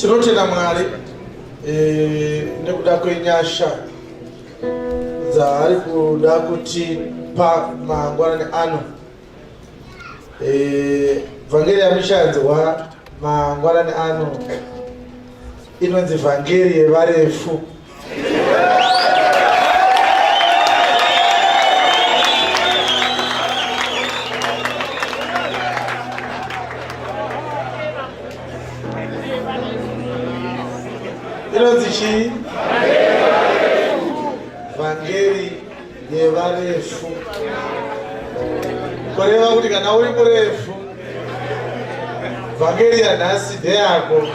Tinotenda Mwari nekuda kwenyasha dzaari kuda kutipa mangwanani ano. Vhangeri yamushanzwa mangwanani ano inonzi vhangeri yevarefu. Inonzi chii? Vhangeri yevarefu. Kureva kuti kana uri murefu, vhangeri yanhasi ndeyako.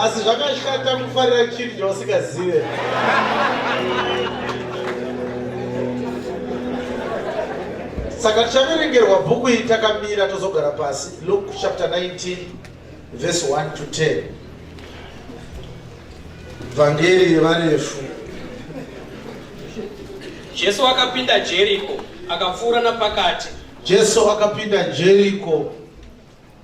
Asi zvakashata kufarira chinhu chausingazive. Saka tichaverengerwa bhuku iri takamira tozogara pasi. Luke chapter 19 verse 1 to 10. Vhangeri yevarefu. Jesu akapinda Jeriko akapfuura napakati. Jesu akapinda Jeriko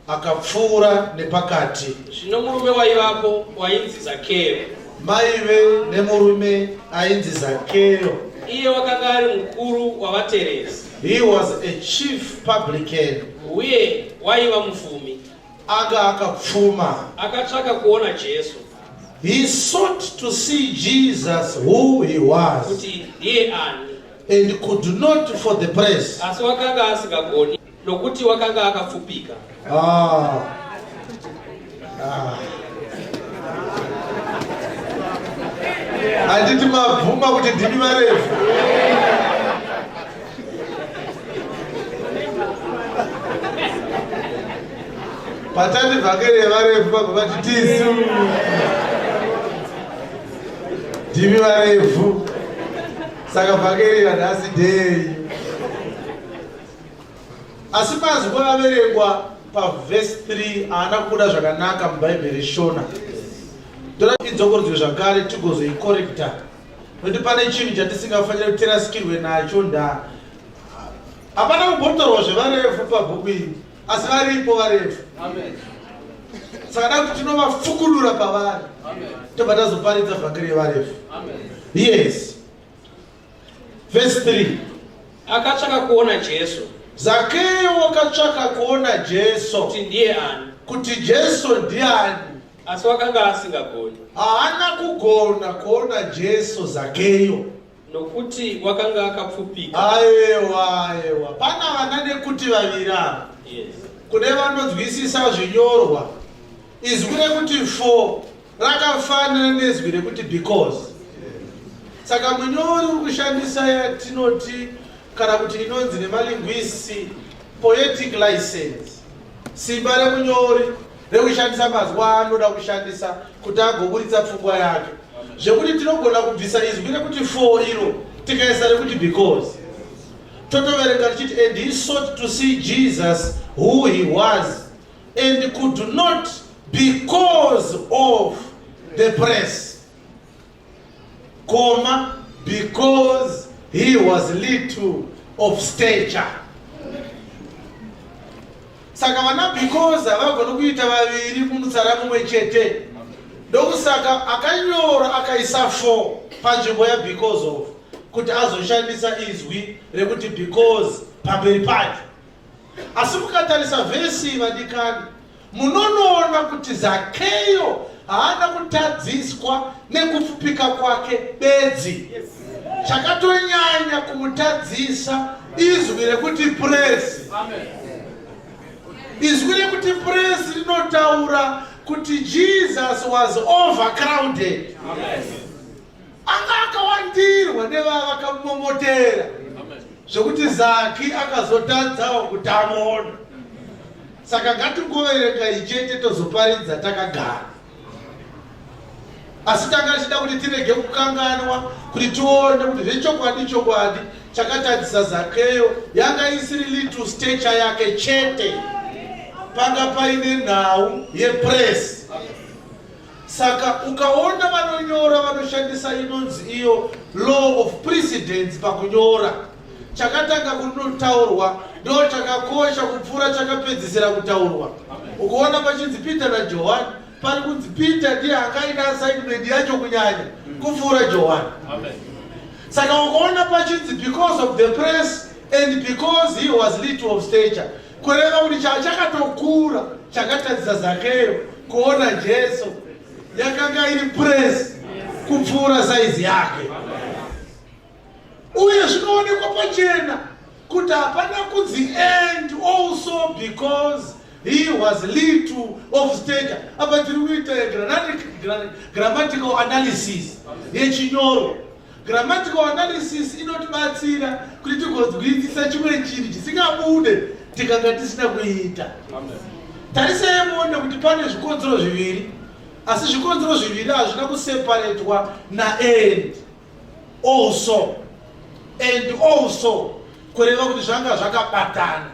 akapfuura nepakati. Zvino murume waivapo wainzi Zakeyo. Maive nemurume ainzi Zakeyo. Iye wakanga ari mukuru wavateresi. He was a chief publican. Uye waiva mufumi. Akapfuma. Akatsvaka kuona Jesu. He sought to see Jesus who he was. Kuti ndiye ani. And could not for the press. Asi wakanga asingagoni nokuti wakanga akapfupika. Handiti mabvuma kuti ndimi varefu. Patati vhangeri yevarefu pabva vati tisu ndimi varefu. Saka vhangeri yanhasi ndeyenyu. Asi mazwi averengwa pavhesi 3 haana kuda zvakanaka mubhaibheri shona. Ndoda idzokorodzwe zvakare tigozoikorekta. Nokuti pane chinhu chatisingafaniri kuterasikirwe nacho nda. Hapana kubotorwa zvevarefu pabhuku iri, asi varipo varefu. Saka da kuti tinovafukudura pavari. Tobva tazoparidza vhangeri yevarefu. Yes. Verse 3. Akatsvaka kuona Jesu. Zakeyo akatsvaka kuona Jesu. Kuti ndiye ani. Kuti Jesu ndiani. Asi wakanga asingagoni. Haana kugona kuona Jesu Zakeyo. Nokuti wakanga akapfupika. Aiwa. Pana vana nekuti vavira. Yes. Kune vanonzwisisa zvinyorwa. Izwi rekuti for rakafanana nezwi rekuti because. Saka munyori urikushandisa yatinoti kana kuti inonzi nemalingwisi poetic license. Simba remunyori rekushandisa mazwi anoda kushandisa kuti agoburitsa pfungwa yake. Zvekuti tinogona kubvisa izwi rekuti for iro tikaisa rekuti because. Totoverenga tichiti and he sought to see Jesus who he was and could not because of the press. Comma, because he was little of stature. Saka vana because havagona kuita vaviri mutsara mumwe chete. Ndokusaka akanyora akaisa for panzvimbo ya because of kuti azoshandisa izwi rekuti because pamberi pacho. Asi mukatarisa vhesi vadikani, munonoona kuti Zakeyo haana kutadziswa nekupfupika kwake bedzi. Chakatonyanya kumutadzisa izwi rekuti press. Izwi rekuti press rinotaura kuti Jesus was overcrowded. Anga akawandirwa nevavakamumomotera. Zvokuti Zaki akazotadzawo kuti amuona. Saka ngatingoverenga ichete tozoparidza takagara. Asi tanga tichida kuti tirege kukanganwa kuti tione kuti zvechokwadi chakatadzisa Zakeyo yanga isiri little stature yake chete. Panga paine nhau yepress. Saka ukaona vanonyora vanoshandisa inonzi iyo law of precedence pakunyora. chakatanga kunotaurwa ndo chakakosha kupfuura chakapedzisira kutaurwa. Ukaona pachinzi Peter na John, pari kunzi Peter ndiye akaina assignment yacho kunyanya kupfuura John. Saka ukaona pachinzi because of the press and because he was little of stature, kureva kuti chakatokura chakatadzisa Zakeyo kuona Jesu yakanga iri press kupfuura size yake. Uye zvinoonekwa pachena kuti hapana kunzi and also because he was little of stature. Apa tiri kuita grammatical analysis yechinyoro. Grammatical analysis inotibatsira kuti tigodzwisisa chimwe chinhu chisingabude tikanga tisina kuita. Tarisei muone kuti pane zvikonzero zviviri, asi zvikonzero zviviri hazvina kuseparatwa na and also. And also kureva kuti zvanga zvakabatana.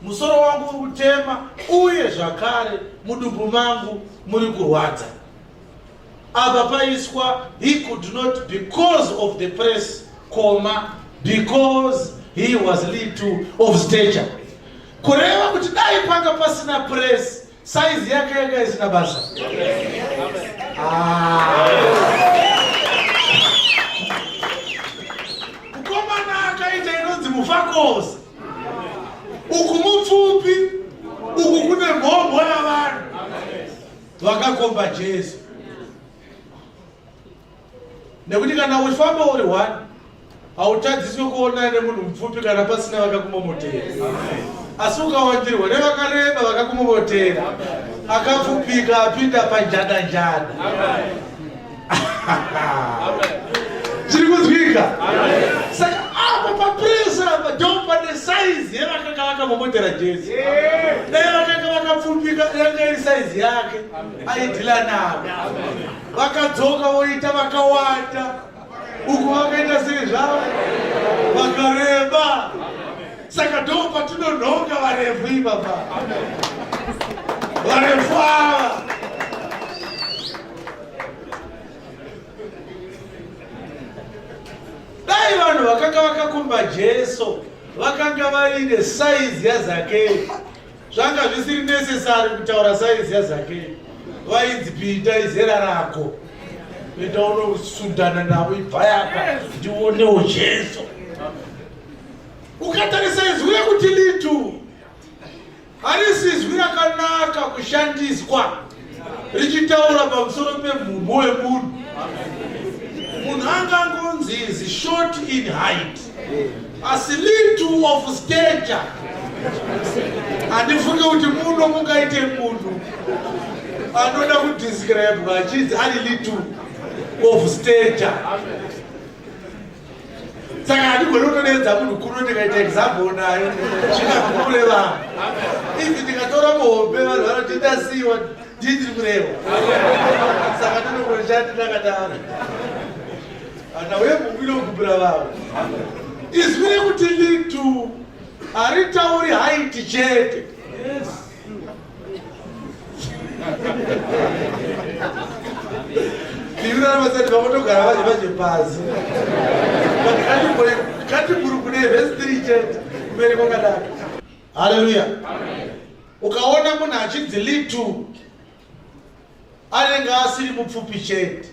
Musoro wangu uri kutema uye zvakare mudumbu mangu muri kurwadza. Apa paiswa he could not because of the press, comma, because he was little of stature. Kureva kuti dai panga pasina press, size yake yanga isina basa. Ukomana akaita inonzi mufakosi. Uku mupfupi, uku kune mhomho yavanhu vakakomba Jesu. Nekuti kana uchifamba uri one, hautadziswi kuonana nemunhu mupfupi kana pasina vakakumomotera. Asi ukawandirwa nevakareba vakakumomotera, akapfupika apinda panjada. Chiri kuzwika? Saka apa papresa apa ndo pane size yevakanga vakamomotera Jesu. Dai vakanga vakapfupika yanga iri size yake, aidhila navo. Vakadzoka voita vakawanda, uku vakaita sei zvavo vakareba. Saka ndo patinonhonga varefu ipapa. Varefu ava dai vanhu vakanga vakakomba Jesu vakanga vaine size yaZakeyo, zvanga zvisiri necessary kutaura size yaZakeyo. Vainzi Pita izera rako, enda unosundana navo ibva yapa ndionewo Jesu. Ukatarisa izwi rekuti litu harisi izwi rakanaka kushandiswa richitaura pamusoro pemhumho wemunhu. Munhu angangonzi is short in height, as little of stature. Handifunge kuti munhu mungaite munhu anoda kudescribe achinzi ari little of stature. Saka handigoni kutodeedza munhu kuno ndikaita example nayo zvikakure vanhu. Ivi ndikatora muhombe vanhu vanoti ndasiyiwa ndiri kureva. Saka ndinokoshati ndakadaro. Ana wemhumbi inogubira vanhu. Izwi rekuti little haritauri height chete. Ndivira vasati vamotogara vaje pasi. Kati burukune verse 3 chete mberi kwakadaro. Haleluya. Ukaona munhu achinzi little anenge asiri mupfupi chete,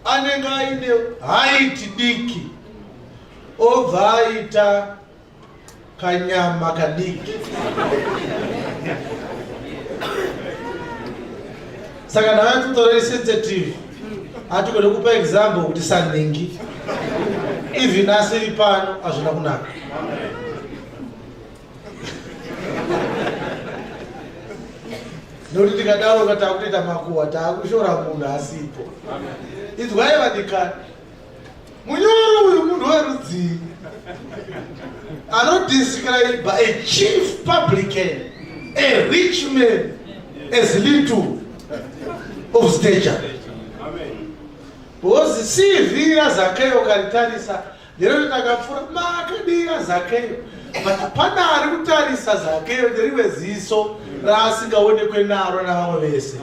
anenge aine height diki, obva aita kanyama kadiki. Saka navatutoreri sensitive hatigone kupa example kuti saningi even asiri pano hazvina kunaka. Nokuti tikadaro katakutoita makuhwa taakushora munhu asipo. Inzwai vadikani, munyoro uyu munhu werudzii anodescribe a chief publican, a rich man, as little of stature. Because CV raZakeyo karitarisa lero takapfura makadira Zakeyo, but pana ari kutarisa Zakeyo nderiwe ziso raasingaonekwe naro navamwe vese.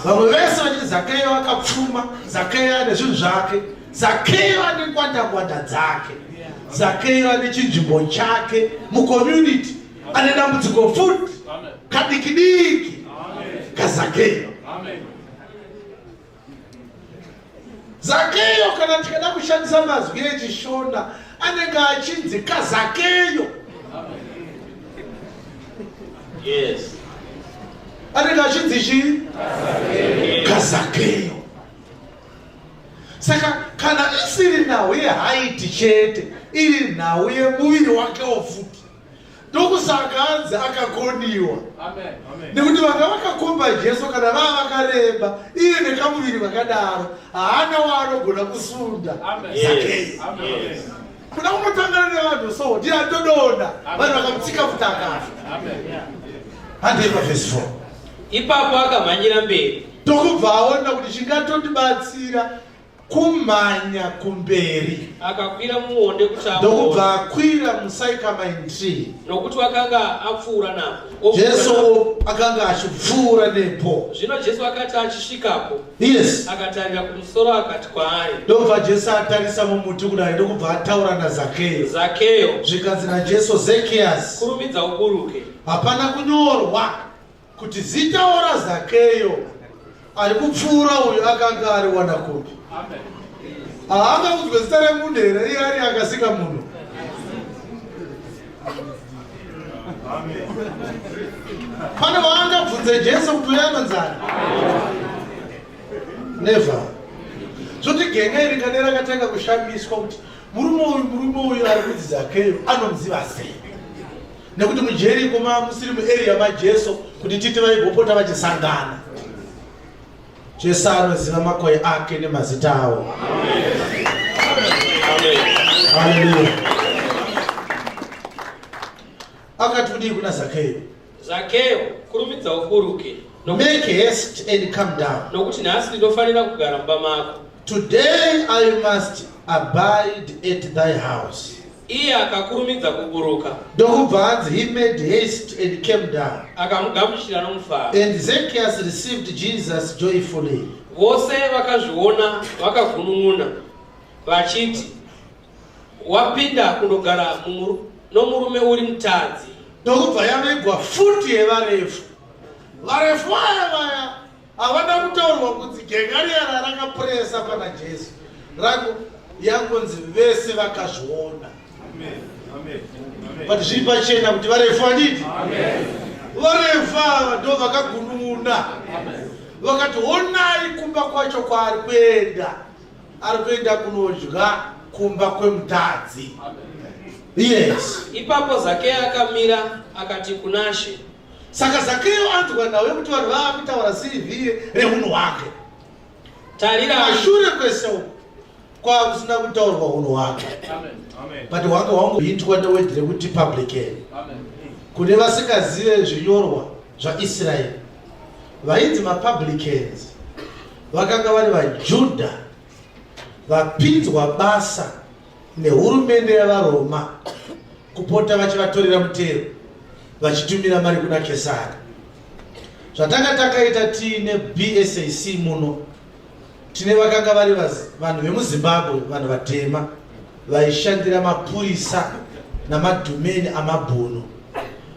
Vamwe vese vachiti Zakeyo akapfuma, Zakeyo ane zvinhu zvake, Zakeyo ane ngwanda dzake. Zakeyo ane chinzvimbo chake mucommunity, ane dambudziko futi kadiki kaZakeyo. Zakeyo kana tikada kushandisa mazwi echishona anenge achinzi kaZakeyo. Yes. Anenge achinzi chi kaZakeyo. Saka kana isiri nhau yehaiti chete, iri nhau yemuviri wake wofuti, ndokusakanzi akakoniwa. Nekuti vanga vakakomba Jesu kana vava vakareba, iye nekamuviri vakadaro haana waanogona kusunda Zakeyo. Kuna unotangana nevanhu so ndiye atodonda vanhu vakamutsika futi akafa. Handeipa verse 4. Ipapo akamhanyira mberi. Ndokubva aona kuti chingatondibatsira kumhanya kumberi. Akakwira muonde kuti ndokubva akwira musycamine tree, nokuti wakanga apfuura napo. Jesu akanga achipfuura nepo. Zvino Jesu akati achisvikapo, yes, akatarira kumusoro akati kwaari. Ndobva Jesu atarisa mumuti kudai, ndokubva ataura naZakeyo. Zakeyo, zvikanzi naJesu, Zacchaeus, kurumidza uburuke. Hapana kunyorwa kuti zita raZakeyo ari kupfuura uyu akanga ari wanakupi. Haanga kunzwe zita remunhu here, iye ari akasika munhu. Pane vaangabvunze Jesu kuti uyu anonzani? Never. Zvoti genge iri kana rakatanga kushamiswa kuti murume uyu ari kunzi Zakeyo anomuziva sei? Nekuti muJeriko musiri muarea maJesu kuti titi vaigopota vachisangana. Jesu anoziva makwai ake nemazita avo. Hallelujah. Akati kudii kuna Zakeyo? Zakeyo, kurumidza uburuke. Make haste and come down. Nokuti nhasi ndinofanira kugara mumba mako. Today I must abide at thy house. Iye akakurumidza kuburuka. Ndokubva he made haste and came down. Akamugamuchira nomufaro. And Zacchaeus received Jesus joyfully. Vose vakazviona vakagunun'una vachiti, wapinda kundogara nomurume uri mutadzi. Ndokubva yavigwa futi yevarefu. Varefu vaya havana kutaurwa kunzi genga riya rakapuresa pana Jesu rako yangonzi vese vakazviona. But zviri pachena kuti varefu vaditi? Varefu ava ndo vakagunun'una. Vakati onai kumba kwacho kwaari kuenda. Ari kuenda kunodya kumba kwemutadzi. Yes. Ipapo Zakeyo akamira akati kuna She. Saka Zakeyo anzwa nawe kuti vanhu vava kutaura sirivhire remunhu wake. Tarira Mashure kwese uko kwakusina kutaurwa unhu wake. But wanga wangoitwa newedhi rekuti publican. Kune vasingazive zvinyorwa zvaIsraeri, vainzi mapublicans vakanga vari vaJudha vapinzwa basa nehurumende yavaRoma kupota vachivatorera mutero vachitumira mari kuna Kesari. Zvatanga takaita tiine BSAC muno, tine vakanga vari vanhu vemuZimbabwe, vanhu vatema vaishandira mapurisa namadhumeni amabhunu.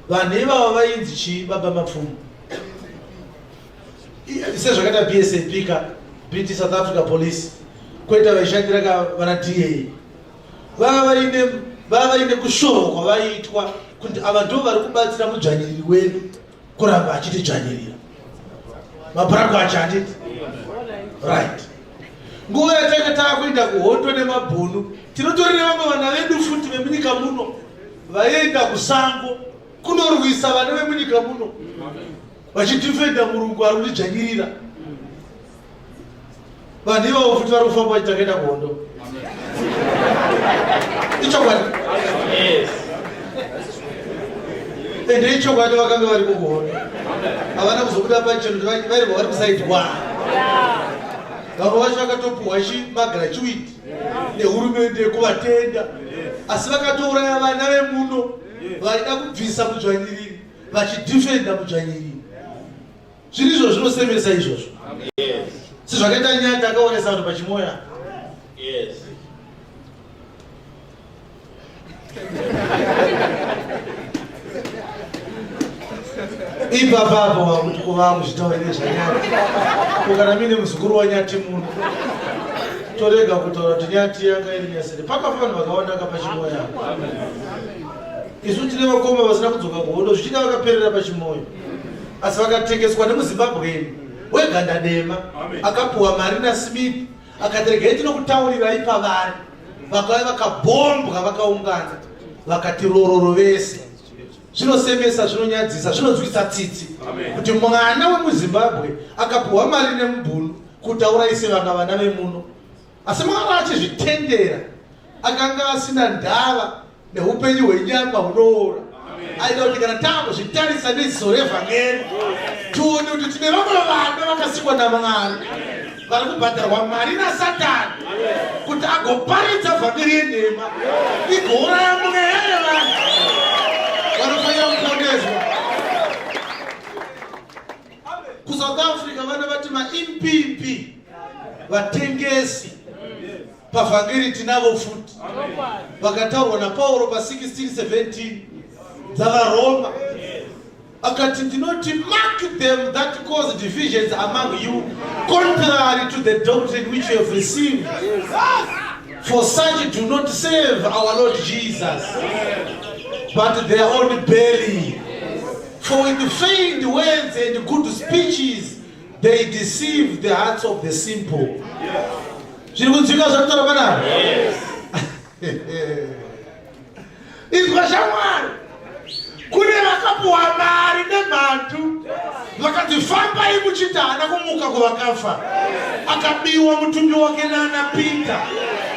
Vanhu ivavo vainzi chii? Baba mapfumo. Sezvakaita BSAP ka British South Africa Police, koita vaishandira vana DA, vava vaine kushorwa kwavaitwa kuti ava ndo vari kubatsira mudzvanyiriri wedu kuramba achitidzvanyirira. Mapurago acho handiti? Right. Nguva yatanga taakuenda kuhondo nemabhunu, tinotorera vamwe vana vedu futi vemunyika muno vaenda kusango kunorwisa vana vemunyika muno vachidhifenda murungu ari kutidzvanyirira. Vanhu ivavo futi vari kufamba vachitakaenda kuhondo. Ichokwadi? Ende ichokwadi vakanga vari kuhondo. Havana kuzobuda pachino vairwa vari kusaidwa. Vamwe vacho vakatopuhwa magratuity nehurumende kuvatenda, asi vakatouraya vana vemuno vaida kubvisa mudzvanyiriri vachidhifenda mudzvanyiriri. Zviri izvo zvinosemesa izvozvo. Sezvakaita nyaya takaonesa vanhu pachimoya. ibaba wakuti kuvangu zvitaurire zvanyati ukana mine muzukuru wanyati muno torega kutaura kuti nyati yanga iri nyasere pakafa vanhu vakawanda pachimoyo yavo isu tine vakoma vasina kudzoka kuhondo zvichida vakaperera pachimoyo asi vakatengeswa nemuzimbabweni weganda dema akapuwa Marina Smith akati regai tinokutaurirai pavari vakauya vakabhombwa vakaungana vakati rororo vese zvinosemesa zvinonyadzisa zvinonzwisa tsitsi kuti mwana wemuzimbabwe akapuwa mari nemubhunu kutaura ise vanga vana vemuno asi mwana achizvitendera akanga asina ndava neupenyu hwenyama hunoora aida kuti kana tambozvitarisa neziso revhangeri tione kuti tine vamwe vana vakasikwa naMwari vari kubhadharwa mari naSatani kuti agoparidza vhangeri yenhema igouraya mweya yevanhu vanofanira kupondezwa. KuSouth Africa vana vati maimpimpi vatengesi pavhangeri tinavo futi vakataurwa naPauro pa16:17 dzavaRoma akati ndinoti mark them that cause divisions among you contrary to the doctrine which you have received, for such do not serve our Lord Jesus but their own belly, for with feigned words and good speeches they deceive the hearts of the simple. Izwa shamwari kune vakapuwa mari nemhantu vakadzifamba imuchitana kumuka kuvakafa akabiwa mutumbi wake nana Peter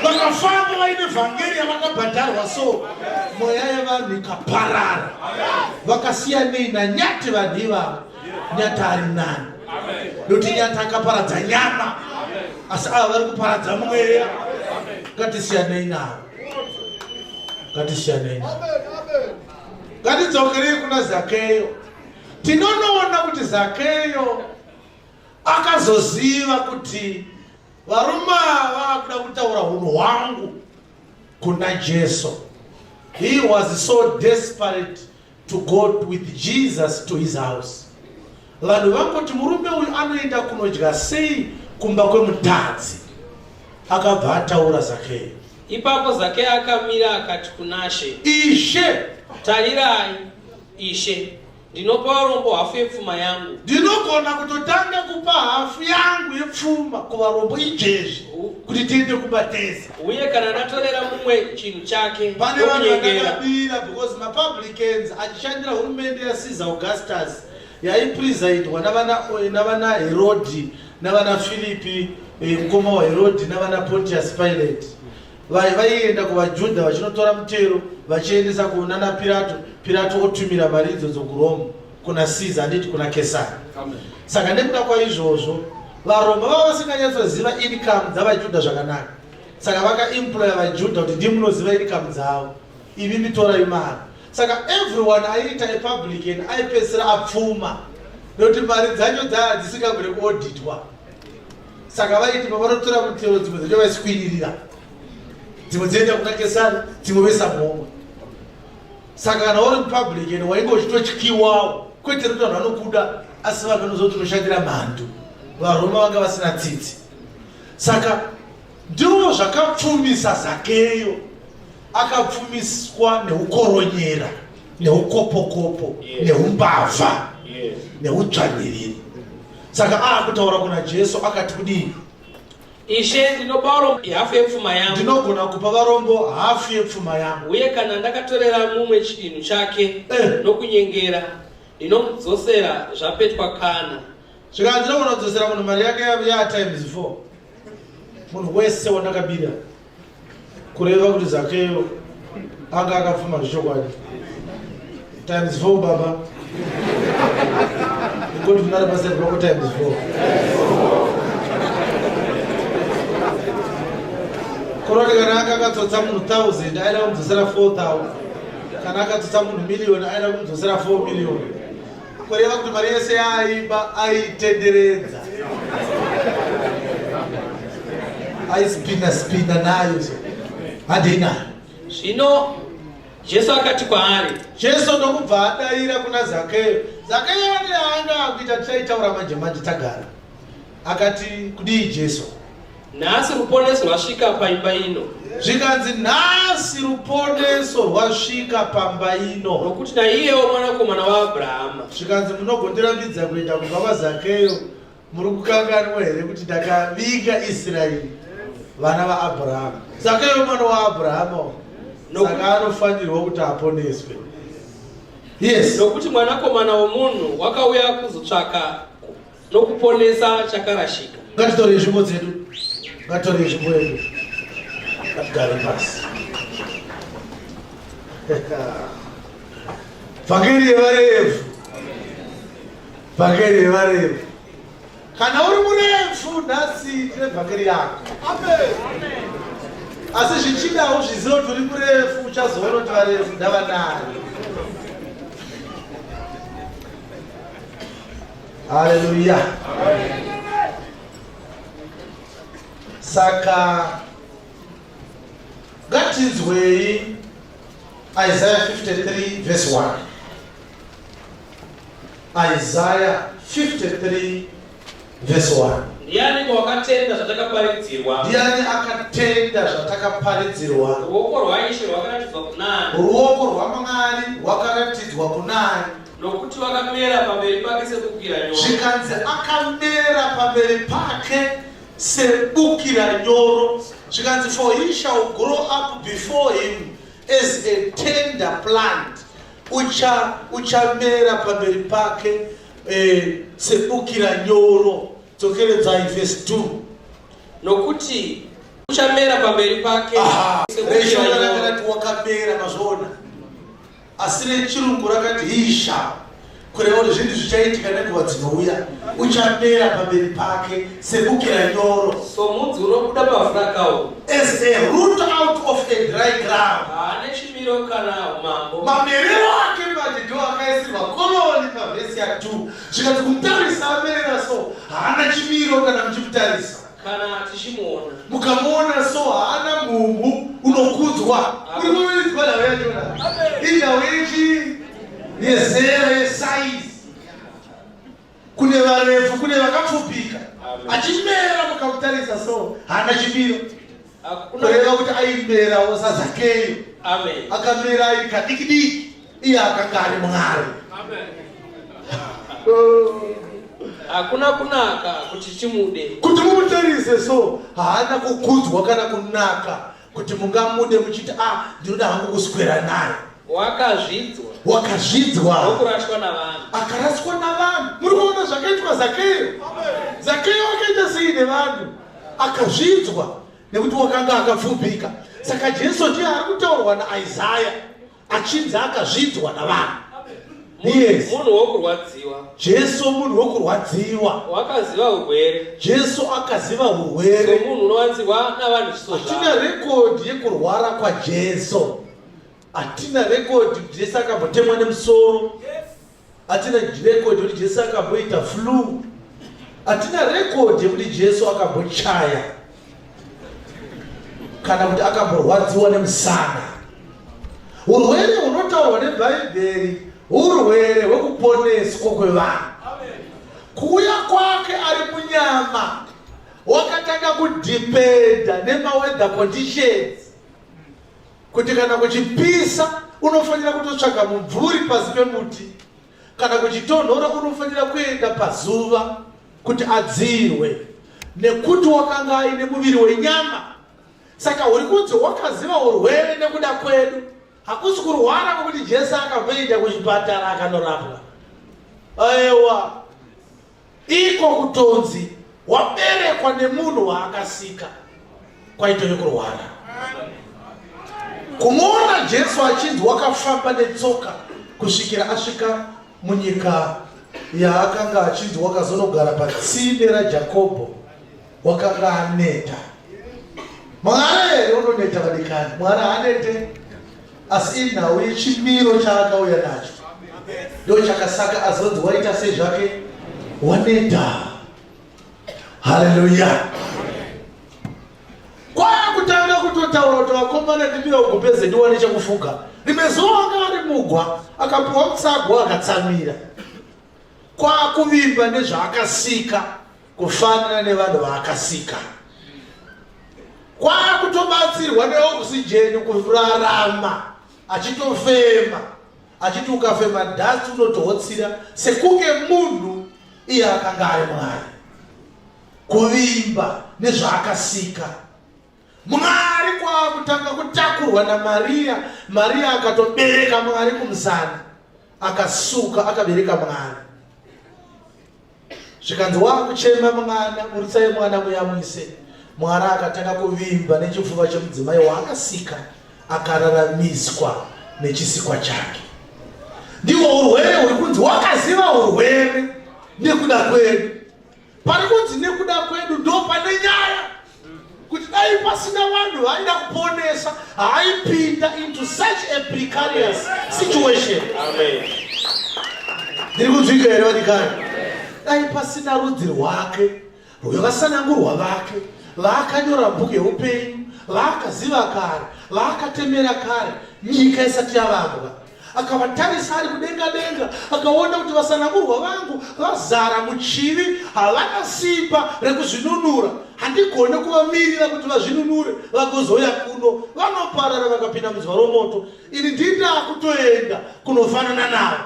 vakafamba vaine vhangeri yavakabhadharwa so mweya yevanhu ikaparara vakasiyanei nanyati vanhu ivavo nyati ari nani nokuti nyati akaparadza nyama asi ava vari kuparadza mweya ngatisiyanei navo ngatisiyanei navo ngatidzokerei kuna Zakeyo. Tinonoona kuti Zakeyo akazoziva kuti varume vakuda kutaura hunhu hwangu kuna Jesu. He was so desperate to go with Jesus to his house. Vanhu vangoti murume uyu anoenda kunodya sei kumba kwemutadzi. Akabva ataura Zakeyo. Ipapo Zakeyo akamira akati kuna She, Ishe, tarirai Ishe, ndinopa varombo hafu yepfuma yangu. Ndinogona kutotanga kupa hafu yangu yepfuma kuvarombo ijezvi kuti tiende kubateza. Uye kana ndatorera mumwe chinhu chake pane vanhu vakadabira because mapublicans achishandira hurumende yaCaesar Augustus yaipresidwa navana Herodi navana Philipi mukoma waHerodi navana Pontius Pilate. Vaienda kuvaJudha vachinotora mutero vachiendesa kunana Pilato. Pilato otumira mari idzodzo kuRome kuna Caesar handiti kuna Kesari. Saka nekuda kwaizvozvo varombo vava vasinganyatsoziva income dzavaJudha zvakanaka. Saka vakaemploya vaJudha kuti ndimunoziva income dzavo, ivi nditorai mari. Saka everyone aiita epublican aipedzisira apfuma nekuti mari dzacho dzava dzisingagone kuauditwa. Saka vaiti pavanotora mutero dzimwe dzacho vaiswirira, dzimwe dzienda kuna Kesari, dzimwe vesa momwe. Saka kana uri mupublican wainge uchitotyiwawo kwete kuti vanhu vanokuda asi vanhu vanozoti unoshandira mhandu. Varoma vanga vasina tsitsi. Saka ndizvo zvakapfumisa Zakeyo, akapfumiswa neukoronyera neukopokopo neumbavha neutsvanyiriri. Saka akutaura kuna Jesu akati kudini? Ishe, ndinopa varombo hafu yepfuma yangu. Ndinogona kupa varombo hafu yepfuma yangu. Uye kana ndakatorera mumwe chinhu chake nokunyengera ndinomudzosera zvapetwa kana. Zvika ndinogona kudzosera munhu mari yake ya times 4. Munhu wese wandakabira kureva kuti Zakeyo anga akapfuma zvokwadi. Times 4 baba. Ikoti ndinara basa rako times 4. Koroti kana akatsotsa munhu 1000 aida kumudzosera 4000. Kana akatsotsa munhu million aida kumudzosera 4 million. Kureva kuti mari yese yaaiba aitenderedza. Aispina nayo. Hadina. Zvino Jesu akati kwaari, Jesu ndokubva adayira kuna Zakeyo. Zakeyo anga akuita tichaitaura manje tagara. Akati kudii Jesu? nhasi ruponeso rwasvika paimba ino. Zvikanzi nhasi ruponeso rwasvika pamba ino. Nokuti naiyewo mwanakomana waAbhurahama. Zvikanzi munogondirambidza kuenda kubva kwaZakeyo, muri kukanganwa here kuti ndakaviga Israeri vana vaAbhurahama. Zakeyo mwana waAbhurahama, saka anofanirwa kuti aponeswe. Yes. Nokuti mwanakomana womunhu wakauya kuzotsvaka nokuponesa chakarashika. Ngatitore nzvimbo dzedu. Ngatitore nzvimbo yedu. Ngatigare pasi. Vhangeri yevarefu. Vhangeri yevarefu. Kana uri murefu nhasi tine vhangeri yako. Amen. Asi zvichidawo zvizivo kuti uri murefu uchazoona kuti varefu ndava naye. Hallelujah. Saka ngatinzwei Isaiah 53 verse 1. Isaiah 53 verse 1. Ndiani wakatenda zvatakaparidzirwa? Ndiani akatenda zvatakaparidzirwa? Ruoko rwaIshe rwakaratidzwa kunani. Ruoko rwaMwari rwakaratidzwa kunani. Nokuti wakamera pamberi pake sebukira nyoro. Zvikanzi akamera pamberi pake sebukira nyoro. Zvikanzi for he shall grow up before him as a tender plant. Uchamera pamberi pake sebukira nyoro. Tokeredzai verse 2. Nokuti uchamera pamberi pake sebukira nyoro. Rakati wakamera mazvona. Asi nechirungu rakati he shall. Kureva kuti zvinhu zvichaitika nenguva dzinouya. Uchamera pamberi pake sebukira nyoro. Somudzi unobuda pavhu rakaoma. As a root out of a dry ground. Haane chimiro kana umambo. Mamerero ake manje ndiwo akaisirwa koroni pavhesi ya2. Zvikanzi kumutarisa amerera so haana chimiro kana muchimutarisa. Kana tichimuona. Mukamuona so haana mumbu unokudzwa. Uri kuwiridzwa nawe yachona. Indawo yechi yezera yesize. Kune varefu kune vakapfupika. Achimera mukamutarisa so haana chimiro. Kureva kuti aimerawo saZakeyo. Amen. Akamera ari kadikidiki. Iye akanga ari Mwari. Amen. Hakuna kunaka kuti chimude. Kuti mumutarise so haana kukudzwa kana kunaka kuti mungamude muchiti ndinoda hangu kuswera naye. Wakazvidzwa. Nokurashwa navanhu. Akaraswa navanhu. Muri kuona zvakaitwa Zakeyo. Zakeyo akaita sei nevanhu? Akazvidzwa nekuti wakanga akapfupika. Saka Jesu ndiye ari kutaurwa naIsaya achinzi akazvidzwa navanhu. Yes. Munhu wokurwadziwa. Jesu munhu wokurwadziwa. Wakaziva urwere. Jesu akaziva urwere. Munhu unowanzirwa navanhu chiso zvavo. Hatina rekodhi yekurwara kwaJesu. Hatina rekodhi kuti Jesu akambotemwa nemusoro. Hatina rekodhi kuti Jesu akamboita flu. Hatina rekodhi yekuti Jesu akambochaya kana kuti akamborwadziwa nemusana. Urwere hunotaurwa neBhaibheri urwere hwekuponeswa kwevanhu. Kuuya kwake ari munyama wakatanga kudhipenda nemaweather conditions. Kuti kana kuchipisa unofanira kutotsvaga mumvuri pasi pemuti. Kana kuchitonhora unofanira kuenda pazuva kuti adzirwe. Nekuti wakanga aine muviri wenyama. Saka uri kunzi wakaziva urwere nekuda kwedu. Hakusi kurwara kwekuti Jesu akamboenda kuchipatara akanorapwa. Aiwa. Iko kutonzi waberekwa nemunhu waakasika kwaito yekurwara. Kumuona Jesu achinzi wakafamba netsoka kusvikira asvika munyika yaakanga achinzi wakazonogara patsime raJakobho wakanga aneta. Mwari unoneta vadikani. Mwari anete. Asi inhau yechimiro chaakauya nacho. Ndo chakasaka azonzi waita sezvake waneta. Haleluya. Kwakutanga kutoti anotaura kuti vakomana ndimira kugumbeze ndiwane chekufuga. Rimwe zuva anga ari mugwa akapiwa mutsagwa akatsamira. Kwakuvimba nezvaakasika kufanana nevanhu vaakasika. Kwakutobatsirwa neoxygen kurarama achitofema. Achiti ukafema dust unotohotsira sekunge munhu iye akanga ari Mwari. Kuvimba nezvaakasika. Mwari kwakutanga kutakurwa naMaria. Maria akatobereka Mwari kumusana. Akasuka akabereka Mwari. Zvikanzi wakuchema mwana, murisai mwana muyamwise. Mwari akatanga kuvimba nechipfuva chemudzimai waakasika akararamiswa nechisikwa chake. Ndiwo urwere huri kunzi wakaziva urwere nekuda kwedu. Pari kunzi nekuda kwedu ndo pane nyaya. Kuti dai pasina vanhu vaida kuponesa, haipinda into such a precarious situation. Amen. Ndiri kunzwika here vadikani? Dai pasina rudzi rwake, rwakasanangurwa vake, vaakanyora bhuku yeupenyu, vaakaziva kare, vaakatemera kare, nyika isati yavambwa. Akavatarisa ari kudenga denga, akaona kuti vasanangurwa vangu vazara muchivi, havana simba rekuzvinunura. Handigone kuvamirira kuti vazvinunure vagozoya kuno, vanoparara vakapinda mudziva romoto. Ini ndinda kutoenda kunofanana navo.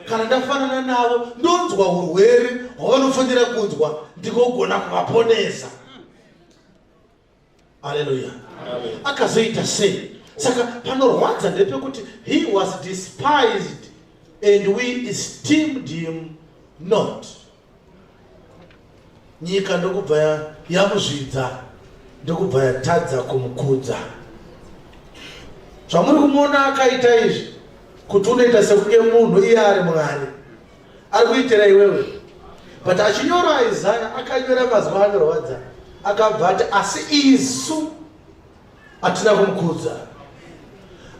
Kana ndafanana navo ndonzwa urwere hwavanofanira kunzwa ndikogona kuvaponesa. Haleluya. Akazoita sei? Saka panorwadza ndepekuti he was despised and we esteemed him not. Nyika ndokubva yamuzvidza, ndokubva yatadza kumukudza. Zvamuri kumuona akaita izvi kuti unoita sekunge munhu iye ari Mwari. Ari kuitira iwewe. But achinyora Isaya akanyora mazwi anorwadza. Akabva ati asi isu hatina kumukudza.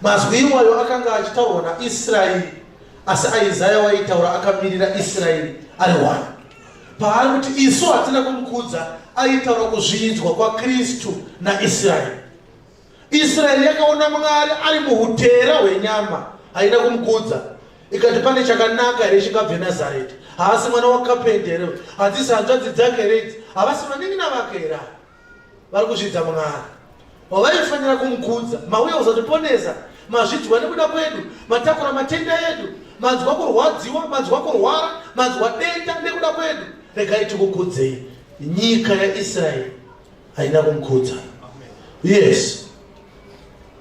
Mazwi iwayo akanga achitaurwa naIsraeri, asi Isaya waitaura akamirira Israeri ari one. Paari kuti isu hatina kumukudza aitaura kuzvidzwa kwaKristu naIsraeri. Israeri yakaona Mwari ari muhutera hwenyama, haina kumukudza. Ikati pane chakanaka here chingabve Nazareti. Haasi mwana wakapendi here, hadzisi hanzvadzi dzake here, havasi vanin'ina vake here. Vari kuzvidza Mwari. Wavaifanira kumukudza, mauya kuzatiponesa, mazvidzwa nekuda kwedu, matakura matenda edu, manzwa kurwadziwa, manzwa kurwara, manzwa denda nekuda kwedu. Regai tikukudzei. Nyika yaIsraeri haina kumukudza. Yes.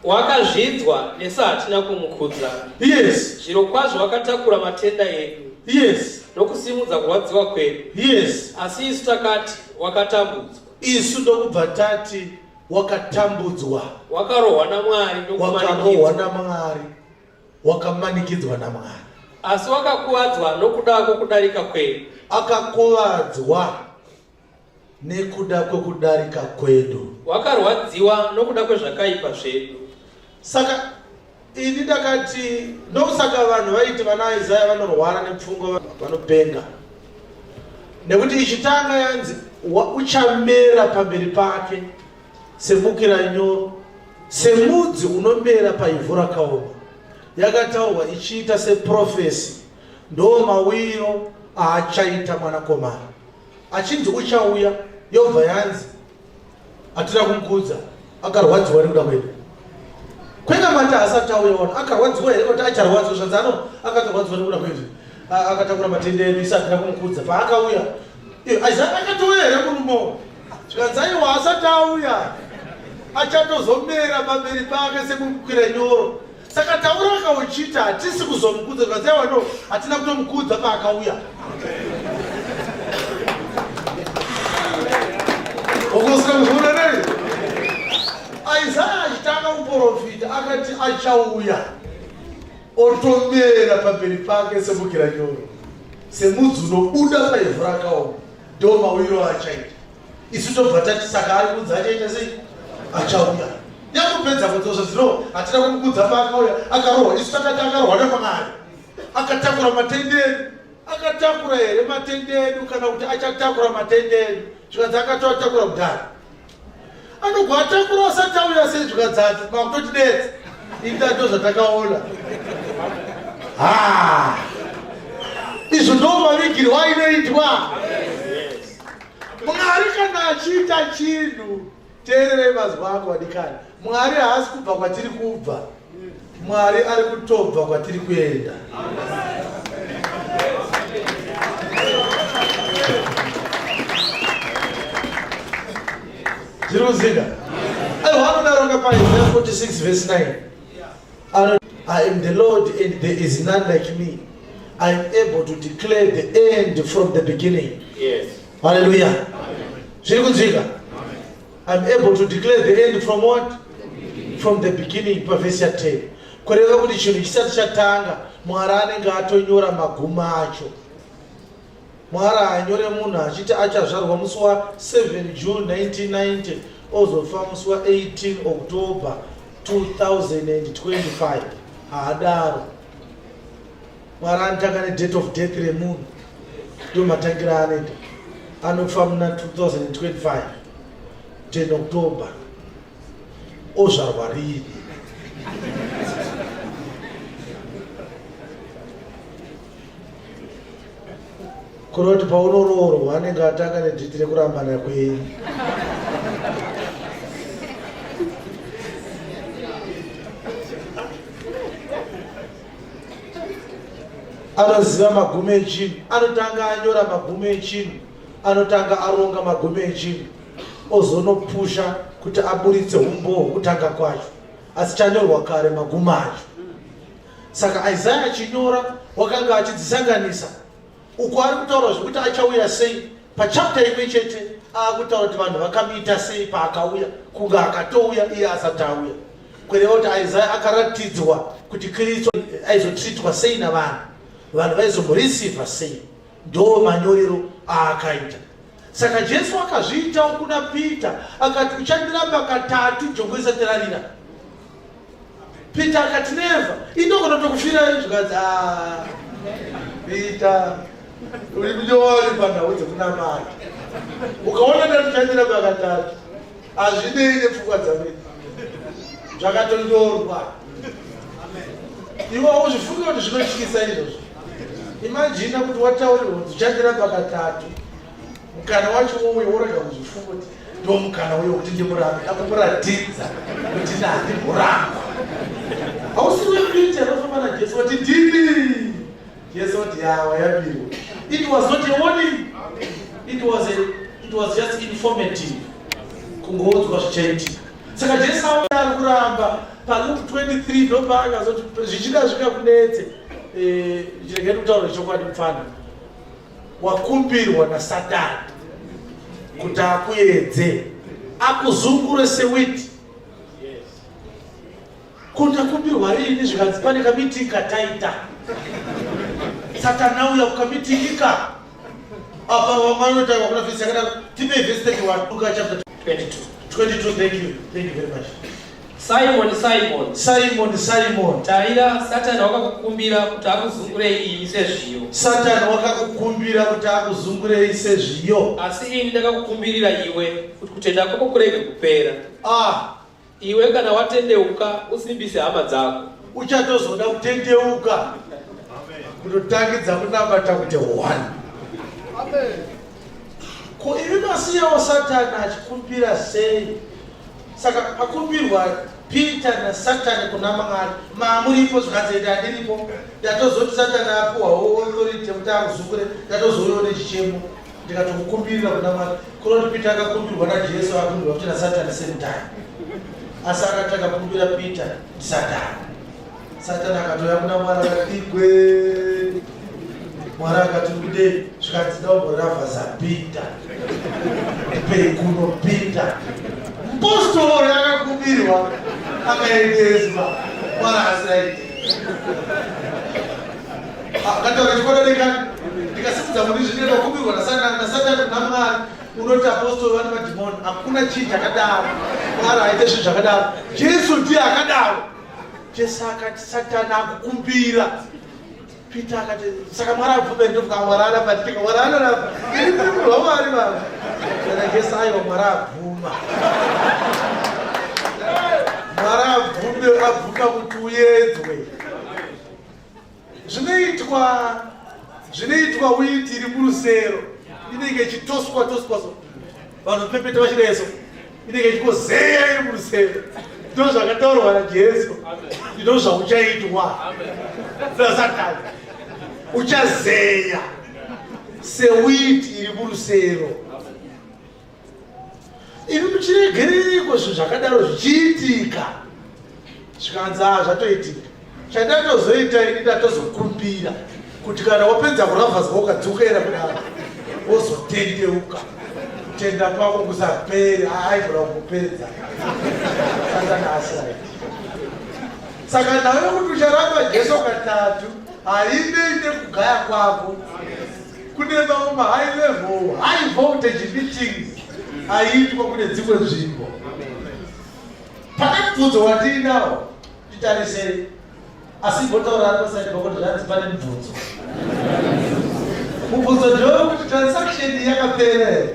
Wakazvidzwa nesu hatina kumukudza. Yes. Zviro kwazvo wakatakura matenda edu. Yes. Nokusimudza kurwadziwa kwedu. Yes. Asi isu takati wakatambudzwa. Isu ndokubva tati wakatambudzwa. Wakarohwa naMwari Wakarohwa naMwari. Wakamanikidzwa naMwari. Asi wakakuvadzwa nokuda kwokudarika kwedu. Akakuvadzwa nekuda kwekudarika kwedu. Wakarwadziwa nokuda kwezvakaipa zvedu. Saka ini ndakati ndosaka vanhu vaiti vana Isaya vanorwara nepfungwa vanopenga. Nekuti ichitanga yanzi uchamera pamberi pake semukira nyoro, semudzi unomera paivhu rakaoma. Yakataurwa ichiita seprofesi, ndo mawiro aachaita mwanakomana. Achinzi uchauya, yobva yanzi hatina kumukudza, akarwadziwa nekuda kwedu. Kwenga mati asati auya ona, akarwadziwa here kuti acharwadziwa zvanzano, akatorwadziwa nekuda kwedu. Akatakura matenda edu isu hatina kumukudza. Paakauya, Isaya akatouya here murumo. Zvikanzaiwa asati auya, achatozomera pamberi pake semukwira nyoro. Saka taura akauchita hatisi kuzomukudza. Zvikanzaiwa no, hatina kutomukudza paakauya. Okosika muzvona nani? Isaya achitanga kuprofita akati achauya otomera pamberi pake semukira nyoro, semudzi unobuda paivhu rakaoma, ndo mawiro achaita. Isu tobva tati saka ari kunzi achaita sei? Achauya. Yakupedza kudzosva zvino hatina kumukudza paakauya, akarohwa. Isu takati akarohwa naMwari, akatakura matenda edu. Akatakura here matenda edu kana kuti achatakura matenda edu? Zvikanzi akatoatakura kudhara. anogwata kura asati auya sedya dzatu makutotidetsa itato zvatakaona. Izvo ndo mavigirwo ainoitwa. Mwari kana achiita chinhu, teererei mazwi angu wadikani, Mwari haasi kubva kwatiri kubva, Mwari ari kutobva kwatiri kuenda. Zviri kuziga? Hwanodaronga paIsaiah 46 verse 9. I am the Lord and there is none like me. I am able to declare the end from the beginning. Yes. Hallelujah. Zviri kunzwika? I am able to declare the end from what? From the beginning, verse 10. Kureva kuti chinhu chisati chatanga, Mwari anenge atonyora maguma acho. Mwari anyore munhu achiti achazvarwa musi wa 7 June 1990 ozofa musi wa 18 October 2025. Haadaro. Mwari anotanga nedate of death remunhu. Ndo matangira anoita. Anofa muna 2025 10 October. Ozvarwa rini. Kuroti paunororwa anenge atanga nedate rekurambana kwenyu. Anoziva magumo echinhu, anotanga anyora magumo echinhu, anotanga aronga magumo echinhu, ozonopusha kuti aburitse umbo hwekutanga kwacho, asi chanyorwa kare magumo acho. Saka Isaiah achinyora wakanga achidzisanganisa uko ari kutaura zvekuti achauya sei. Pachapter imwe chete akutaura kuti vanhu vakamuita sei paakauya, kunga akatouya iye asati auya. Kureva kuti Isaiah akaratidzwa kuti Kristu aizotreatwa sei navanhu, vanhu vaizomureceiva sei. Ndo manyorero aakaita. Saka Jesu akazviita kuna Peter akati uchandiramba katatu jongwe isati rarira. Peter akati never. Inogona kutokufira zvikadzi Peter uri kunyori pandau dzekunamata. Ukaona ndati uchandiramba katatu hazvinei nepfungwa dzamene. Zvakatonyorwa. Iwe uzvifunge kuti zvinotyisa izvozvo. Imagine kuti wataurirwa kuti uchandiramba katatu. Mukana wacho umwe worega kuzvifunga kuti ndo mukana uyo kuti ndimurambe, akumuratidza kuti ndandimuramba. Hausiri Peter anofamba naJesu kuti ndini. Jesu kuti yawa yabirwa. It was not a warning. It was just informative. Kungodzwa zvichaitika. Saka Jesu ari kuramba paLuke 23 ndo paakazoti zvichida zvikakunetse. Zviregere kutaura chokwadi mufana. Wakumbirwa naSatani kuti akuedze, akuzungure sewiti. Kuti akumbirwa rini zvikanzi pane kamiti kataita. Satani auya kukamitingika. Apa vamanotaura kuna vhesi yakadaro. Tipe vhesi 31 Luke chapter 22. Thank you very much. Simon. Tarira, Satani wakakukumbira kuti akuzungurei sezviyo. Satani wakakukumbira kuti akuzungurei sezviyo. Asi ini ndakakukumbirira iwe kuti kutenda kwako kurege kupera. Iwe kana watendeuka usimbise hama dzako. Uchatozoda kutendeuka. Kutotangidza kunamata kuti 1. Amen. Ko ivi masiyawo Satani achikumbira sei? Saka pakumbirwa Peter naSatani kuna Mwari, mamuripo zvikadzenda ndiripo, ndatozoti Satani apuhwawo authority kuti akuzungure, ndatozoiona chichemo, ndikatokukumbirira kuna Mwari. Kuroti Peter akakumbirwa naJesu, akakumbirwa kuti naSatani same time. Asi akatanga kukumbira Peter ndiSatani. Satani akatoya kuna Mwari akati igwe. Mwari akati kude zvikadzida umborafasa Peter. Ipei kuno Peter. Postori akakumbirwa akaendeswa Mwari asiraiti. Akataura chikododeka ndikasimudza muri zvinoenda kukumbirwa naSatani kuna Mwari. Unoti apostoli vane madhimoni, hakuna chinhu chakadaro. Mwari aite zvinhu zvakadaro. Jesu ndiye akadaro. Jesu akati Satani akukumbira. Peter akati saka Mwari abvumira ndofuka Mwari anapatika. Mwari anoramba. Iri murwa Mwari baba. Kana Jesu aiwa Mwari abvuma. Mwari abvuka kuti uedzwe. Zvinoitwa witi iri murusero inenge ichitoswa so vanhu pepeta vachireso inenge ichikozeya iri murusero. Ndo zvakataurwa naJesu. Ndo zvauchaitwa naSatani. Uchazeya sewiti iri murusero. Iri muchiregereko zvinhu zvakadaro zvichiitika zvikanzi zvatoitika. Chandatozoita ini ndatozokumbira kuti kana wapedza kuravhazwa ukadzokera kudaro wozotendeuka kutenda kwako kusapere aigona kupedza asanasai. Saka nawe kuti ucharamba Jesu katatu hainei nekugaya kwako. Kune mamwe mahigh level high voltage meetings haiitwa kune dzimwe nzvimbo. Pane mubvunzo watiinawo titarisei. Asi botaura ari paside pakuti zvanzi pane mubvunzo. Mubvunzo ndewekuti transaction yakapera here.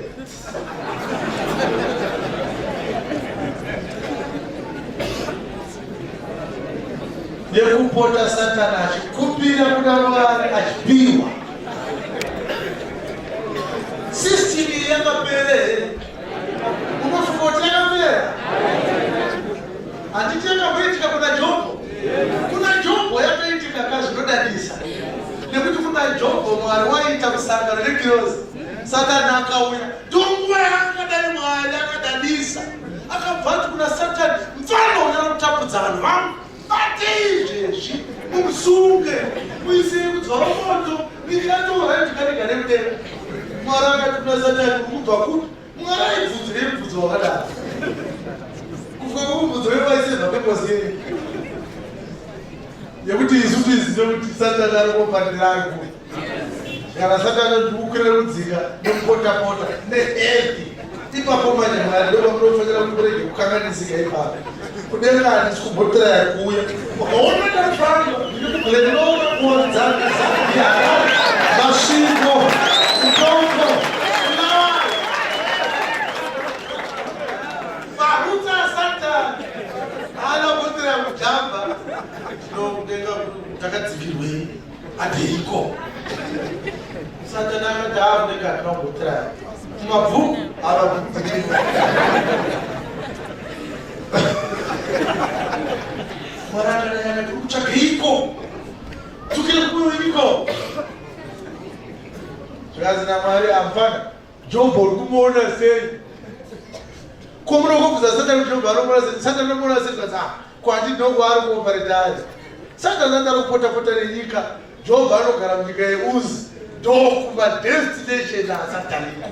Nekupota Satani achikumbira kuna Mwari achipiwa. System iyi yakapera here. Unofunga kuti yakapera? Handiti yakamboitika kuna Jobho? Kuna Jobho yakaitika kazvinodadisa. Nekuti kuna Jobho Mwari waita kusangana nekirozi. Satani akauya. Ndonguva yakadai Mwari akadadisa. Akabva kuna Satani, mfano unoda kutapudza vanhu vangu. Bate izvezvi mumusunge muise kudzwa moto ndikatora ndikanega nemudenga. Mwari akati kuna Satani kubva kuti Mwari aibvunzire mubvunzo wakadaro. Kufunga kumubvunzo wevaisirwa pepozini yekuti isu tizive kuti Satani ari kupanira ari kuri. Kana Satani ndikukwira rudzika nekupota nehevi ipapo manje Mwari ndo pamunofanira kuti murege kukanganisika ipapo. Kudenga handisi kubhotera yakuuya ukaona ndafamba ndinoona kuodzana masvingo mutombo marutsa aSatani haana kubhotera kujamba. Tinokudenga takadzikirwei adeiko. Satani akati aoneka atinobhotera mumabvuku ava kudzikirwa. Mwarana kuchakiko tukile kuiko zvakazina Mwari amfana Jobho uri kumuona sei. Komuno kubvunza Satani kuti Jobho anomuona sei. Satani anomuona sei kuti kwandi ndongo ari kuoparedari. Satani andari kupota nenyika. Jobho anogara munyika yeUzi ndokumadestination asatariko.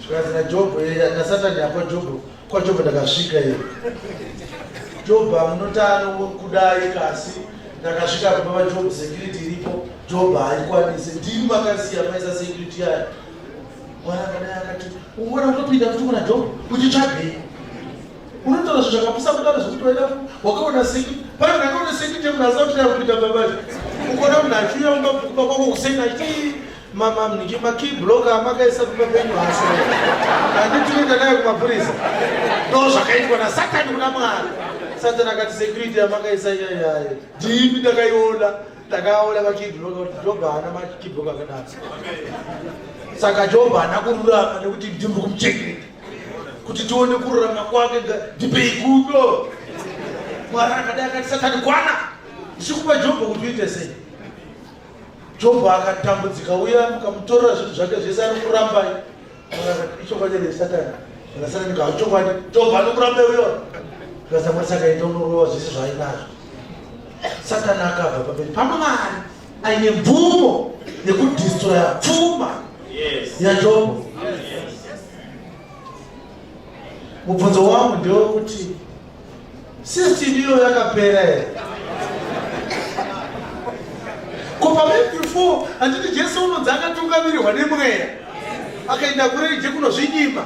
Zvakazina Jobho naSatani apa Jobho kwa Jobho ndakasvika here. Jobho amunotano kudai kasi ndakasvika papa Jobho security iripo. Jobho haikwanise ndini makasiya maisa security yayo. Mwari akati uona utopinda kuti kuna Jobho uchitsvagei. Unotaura zvinhu zvakapusa kudaro zvokuti waida wakaona security. Pane ndakaona security munhu asati kupinda pabazi. Ukaona munhu achiuya ungabva kwako kusena achiti makey blocker amakaisa papenyu hasi. Handiti unoenda naye kumapurisa. Ndo zvakaitwa naSatani kuna Mwari. Satani akati security amakaisa iyayi ndimi ndakaiona. Ndakaona makey blocker kuti Jobho haana makey blocker akadaro. Saka Jobho haana kururama nekuti ndiri kumuchekerera kuti tione kururama kwake ndipei kudo. Mwari akadai akati Satani kwana ndichikupa Jobho kuti uite sei. Jobho akatambudzika uya mukamutorera zvinhu zvake zvese ari kurambai. Mwari akati ichokwadi here Satani. Satani ndikachokwadi Jobho anokuramba uyo. Zvikasamwa saka enda unorowa zvese zvainazvo. Satani akabva pamberi paMwari aine mvumo yekudhistroya pfuma yaJobho. Mubvunzo wangu ndewekuti system iyo yakapera here. Kopa before handiti Jesu unonzi akatungamirirwa nemweya akaenda kurenje kunozvinyima.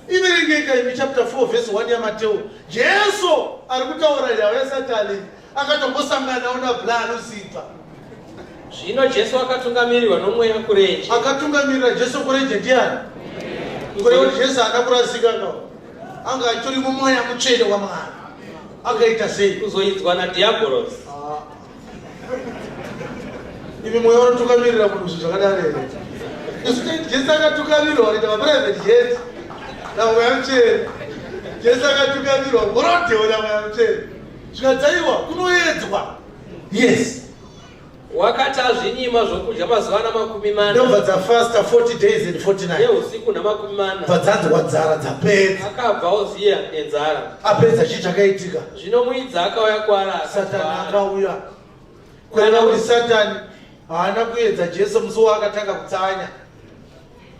Iverengeka imi chapter 4 verse 1 yaMateo. Jesu ari kutaura nyaya yaSatani akatombosanganawo nabla anosipa. Zvino Jesu akatungamirirwa nomweya kurenje. Akatungamirira Jesu kurenje ndiani? Kuri Jesu anakurasika ngawo. Anga achori mumoya mutsvene waMwari. Akaita sei? Kuzoidzwa naDiabolos. Ivi mweya unotukamirira munhu zvakadaro here. Jesu akatukamirwa akaita maprivate jet. Namweya mutsvene. Jesu akatukamirwa murodhewo namweya mutsvene. Zvikadzaiwa kunoedzwa. Yes. Wakati azvinyima zvokudya mazuva na40. Ndobva dzafasta 40 days and 40 nights. Neusiku na40. Bvadzanzwa nzara dzapedza. Akabva oziya nenzara. Apedza chii chakaitika. Zvino muidzi akauya kwaari. Satani akauya. Kureva kuti Satani haana kuedza Jesu musi waakatanga kutsanya.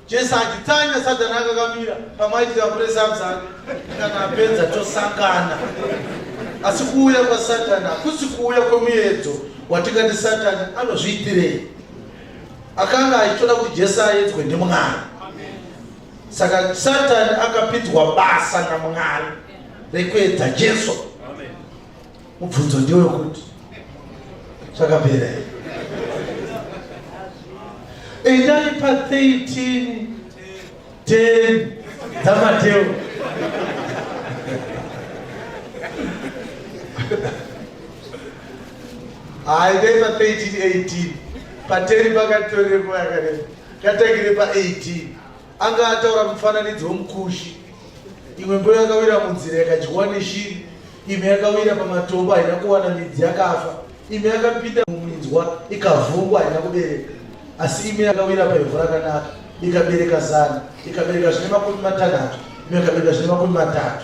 Jesu achitsanya Satani akakamira pamwe achiita mapuresa ake. Kana apedza tosangana. Asi kuuya kwaSatani hakusi kuuya kwemuedzo watingati Satani anozviitirei. Akanga achitoda kuti Jesu aedzwe ndiMwari. Saka Satani akapidzwa basa naMwari rekuedza Jesu. Mubvunzo ndewekuti zvakapera here. Endai pa13:10 dzaMateo. Endai pa13:18 pa10 pakatoreko yakareba katangire pa18. Anga ataura mufananidzo womukushi. Imwe mbeu yakawira munzira yakadyiwa neshiri. Imwe yakawira pamatombo haina kuwana midzi yakafa. Imwe yakapinda muminzwa ikavhungwa haina kubereka. Asi imwe yakawira paivhu rakanaka ikabereka 100, ikabereka zvine 60, imwe ikabereka zvine 30.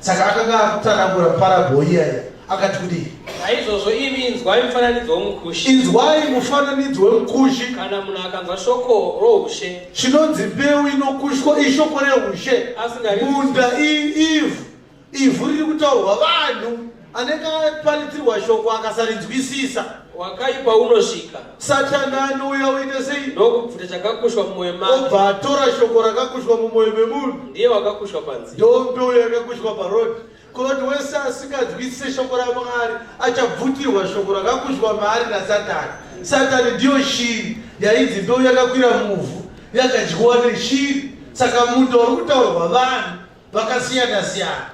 Saka akanga akutsanangura parabho iyaya akati kudii? Naizvozvo imi inzwai mufananidzo womukushi. Inzwai mufananidzo wemukushi. Kana munhu akanzwa shoko roushe. Chinonzi mbeu inokushwa ishoko reushe. Munda ivhu riri kutaurwa vanhu anenge aparidzirwa shoko akasarinzwisisa. Wakaipa unosvika. Satani anouya oita sei? Ndokubvuta chakakushwa mumwoyo make. Obva atora shoko rakakushwa mumwoyo memunhu. Ndiye wakakushwa panzira. Ndombeu yakakushwa parodi. Kuti wese asinganzwisise shoko raMwari achabvutirwa shoko rakakushwa maari naSatani. Satani ndiyo shiri yainzi mbeu yakakwira muvhu yakadyiwa neshiri. Saka munda uri kutaurwa vanhu vakasiyana siyana.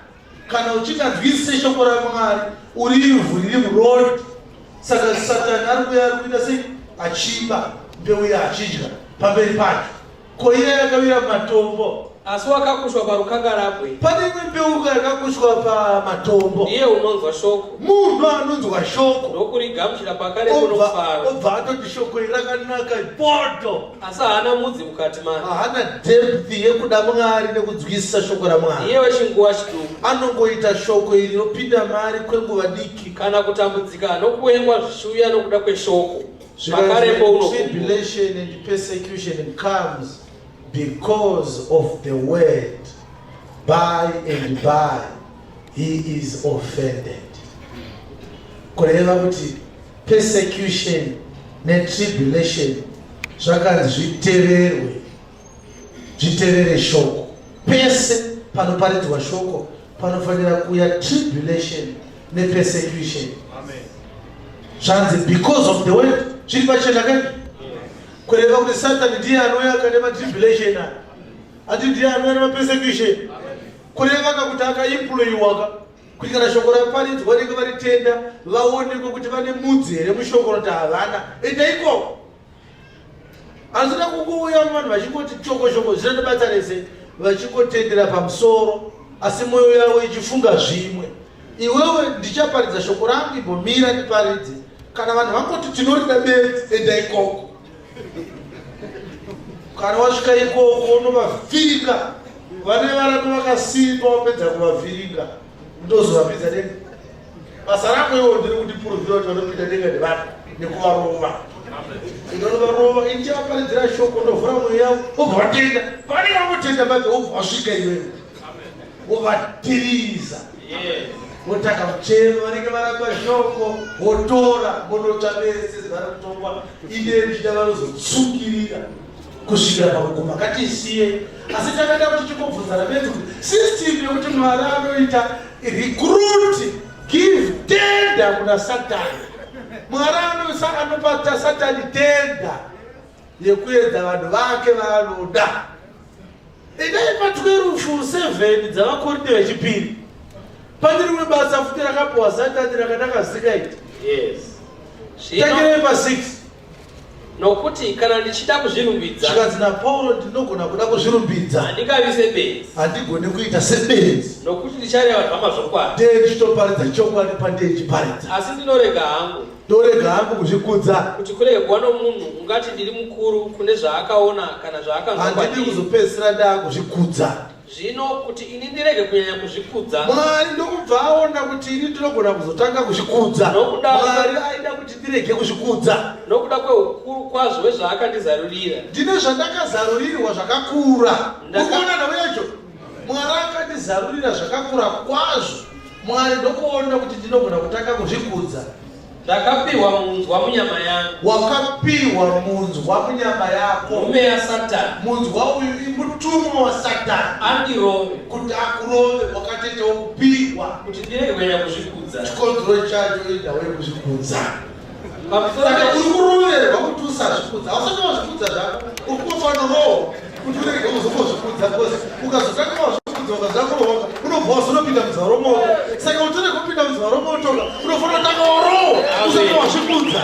Kana uchinganzwisise shoko raMwari uri ivhu riri murodi. Saka Satani ari kuita sei? Achiba mbeu yachidya pamberi pacho. Ko iye yakawira mumatombo. Asi wakakushwa parukangarabwe. Pane imwe mbeu yakakushwa pamatombo. Iye unonzwa shoko. Munhu anonzwa shoko. Ndokurigamuchira pakare kunofara. Obva atoti shoko iri rakanaka poto. Asi haana mudzi mukati make. Haana depth yekuda Mwari nekunzwisisa shoko raMwari. Iye wechinguva chiduku. Anongoita shoko iri rinopinda maari kwenguva diki. Kana kutambudzika nokuengwa zvishuya nokuda kweshoko. Pakarepo unokumbwa. Tribulation and persecution comes because of the word. By and by he is offended. Kureva kuti persecution ne tribulation zvakanzi zviterere shoko. Pese panoparidzwa shoko panofanira kuya tribulation ne persecution. Amen. Zvanzi because of the word. Zviri pachena kani? Kureva kuti Satani ndiye anouya akane tribulation. Ati ndiye anouya nemapersecution. Kureva kuti akaemployiwa kuti kana shoko raparidzwa vanenge varitenda vaonekwe kuti vane mudzi here mushoko roti havana. Enda ikoko. Hazina kungouya vanhu vachingoti choko zvinondobata rese vachingotendera pamusoro asi mwoyo yavo ichifunga zvimwe. Iwewe ndichaparidza shoko rangu imbomira ndiparidze. Kana vanhu vangoti tinorida bedzi enda ikoko. Kana wasvika ikoko unovavhiringa. Vane varano vakasimba wapedza kuvavhiringa ndozovapedza denga. Basa rako iwo ndiri kuti puruvhira kuti vanopinda denga nevanhu nekuvarova. Inovarova ichivaparidzira shoko ndovhura mwoyo yavo obva vatenda. Vanenge vangotenda bage obva vasvika iwewe. Wovatiriza. Wotaka muchero vanenge varapa shoko wotora monotsva vese vari kutongwa ine richida vanozotsungirira kusvikira pakuguma. Ngatisiye. Asi takada kuti chingobvunzana bedzi kuti system yekuti Mwari anoita recruit give tenda kuna Satani. Mwari anopata Satani tenda yekuedza vanhu vake vaanoda. idai pa 12:7 dzavakorinde vechipiri pane rimwe basa futi rakapiwa Satani rakadakazikaita. Yes. Takirei pa 6 nokuti kana ndichida kuzvirumbidza zvikanzi naPauro ndinogona kuda kuzvirumbidza handingavise benzi handigoni kuita sebenzi nokuti ndichareva zvamazvokwadi ndee ndichitoparidza chokwadi pandee chiparidza asi ndinorega hangu ndorega hangu kuzvikudza kuti kurege kuva nomunhu ungati ndiri mukuru kune zvaakaona kana zvaakanzwa handidi kwandiri kuzopedzisira ndaakuzvikudza. zvino kuti ini ndirege kunyanya kuzvikudza Mwari ndokubva aona kuti ini ndinogona kuzotanga kuzvikudza. Mwari aida kuti ndirege kuzvikudza nokuda kweukuru kwazvo wezvaakandizarurira ndine zvandakazarurirwa zvakakura. Ukaona nhamo yacho Mwari akandizarurira zvakakura kwazvo. Mwari ndokuona kuti ndinogona kutanga kuzvikudza. ndakapiwa munzwa munyama yangu. Wakapiwa munzwa munyama yako. Mume ya Satani. Munzwa uyu imutumwa wa Satani. Andirove. Kuti akurove wakateta kupiwa. Kuti ndirege kunyanya kuzvikudza. Chikonzero chacho indawe kuzvikudza. Pamusoro uri kuroverwa kuti usazvikudza. Hausati wazvikudza zvako. Uri kufanirawo kuti urege kuzozvikudza because ukazotanga wazvikudza ukazvakurohwa unobva wazonopinda mudziva romoto. Saka utere kupinda mudziva romoto unofanira kutanga warohwa usati wazvikudza.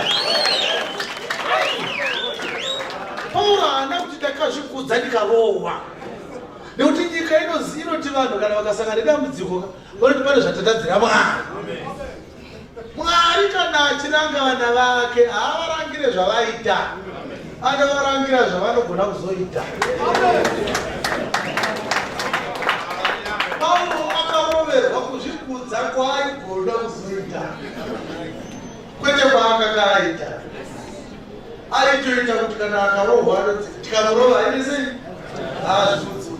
Pauro haana kuti ndakazvikudza ndikarohwa. Nekuti nyika inoti vanhu kana vakasangana nedambudziko vanoti pane zvatadzira Mwari. Mwari kana achiranga vana vake haavarangire zvavaita, anovarangira zvavanogona kuzoita. Pauro akaroverwa kuzvikudza kwaaigona kuzoita kwete kwaakanga aita. Aitoita kuti kana akarohwa anoti tikamurova aine sei haazvikudzi.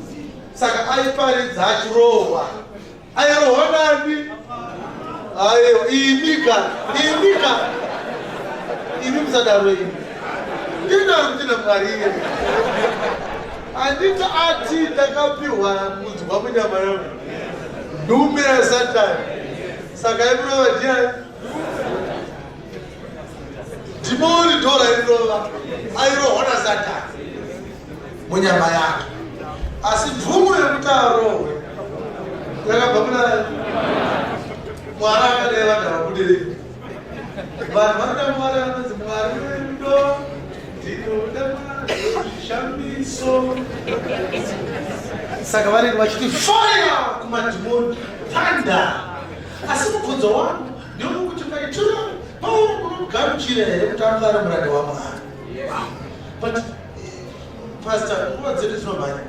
Saka aiparidza achirohwa. Airohwa nani? Aiyo imika imi musadaro imi ndinaro kuti naMwari iye handiti ati ndakapiwa munzwa munyama yangu nhume yaSatani. Saka imirova ndiani? Dhimoni dhora imirova airohwa naSatani munyama yake. Asi mvumo yekuti arohwe yakabva kuna Mwari akadai vanhu vabudirei. Vanhu vanoda Mwari vanonzi Mwari wedo ndinoda Mwari wezvishamiso. Saka vanenge vachiti fire kumadhimoni, thunder. Asi mubvunzo wangu ndeunokuti maitura Pauro munogamuchira here kuti anga ari muranda waMwari? But pastor, nguva dzedu dzinomhanya.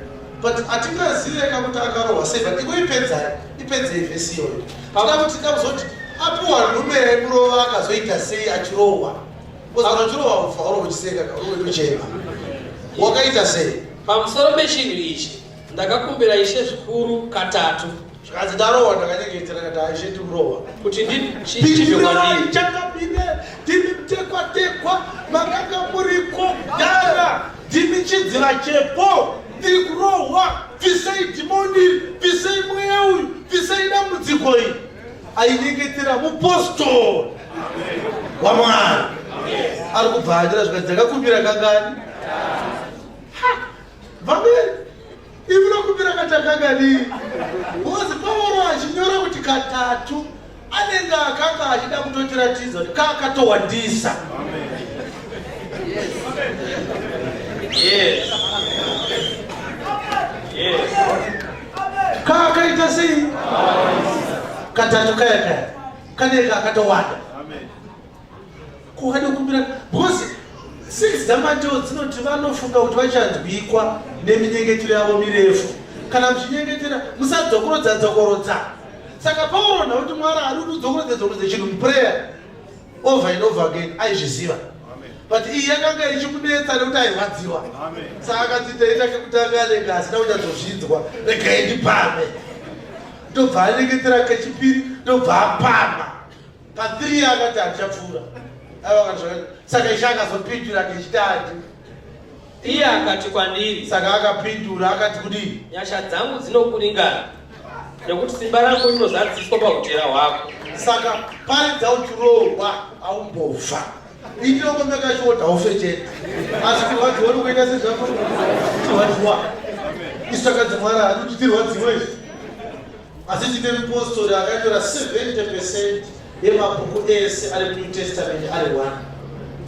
But hatingaziveka kuti akarohwa sei, but ipedzei vhesi iyoyo. Tinoda kuti tikazoti apiwa nhume yekurova akazoita sei achirohwa. Kana uchirohwa ufa uri uchiseka uri uchema. Wakaita sei? Pamusoro pechinhu ichi ndakakumbira Ishe zvikuru katatu. Zvikanzi ndarohwa ndakanyengetera kuti Ishe ndikurohwa. Kuti ndichive kwandiri. Chakapinde ndimi mutekwa-tekwa makanga muriko gara ndimi chidziva chepo. Ndiri kurohwa, bvisai dhimoni, bvisai mweya uyu, bvisai dambudziko iri. Ainyengetera mupostori waMwari. Ari kubva andira zvikanzi ndakakumbira kangani? Vamberi, ivi nokumbira katakangani? Because Pauro achinyora kuti katatu anenge akanga achida kutotiratidza kuti kakatowandisa. Yes. Yes. Kakaita sei? Katatu kaya kanenge akatowanda. Kukade kumbira because 6 dzamateo dzinoti vanofunga kuti vachanzwikwa neminyengetero yavo mirefu. Kana muchinyengetera musadzokorodza. Saka Pauro nakuti Mwari ari kudzokorodza chinhu muprayer over and over again aizviziva. But iyi yakanga ichimunetsa nekuti airwadziwa. Saka akadzitaita kekutanga anenge asina kunyadzozvinzwa regai ndipame. Ndobva anyengetera kechipiri ndobva apama. Pa3 akati hatichapfuura. Saka Ishe akazopindura kechitatu. Iye akati kwandiri. Saka akapindura akati kudii? Nyasha dzangu dzinokuringana nekuti simba rangu rinozadziswa pautera hwako. Saka paridza uchirohwa aumbofa. Itinongomeka shota ufechete. Asi kuti wadziwa kuita sezvako kuti wadziwa. isakadzi mwari anotitirwadziwa izvi asi tine mupostori akatora 70% yemabhuku ese ari munew testament ari 1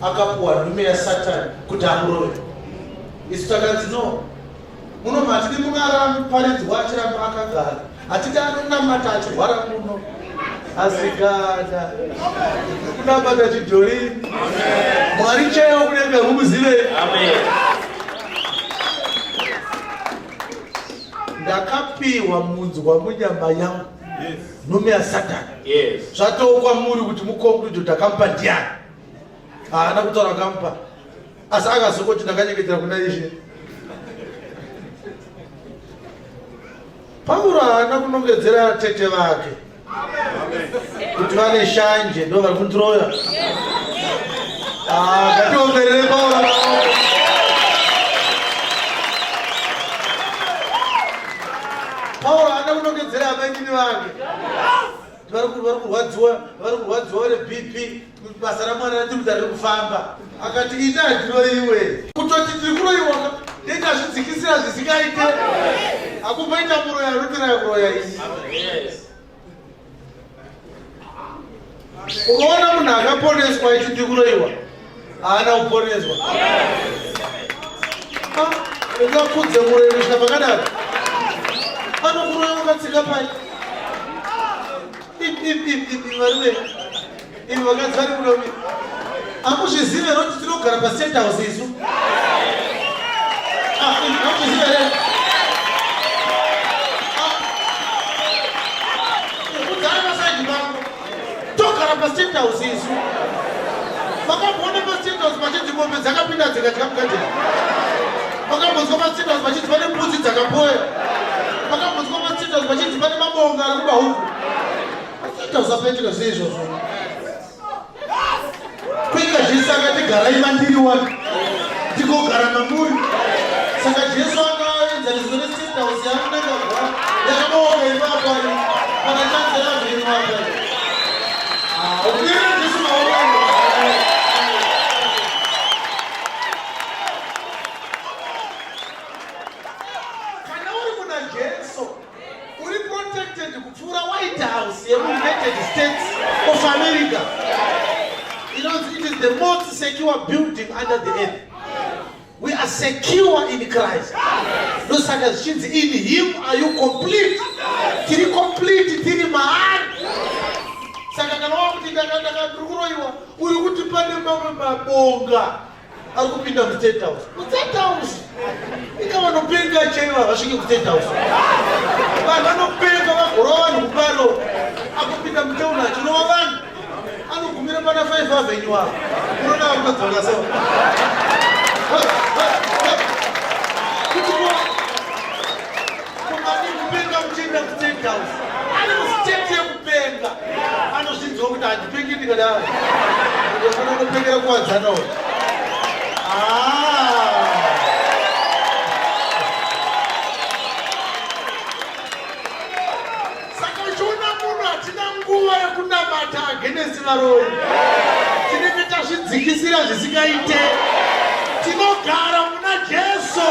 akapuwa nhume yasatani kuti amurove. Isu takanzi no, muno matidi muno aramuparidzwa achiramba akagara, hatidi anonamata achirwara muno asikana kunamata chidhorini. Mwari chaiwo kudenga rumuzive. Ndakapiwa munzwa munyama yangu nhume yasatani. Zvatokwa muri kuti mukonklude ndakamupa ndiani. Haana kutaura kamupa, asi akazokoti ndakanyengetera kuna Ishe. Pauro haana kunongedzera tete vake kuti vane shanje ndo vari kundiroya. Ngatiomberere Pauro. Pauro haana kunongedzera amanyini vake vari kurwadziwa vari BP, basa ramwana ratiruda riri kufamba. Akati ina ndinoiwe kutoti tiri kuroiwa ndingazvidzikisira zvisingaite. Akumboita muroya rutiraya kuroya iyi. Ukaona munhu akaponeswa ichi tiri kuroiwa haana kuponeswa. Ungakudze muroya kusvika pakadaro anokuroya ukatsika pai. Varume ivi vakadzi vari munomi hamuzvizive kuti tinogara pastate house isu. Hamuzvizive here kudzara masaji vangu togara pastate house isu. Makambona pastate house machinzi mombe dzakapinda dzikadya mukateni. Makambonzwa pastate house machinzi pane mbudzi dzakapoya. Makambonzwa pastate house machinzi pane mabonga ari kuba huku. Usapeteka zizvo kwika Jesu akati garai mandiri wani tikogara mamuri. Saka Jesu akaenzanisa nestate house yaanenge agara yakaboka ipapo pakachanzira zvinhu apa. Ukudira Jesu maongo. Kana uri kuna Jesu uri protected kupfuura White House yemuUnited States of America. You know, it is the most secure building under the earth. We are secure in Christ. No suggestions in Him. Are you complete? Tiri complete, tiri mahali. Saka kana wakuti ndakatukuroiwa uri kuti pane mamwe mabonga ari kupinda muState House. muState House ikava nopenga chaiva vasvike kuState House. Vanhu vanopenga vagorova vanhu kupano akupinda mutauni achinova vanhu anogumira pana 5 Avenue avo. Unoda vakudzoka so kumani kupenga muchienda kuState House. Ani mustate yekupenga anozvinzwa kuti handipengi ndikadaro ndofana kunopengera kuwadzanawo. Saka uchiona munhu hatina nguva yekunamata agenesi varoi. Tinenge tazvidzikisira zvisingaite. Tinogara muna Jesu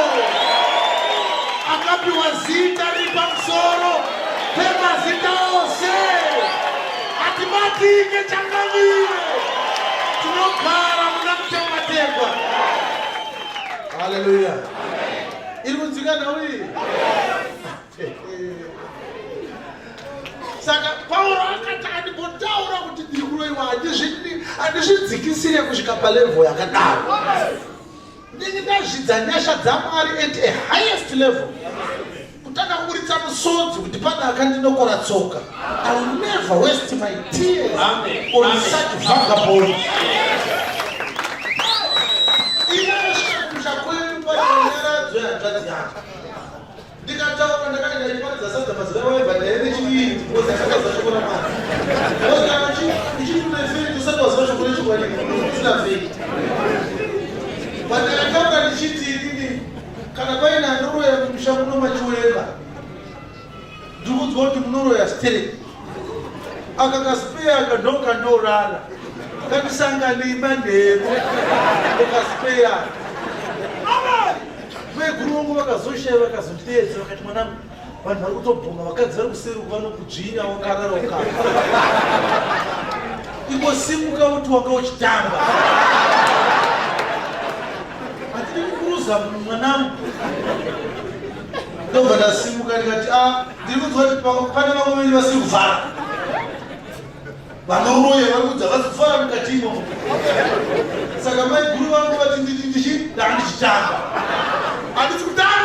akapiwa zita riri pamusoro pemazita ose. Hatibati ngechangamire. Tinogara muna Mutematekwa. Hallelujah. Iri kunzikana uyi. Saka Pauro akati andimbotaura kuti ndiri kuroiwa handizvidzikisire kusvika palevel yakadaro. Ndinenge ndazvidza nyasha dzaMwari at a highest level. Kutanga kuburitsa musodzi kuti pane akandinokora tsoka. I will never waste my tears on such vagabonds. Ndikataura ndakaenda iparidza sadza mazira waibva ndaende chiwiri because akakaza shoko raMwari. Kana ichitune fake usati waziva shoko rechokwadi isina fake. Pandakataura ndichiti inini kana paina andoroya kumusha muno machiweka ndiri kunzwa kuti munoroya straight. Akakaspeya akadhoka ndorara katisangane manheru ukaspeya mai guru wangu vakazoshaya vakazotedza vakati mwanangu vanhu vari kutobhonga vakadzi vari kuseri vanokudzvinya wakarara ukaa ingosimuka kuti wanga uchitamba hatidi kukuruza mwanangu ndobva ndasimuka ndikati ndiri kunzwa kuti pane vamwe venyu vasiri kuvhara vanoroya vari kudza vasi kufara mukati imomo saka mai guru vangu vati ndichitamba handisi kutamba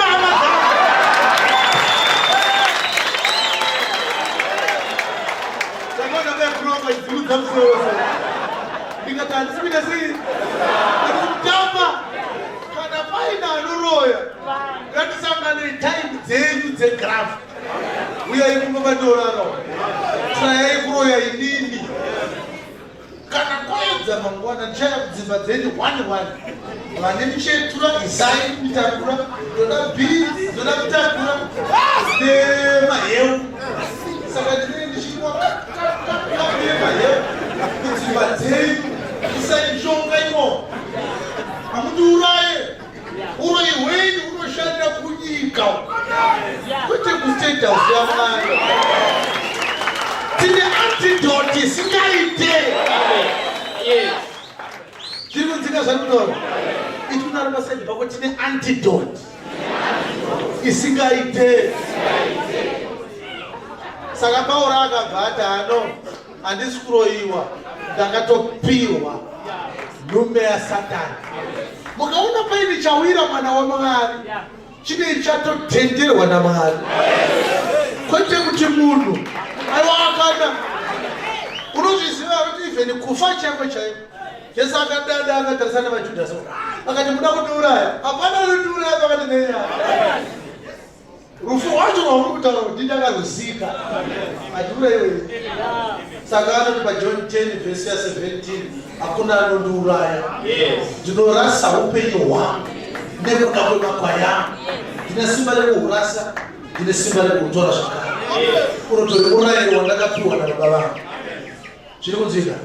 ndikati handisi kuita sei handisi kutamba kana paina anoroya ngatisangane time dzenyu dzegrafu uyai kumba mandorarawo trayai kuroya inini kana kwaedza mangwana ndichaya kudzimba dzenyu 1-1 vane michetura izai kumitakura ndoda bhii ndoda kutakura nemaheu saka ndinee ndichimwa maheu kudzimba dzenyu isaishonga imo hamundiuraye uroyi hwenyu unoshandira kunyika kwete kustate house yamwari tine antidote isingaite tiri kunzika zvamunoona itikunaramasaji pako tine antidote isingaite saka pauro akabva ati ano handisi kuroyiwa ndakatopiwa nhume yasatani mukaona paine chawira mwana wamwari chine chatotenderwa namwari kwete kuti munhu aiwakana unozviziva kuti even kufa chako chaiko jesu akadada akatarisana vajudhasi akati muda kundiuraya hapana unondiuraya pakati nenyaya rufu rwacho rwauri kutaura kuti ndakazosika hatiuraiwe saka anoti pajohn 10 vhesi ya 17 hakuna anondiuraya ndinorasa upenyu hwangu nekuda kwemakwai yangu ndine simba rekuhurasa ndine simba rekuhutora zvakare unotori urayiro wandakapiwa nababa vangu zviri kunzwika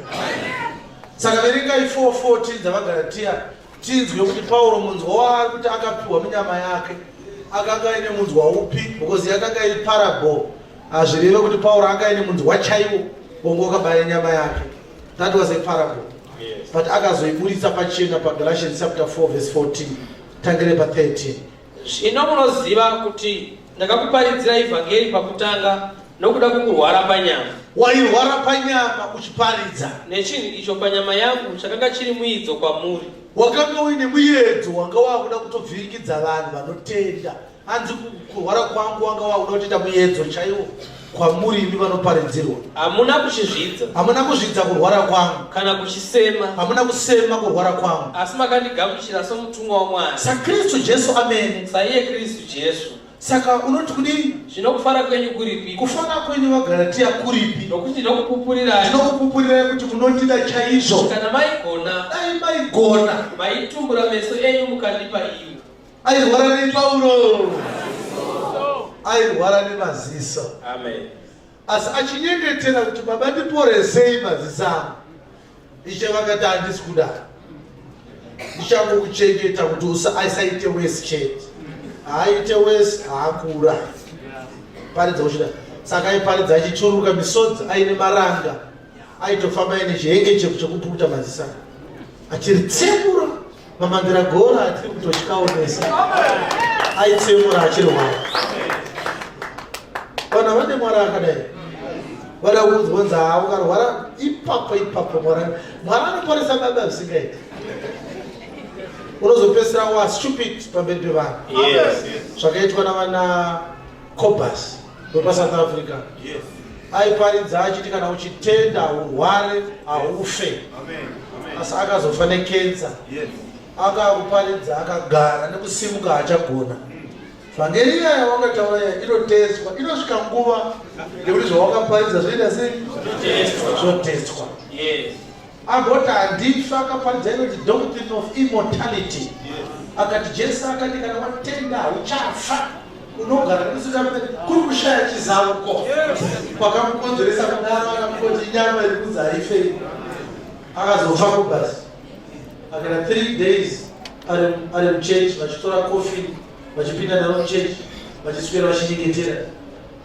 saka verengai 4:14 dzavagaratiya tinzwe kuti pauro munzwa waari kuti akapiwa munyama yake akanga aine munzwa upi because yakanga iri parable hazvireve kuti pauro anga aine munzwa chaiwo bongo akabaya nyama yake. That was a parable. Yes. But akazoiburitsa pachena paGalatians chapter 4 verse 14 tangire pa 13. Inomunoziva kuti ndakakuparidzira evhangeri pakutanga nokuda kukurwara panyama. Wairwara panyama uchiparidza. Nechinhu icho panyama yangu chakanga chiri muidzo kwamuri. Wakanga uine muyedzo wanga wakuda kutovhirikidza vanhu vanotenda. Hanzi kurwara kwangu wanga wakuda kutoita muyedzo chaiwo kwamuri imi vanoparidzirwa. Hamuna kuchizvidza. Hamuna kuzvidza kurwara kwangu. Kana kuchisema. Hamuna kusema kurwara kwangu. Asi makandigamuchira somutumwa waMwari. Kristu Jesu amen. Saiye Kristu Jesu. Saka unoti kudini? Zvinokufara kwenyu kuripi? Kufara kwenyu vaGalatiya kuripi? Nokuti ndinokupupurirai. Ndinokupupurirai kuti munondida chaizvo. Kana maigona. Dai maigona. Maitumbura meso enyu mukandipa iwe. Airwara nePauro. Airwara nemaziso. Amen. Asi achinyengetera kuti baba ndiporesei maziso angu. Iche vakati handisi kudaro. Ndichangokuchengeta kuti asaite wese chete. Aite wese haakura. Paridza kuchida. Saka aiparidza achichuruka misodzi aine maranga. Aitofamba aine chihengechefu chekupukuta maziso ake. Achiritsemura mamandiragora atiri kutochikaonesa. Aitsemura achirwara. Vana vane Mwari akadai. Vada kunzwa havo karwara ipapo Mwari anoporesa baba zvisingaiti. Unozopedzisira wa stupid pamberi pevanhu. Zvakaitwa navana Cobus wepaSouth Africa. Aiparidza achiti kana uchitenda urware haufe. Asi akazofa nekensa. Akakuparidza akagara nekusimuka haachagona. Vhangeri iyaya wakataura inoteswa, inosvika nguva yekuti zvawakaparidza zvoita sei? Zvoteswa. Agoti handifa akaparidza inoti doctrine of immortality. Akati Jesu akati kana watenda hauchafa. Unogara nekusingaperi kuri kushaya chizaruko. Kwakamukonzeresa kudaro akamukonzi nyama iri kunzi haifei. Akazofa kubasi. Akaita 3 days ari muchechi vachitora coffin vachipinda naro muchechi vachiswera vachinyengetera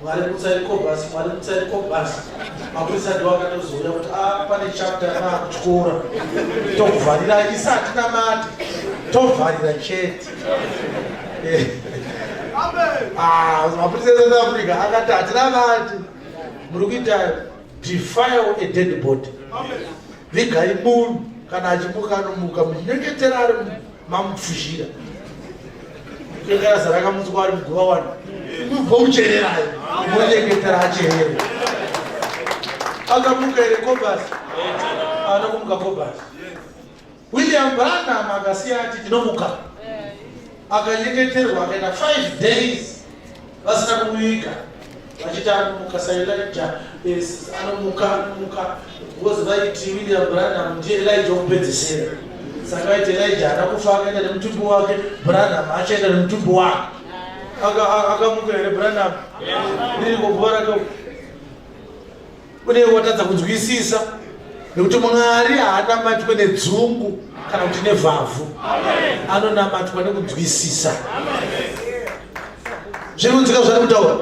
Mwari kutsari kobhasi mapurisa ndiwo akatozouya kuti pane chapter yamakutyora tokuvharira isati namati tovharira chete mapurisa eSouth Africa akati hatina mati muri kuita defile a dead body vigai munhu kana achimuka anomuka munyengetera ari mamupfushira kekara zarakamutswa ari muguva wani mubva muchererayo munyengetera acherere akamuka here Cobus ana kumuka Cobus William Branham akasiya ati tinomuka akanyengeterwa akaenda 5 days vasina kumuika vachiti anomuka saElijah anomuka because vaiti William Branham ndiye Elijah wokupedzisira saka vaiti Elijah anakufa akaenda nemutumbi wake Branham achaenda nemutumbi wake akamuka here Branham ririko guva rake une watadza kunzwisisa nekuti Mwari haanamatwe nedzungu kana kuti nevhavhu anonamatwa nekunzwisisa zvinonzika zvari kutaura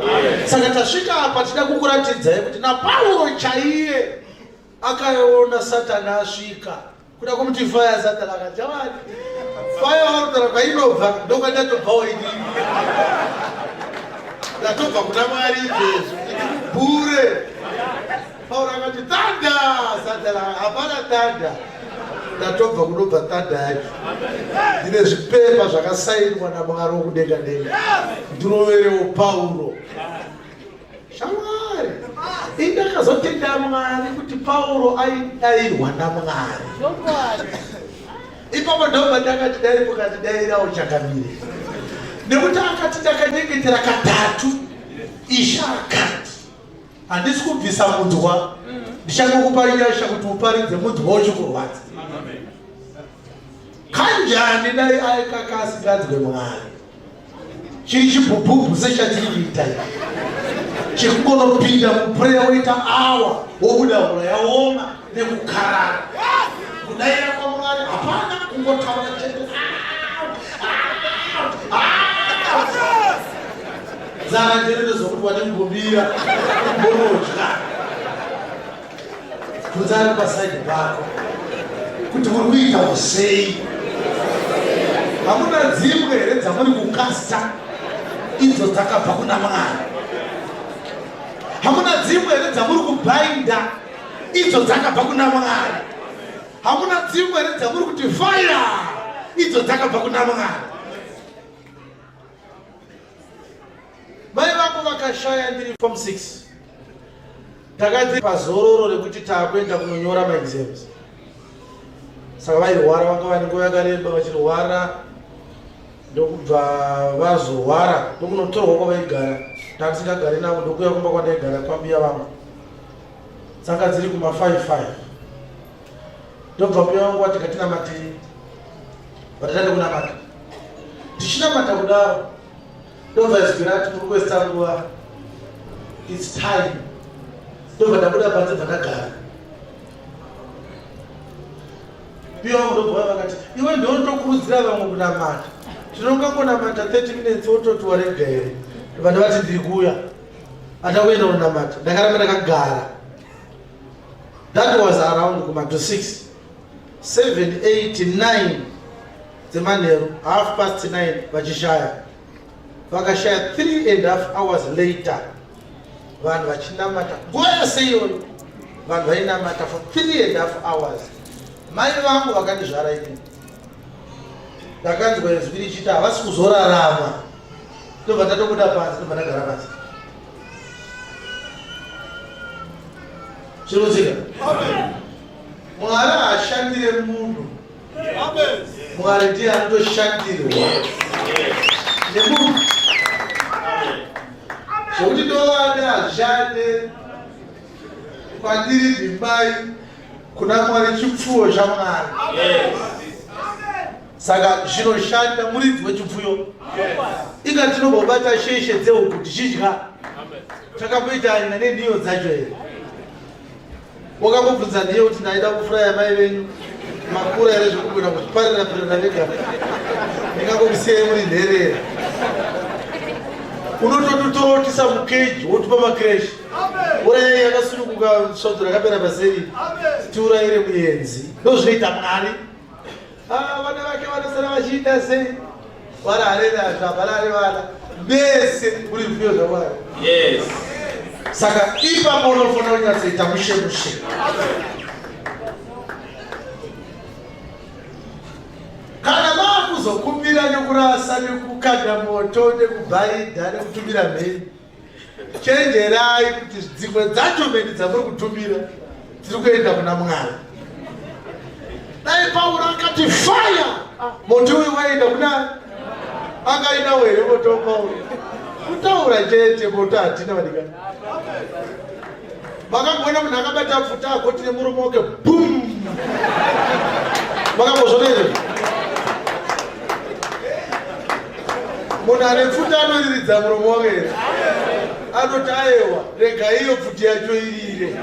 saka tasvika apa tida kukuratidzai kuti naPauro chaiye akaona Satani asvika kuda kumuti faya Satani akati avani faya warutara kwainobva ndokwandatobvawo inini ndatobva kuna Mwari izvezvo bure Pauro akati tanda Satani hapana tanda ndatobva kunobva tanda yacho ndine zvipepa zvakasainwa naMwari wokudenga denga ndiroverewo Pauro shamwari indakazotenda Mwari kuti Pauro aidayirwa naMwari ipapo ndobva ndakati dai mukatidairawo chakamire nekuti akati ndakanyengetera katatu Ishe akati handisi kubvisa munzwa ndichangokupa nyasha kuti uparidze munzwa uchikurwadza kanjani dai aikakasingadzwe Mwari chiri chibhubhubhu sechatiri kuita chikungonopinda mupureya woita awa wobuda mvura yaoma nekukarara kudayira kwaMwari hapana kungotaura chete zara njerere zokuti wanembombira mbonodya kunzari pasaidi pako kuti muri kuita sei hamuna dzimwe here dzamuri kukasta idzo dzakabva kuna Mwari hamuna dzimwe here dzamuri kubhainda idzo dzakabva kuna Mwari hamuna dzimwe here dzamuri kuti fire idzo dzakabva kuna Mwari mai vangu vakashaya ndiri form 6 takadzi pazororo rekuti taakuenda kunonyora maexams saka vairwara vanga vane nguva yakareba vachirwara ndokubva vazorwara ndokunotorwa kwavaigara ndandisingagari navo ndokuya kumba kwandaigara kwambiya vangu dzanga dziri kuma 5-5 ndobva mbiya vangu vati ngatinamate vatitande kunamata ndichinamata kudaro ndobva izwira ati muri kuwesta nguva its time ndobva ndabuda panze bvandagara mbiya vangu ndobva vakati iwe ndotokurudzira vamwe kunamata tinongangonamata 30 minutes wototi warega here vanhu vati ndiri kuuya atakuenda kunamata ndakaramba ndakagara that was around kuma to 6 7 8 9 dzemanheru 9:30 vachishaya vakashaya 3.5 hours later vanhu vachinamata nguva yose iyoyo vanhu vainamata for 3.5 hours mai vangu vakandizvara ini ndakanzwa izwi richiti havasi kuzorarama ndobva ndatobuda pasi ndobva ndagara pasi zvinozika Mwari haashandire munhu Mwari ndiye anotoshandirwa nemunhu zvokuti ndovane hazvishande kwandiri ndimai kuna Mwari chipfuwo chaMwari saka zvinoshanda muridzi wechipfuyo inga tinombobata sheshe dzehuku tichidya takamboita anyina nenhiyo dzacho here wakambobvunza ndiye kuti ndaida kufuraya mai venyu makura here zvekugona kuzviparira pirira vega ndingangokusiyai muri nherera unototorotisa mukeji wotupa makreshi urayi yakasununguka svodzo rakapera paseri tiurayire muenzi ndozvinoita Mwari. Vana vake vanosara vachiita sei vararezvavarare vana vese kuri zviyo zvaMwari. Yes. Saka ipapo unofanira kunyatsoita mushe. Kana vakuzokumbira nekurasa nekukanda moto nekubhaidha nekutumira mheni, chenjerai kuti dzimwe dzacho mheni dzamuri kutumira dziri kuenda kuna Mwari. Dai Pauro akati fire, moto uyu waenda kuna akaenda were moto Pauro. Kutaura chete moto hatina vadikana. Makambona munhu akabata pfuta akoti nemuromo wake boom. Makambozvonere. Munhu ane pfuta anoriridza muromo wake. Anoti aiwa rega iyo pfuti yacho irire.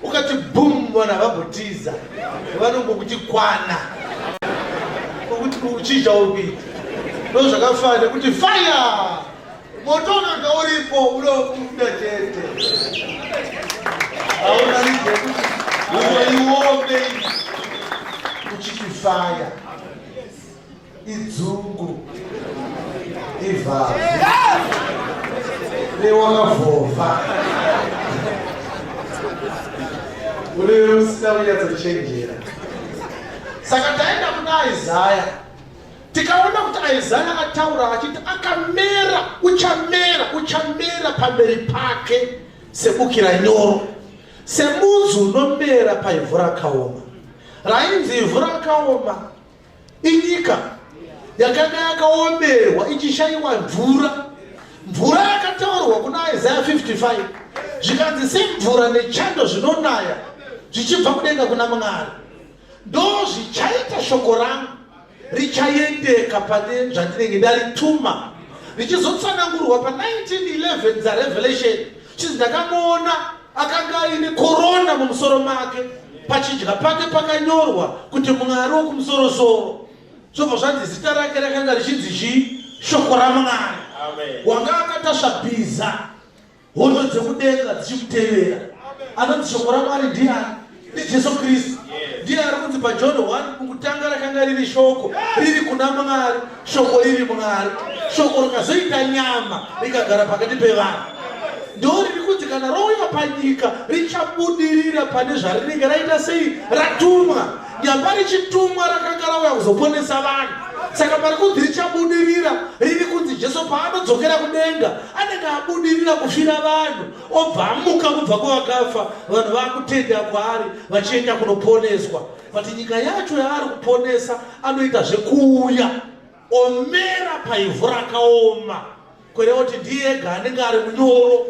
Ukati boom vanhu havabhotiza. Vanongokuti kwana. Kuti uchidya upita. Ndozvakafana nekuti fire. Moto unenge uripo unobuda chete. Hauna rije kuti unoiombe uchiti fire. Idzungu. Ivhavu. Newakavhovha. Uri usina kunyatsochenjera. Saka taenda kuna Isaya. Tikaona kuti Isaya ataura achiti akamera, uchamera pamberi pake sebukira nyoro, semudzi unomera paivhu rakaoma. Rainzi ivhu rakaoma inyika yakanga yakaomerwa ichishayiwa mvura yakataurwa kuna Isaya 55 zvikanzi semvura nechando zvinonaya zvichibva kudenga kuna Mwari. Ndozvichaita shoko rangu richaendeka pane zvandinenge ndarituma richizotsanangurwa pa1911 dzaRevelation. Chinzi ndakamuona akanga aine korona mumusoro make, pachidya pake pakanyorwa kuti Mwari wokumusoro-soro. Zvobva zvanzi zita rake rakanga richinzi shoko raMwari. Wanga akatasva bhiza hondo dzekudenga dzichimutevera. Anonzi shoko raMwari ndiani? Jesu Kristu. Ndiye ari kunzi paJohn 1 mukutanga rakanga riri shoko riri kuna Mwari, shoko riri Mwari, shoko rikazoita nyama rikagara pakati pevanhu. Ndoriri kunzi kana rouya panyika richabudirira pane zvarinenge raita sei ratumwa. Nyamba richitumwa rakanga rauya kuzoponesa vanhu. Saka pari kunzi richabudirira riri kunzi Jesu paanodzokera kudenga anenge abudirira kufira vanhu, obva amuka kubva kuvakafa, vanhu vakutenda kwaari vachienda kunoponeswa. Kuti nyika yacho yaari kuponesa anoita zvekuuya omera paivhu rakaoma. Kureva kuti ndiye ega anenge ari munyoro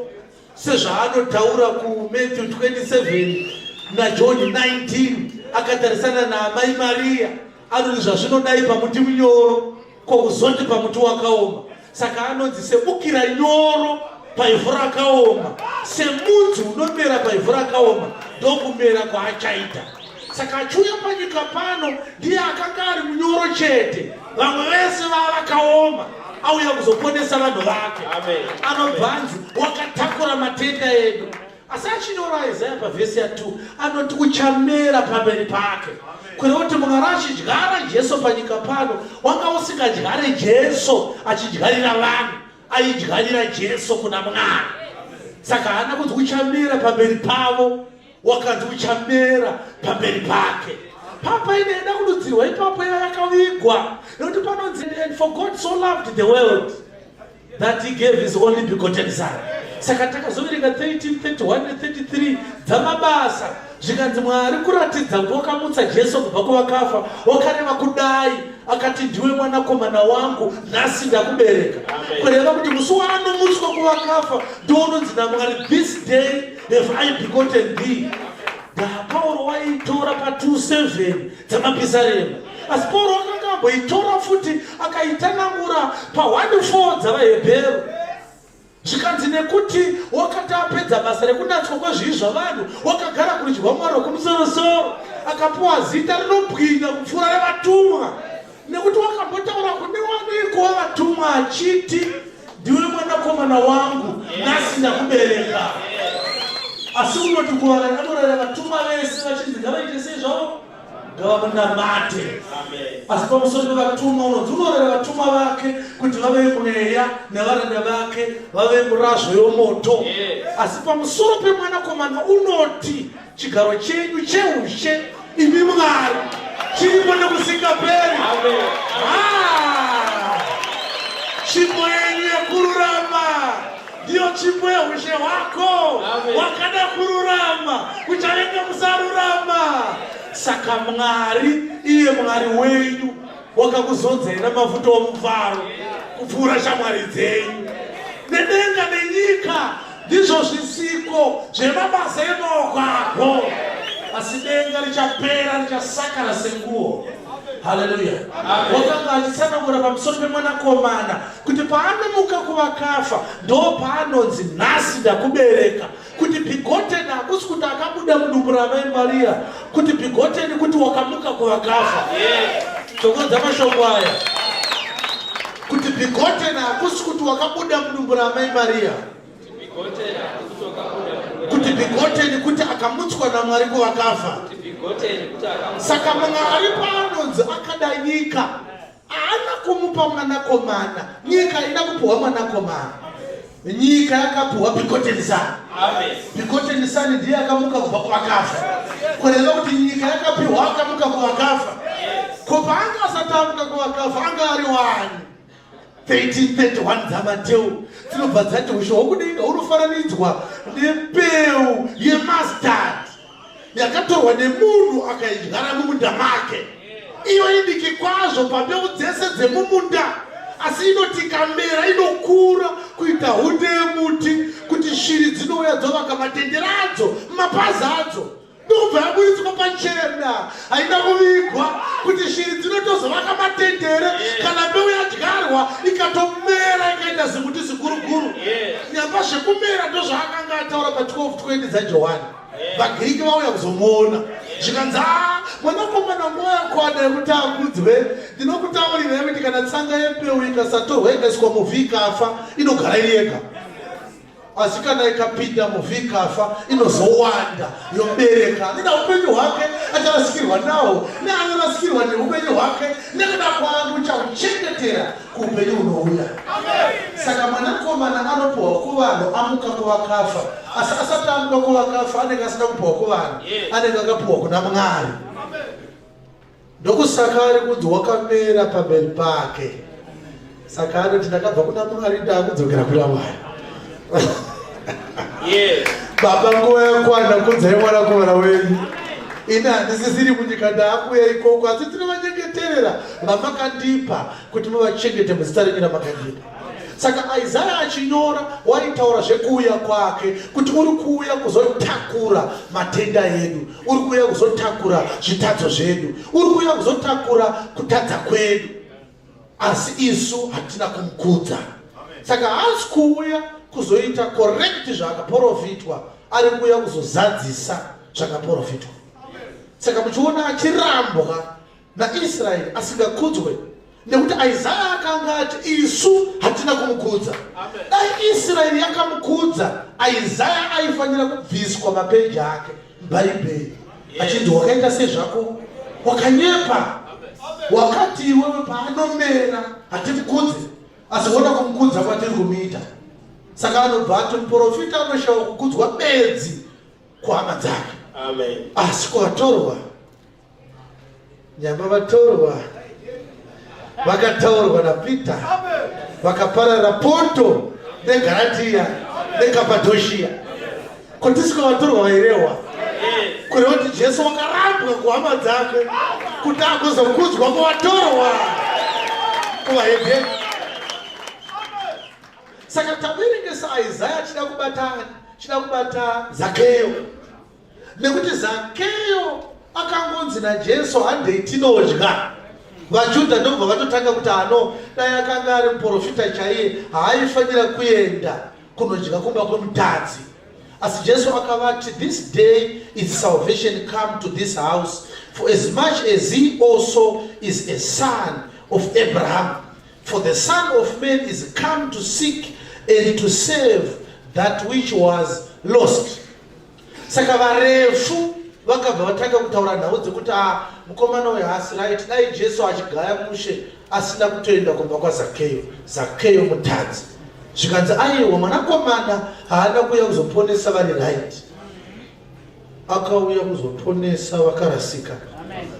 sezvaanotaura kuMatthew 27 naJohn 19 akatarisana naamai Maria. Anoti zvazvinodai pamuti munyoro kokuzoti pamuti wakaoma. Saka anonzi sebukira nyoro paivhu rakaoma, semudzi unomera paivhu rakaoma ndokumera kwaachaita. Saka achiuya panyika pano ndiye akanga ari munyoro chete, vamwe vese vakaoma. Auya kuzoponesa vanhu vake. Anobvanzi wakatakura matenda edu. Asi achinyora Isaya pavhesi ya2 anoti uchamera pamberi pake. Kureva kuti Mwari achidyara Jesu panyika pano wanga usingadyare Jesu achidyarira vanhu, aidyarira Jesu kuna Mwari. Saka hana kunzi uchamera pamberi pavo, wakanzi uchamera pamberi pake. Papa inoenda kududzirwa ipapo yakavigwa. Nokuti panonzi and for God so loved the world that he gave his only begotten son. Saka takazoverenga 13:31 ne33 dzamabasa zvikanzi Mwari kuratidza kuti wakamutsa Jesu kubva kuvakafa, wakareva kudai akati ndiwe mwanakomana wangu nhasi ndakubereka. Kureva kuti musi waanomutswa kuvakafa ndounonzi naMwari this day have I begotten thee. Pauro waitora pa2:7 dzamapisarema. Asi Pauro akanga amboitora futi akaitanangura pa1:4 dzavaHebheru. Zvikanzi nekuti wakati apedza basa rekunatswa kwezvivi zvavanhu wakagara kurudyi rwaMwari wokumusoro-soro, akapiwa zita rinobwinya kupfuura revatumwa. Nekuti wakambotaura kune waniko wavatumwa achiti ndiwe mwanakomana wangu nasi ndakubereka. Asi unoti kuvarana anorara vatuma vese vachinzi ngavaite sezvavo ngavamunamate. Asi pamusoro pevatuma unonzi unorara vatuma vake kuti vave mweya nevaranda vake vave murazvo yomoto. Asi pamusoro pemwanakomana unoti chigaro chenyu cheushe imi Mwari chiripo nekusingaperi. Chipo yenyu yekururama ndiyo chipo yeushe hwako. Wakada kururama kuchavenge kusarurama. Saka Mwari iye Mwari wenyu wakakuzonzai namafuta omufaro kupfuura shamwari dzenyu. Nedenga nenyika ndizvo zvisiko zvemabasa emaoko ako. Asi denga richapera richasakara senguo. Haleluya. Wakanga achitsanangura pamusoro pemwanakomana kuti paanomuka kuvakafa ndo paanonzi nhasi ndakubereka. Kuti bigoteni hakusi kuti akabuda mudumbu ramai Maria, kuti bigoteni kuti wakamuka kuvakafa. Tokodza mashoko aya. Kuti bigoteni hakusi kuti wakabuda mudumbu ramai Maria, kuti bigoteni kuti akamutswa naMwari kuvakafa. Saka Mwari paanonzi akada nyika haana kumupa mwanakomana. Nyika haina kupuwa mwanakomana, nyika yakapuwa bikotenisani. Bikotenisani ndiye akamuka kubva kuvakafa. Kureva kuti nyika yakapiwa akamuka kuvakafa. Ko paanga asati amuka kuvakafa anga ari wani. 1331 dzaMateo dzinobva dzati ushe hwokudenga hunofananidzwa nepeu yemastard yakatorwa nemunhu akaidyara mumunda make. Iyo idiki kwazvo pambeu dzese dzemumunda, asi inoti ikamera inokura kuita hunde yemuti, kuti shiri dzinouya dzovaka matendere adzo mapazi adzo. Ndobva yaburitswa pachena, haina kuvigwa kuti shiri dzinotozovaka matendere kana mbeu yadyarwa ikatomera ikaita zimuti ziguruguru. Nyamba zvekumera ndozvaakanga ataura pa12:20 dzaJohani. VaGiriki vauya kuzomuona zvikanzi mwanakomana mwayakwana yekuti akudzwe. Ndinokutaurirai kuti kana tsanga yembeu ikasatorwa ikaiswa muvhu ikafa inogara iri yega. Asi kana ikapinda muvhu ikafa inozowanda yobereka. Nida upenyu hwake acharasikirwa nawo neanorasikirwa neupenyu hwake nekuda kwangu uchauchengetera kuupenyu unouya. Saka mwanakomana anopuwa kuvanhu amuka kuvakafa. Asi asati amuka kuvakafa anenge asina kupuwa kuvanhu, anenge akapuwa kuna Mwari. Ndokusaka ari kunzi wakamera pamberi pake. Saka anoti ndakabva kuna Mwari ndakudzokera kuna Mwari. Baba nguva yakwana kunzai mwanakomana wenyu. Ini handisisiri munyika ndaakuya ikoko, asi tinovanyengeterera vamakandipa kuti muvachengete muzita renyu ramakandipa. Saka Isaya achinyora waitaura zvekuuya kwake kuti uri kuuya kuzotakura matenda edu, uri kuuya kuzotakura zvitadzo zvedu, uri kuuya kuzotakura kutadza kwedu. Asi isu hatina kumukudza. Saka haasi kuuya kuzoita correct zvakaprofitwa, ari kuuya kuzozadzisa zvakaprofitwa. Saka muchiona achirambwa naIsraeri asingakudzwe, nekuti Isaya akanga ati isu hatina kumukudza. Dai Israeri yakamukudza, Isaya aifanira kubviswa mapeji ake mubhaibheri achinzi wakaita sezvako, wakanyepa, wakati iwewe paanomera hatimukudze, asi woda kumukudza kwatiri kumuita. Saka anobva ati muprofita anoshawa kukudzwa bedzi kuhama dzake. Asi kuvatorwa, nyamba vatorwa vakataurwa naPita, vakapararira Ponto neGaratiya neKapadhoshia. Kotisi kwavatorwa vairehwa kureva kuti Jesu wakarambwa kuhama dzake kuti agozokudzwa kuvatorwa kuvahebheri. Saka taverengesa Isaya chida kubata Zakeyo, nekuti Zakeyo akangonzi naJesu handei tinodya. VaJudha ndobva vatotanga kuti ano dai akanga ari muprofita chaiye haaifanira kuenda kunodya kumba kwemutadzi. Asi Jesu akavati, this day is salvation come to this house, for as much as he also is a son of Abraham. For the Son of Man is come to seek and to save that which was lost. Saka varefu vakabva vatanga kutaura nhau dzekuti mukomana uyu haasi right. Dai Jesu achigaya mushe asina kutoenda kumba kwaZakeyo, Zakeyo mutadzi, zvikanzi aiwa mwanakomana haana kuuya kuzoponesa vari right, akauya kuzoponesa vakarasika.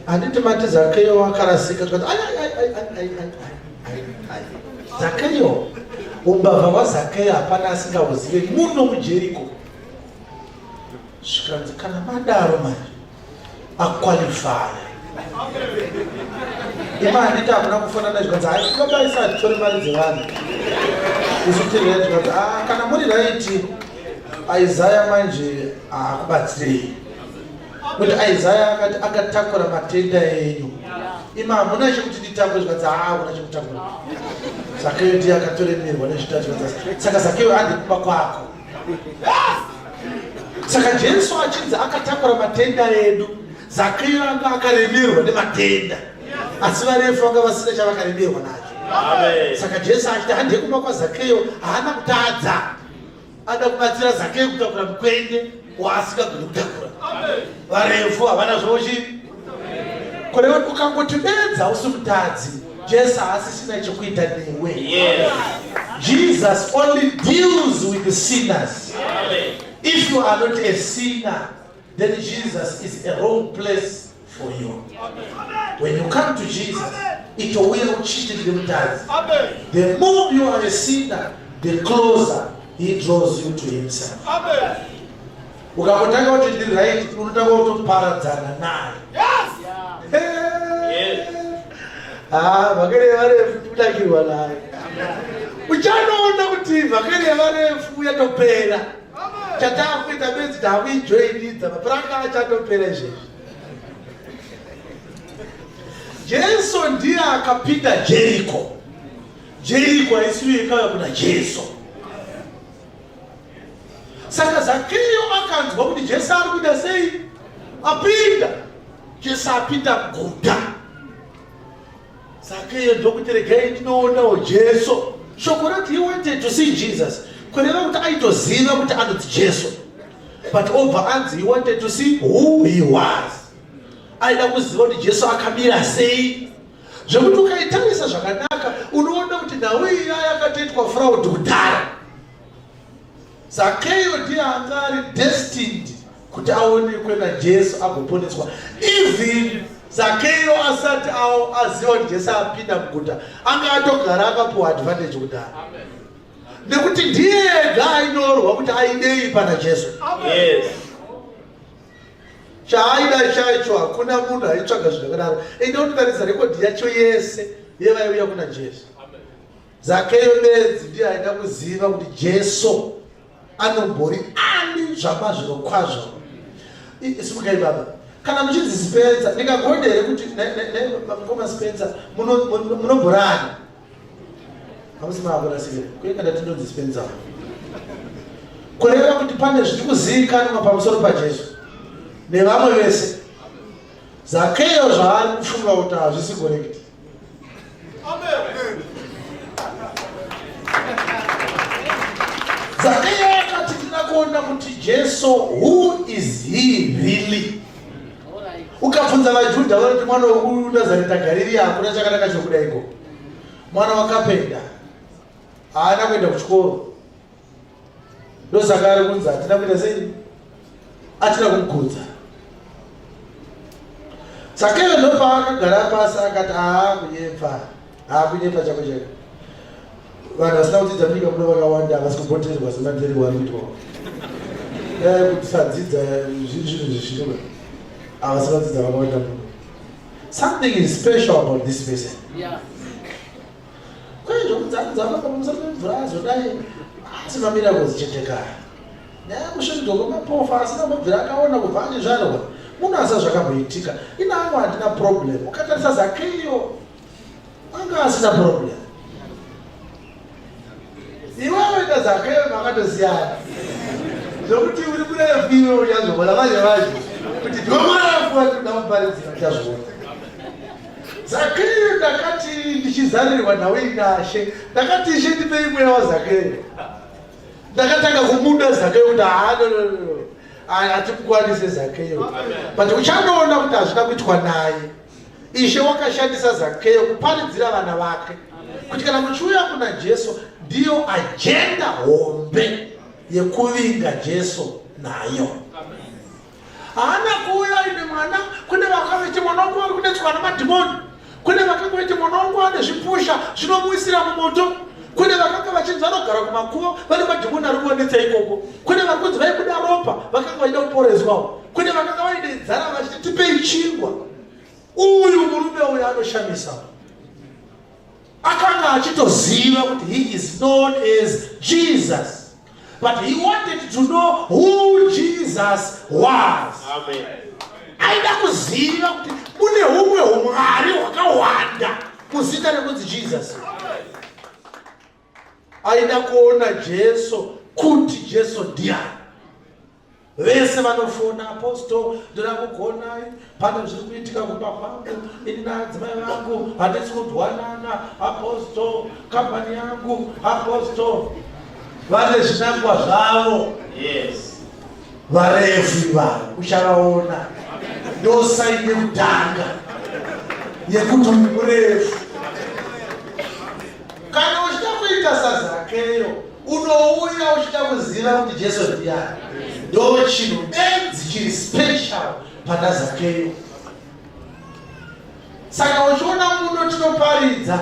Handiti mati Zakeyo vakarasika, Zakeyo, umbavha hwaZakeyo hapana asingahuzive muno muJeriko. Zvikanzi kana madaro manje aqualify. Handiti hamuna kufanana zvikanzi haikabaisa hatitore mari dzevanhu. Izoteerera zvikanzi kana muri right Isaiah manje akubatsirei. Kuti Isaiah akati akatakura matenda enyu. Ima hamuna chekuti nditakure zvikanzi hamuna chekutakura. Zakeyo ndiye akatoremerwa nezvitatu zvikanzi saka Zakeyo handi kumba kwako. Saka Jesu achinzi akatakura matenda edu, Zakeyo anga akaremerwa nematenda. Asi varefu vanga vasina chavakaremerwa nacho. Saka Jesu achiti handi kumba kwaZakeyo haana kutadza. Ada kubatsira Zakeyo kutakura mukwende waasingagoni kutakura. Varefu havana zvochi. Kureva ukangoti bedza usi mutadzi, Jesu haasisina chekuita newe. Jesus only deals with the sinners. If you are not a sinner, then Jesus is a wrong place for you. When you come to Jesus, it will cheat the mutadzi. The more you are a sinner, the closer he draws you to himself. Ukakotanga kuti ndiri right, unotanga kutoparadzana naye. Vhakere varefu kudakirwa naye. Uchanoona kuti vhakere varefu yatopera. Chatakuita bedzi takuijoinidza mapuranga achatopera izvezvi. Jesu ndiye akapinda Jeriko. Jeriko haisiyo ikauya kuna Jesu. Saka Zakeyo akanzwa kuti Jesu ari kuita sei? Apinda. Jesu apinda guta. Zakeyo ndokuti regai ndinoonawo Jesu. Shoko rati he wanted to see Jesus. Kureva kuti aitoziva kuti anoti Jesu. But over anzi he wanted to see who he was. Aida kuziva kuti Jesu akamira sei. Zvekuti ukaitarisa zvakanaka unoona kuti nawe iya yakatoitwa fraud kudhara. Zakeyo ndiye anga ari destined kuti aonekwe naJesu agoponeswa. Even Zakeyo asati aziva kuti Jesu apinda muguta, anga atogara akapuwa advantage kudhara. Nekuti ndiye ega ainyorwa kuti aidei pana Jesu. Chaaida chaicho hakuna munhu aitsvaga zvinakadaro. Ende unotarisa rekodhi yacho yese yevaiuya kuna Jesu. Zakeyo bedzi ndiye aida kuziva kuti Jesu anombori ani zvamazviro kwazvo. Simukai baba, kana muchinzi Spencer, ndingagodere kuti mukoma Spencer munomborani. Hamusi maakurasikira, kuye kana tinonzi Spencer. Kureva kuti pane zviri kuzivikanwa pamusoro paJesu nevamwe vese. Zakeyo zvaari kufunga kuti hazvisi correct. Zakeyo akati ndinakuona kuti Jesu, who is he really? Ukabvunza vaJudha vanoti mwana wekunazareta Galilea hakuna chakanaka chokudaiko. Mwana wakapenda, haana kuenda kuchikoro. Ndosaka ari kunzi hatina kuita sei? Hatina kumukudza. Zakeyo ndopaakagara pasi akati kunyepfa chako chako. Vanhu vasina kudzidza munyika muno vakawanda havasi kupoterwa semaperi wari kuitwa. Kuti sadzidza zvinhu zvishoma. Havasi vadzidza vakawanda muno. Something is special about this person. Kwezvo kudzakudza pamusoro pemvura azodai asi mamiracles chetekara. Mushoridhoko mapofa asina mabvira akaona kubva anezvarwa. Munhu asa zvakamboitika. Ina hangu handina problem. Ukatarisa Zakeyo anga asina problem. Iwewe na Zakeyo makatosiyana. Zvokuti uri kurefu iwe uchazvoona vazhe kuti ndiwe murefu wati unamuparidza uchazvoona. Zakeyo ndakati ndichizarirwa nawe inashe, ndakati Ishe ndipei mweya waZakeyo. Ndakatanga kumuda Zakeyo kuti hatikukwanise Zakeyo. But uchanoona kuti hazvina kuitwa naye. Ishe wakashandisa Zakeyo kuparidzira vana vake kuti kana muchiuya kuna Jesu ndiyo agenda hombe yekuvinga Jesu nayo. Haana kuuya ine mwana, kune vakaveti mwana wangu vari kunetswa namadhimoni, kune vakaveti mwana wangu ane zvipusha zvinomuisira mumoto, kune vakanga vachinzi vanogara kumakuva vane madhimoni ari kuonetsa ikoko, kune vari kunzi vaikuda ropa vakanga vaida kuporezwawo, kune vakanga vaine nzara vachiti tipei chingwa. Uyu murume uyu anoshamisa. Akanga achitoziva kuti he is known as Jesus, but he wanted to know who Jesus was. Amen. Aida kuziva kuti mune humwe humwari hwakawanda muzita rekunzi Jesus. Aida kuona Jesu kuti Jesu ndiani. Vese vanofona apostle ndoda kugonai pane zviri kuitika kumba kwangu ini naadzimai vangu handisi kudwanana apostle kambani yangu apostle vane zvinangwa zvavo. Yes. Varefu vanhu uchavaona ndosaine kutanga yekuti murefu. Kana uchida kuita saZakeyo unouya uchida kuziva kuti Jesu ndiani. Ndo chinhu benzi chiri special pana Zakeyo. Saka uchiona muno tinoparidza,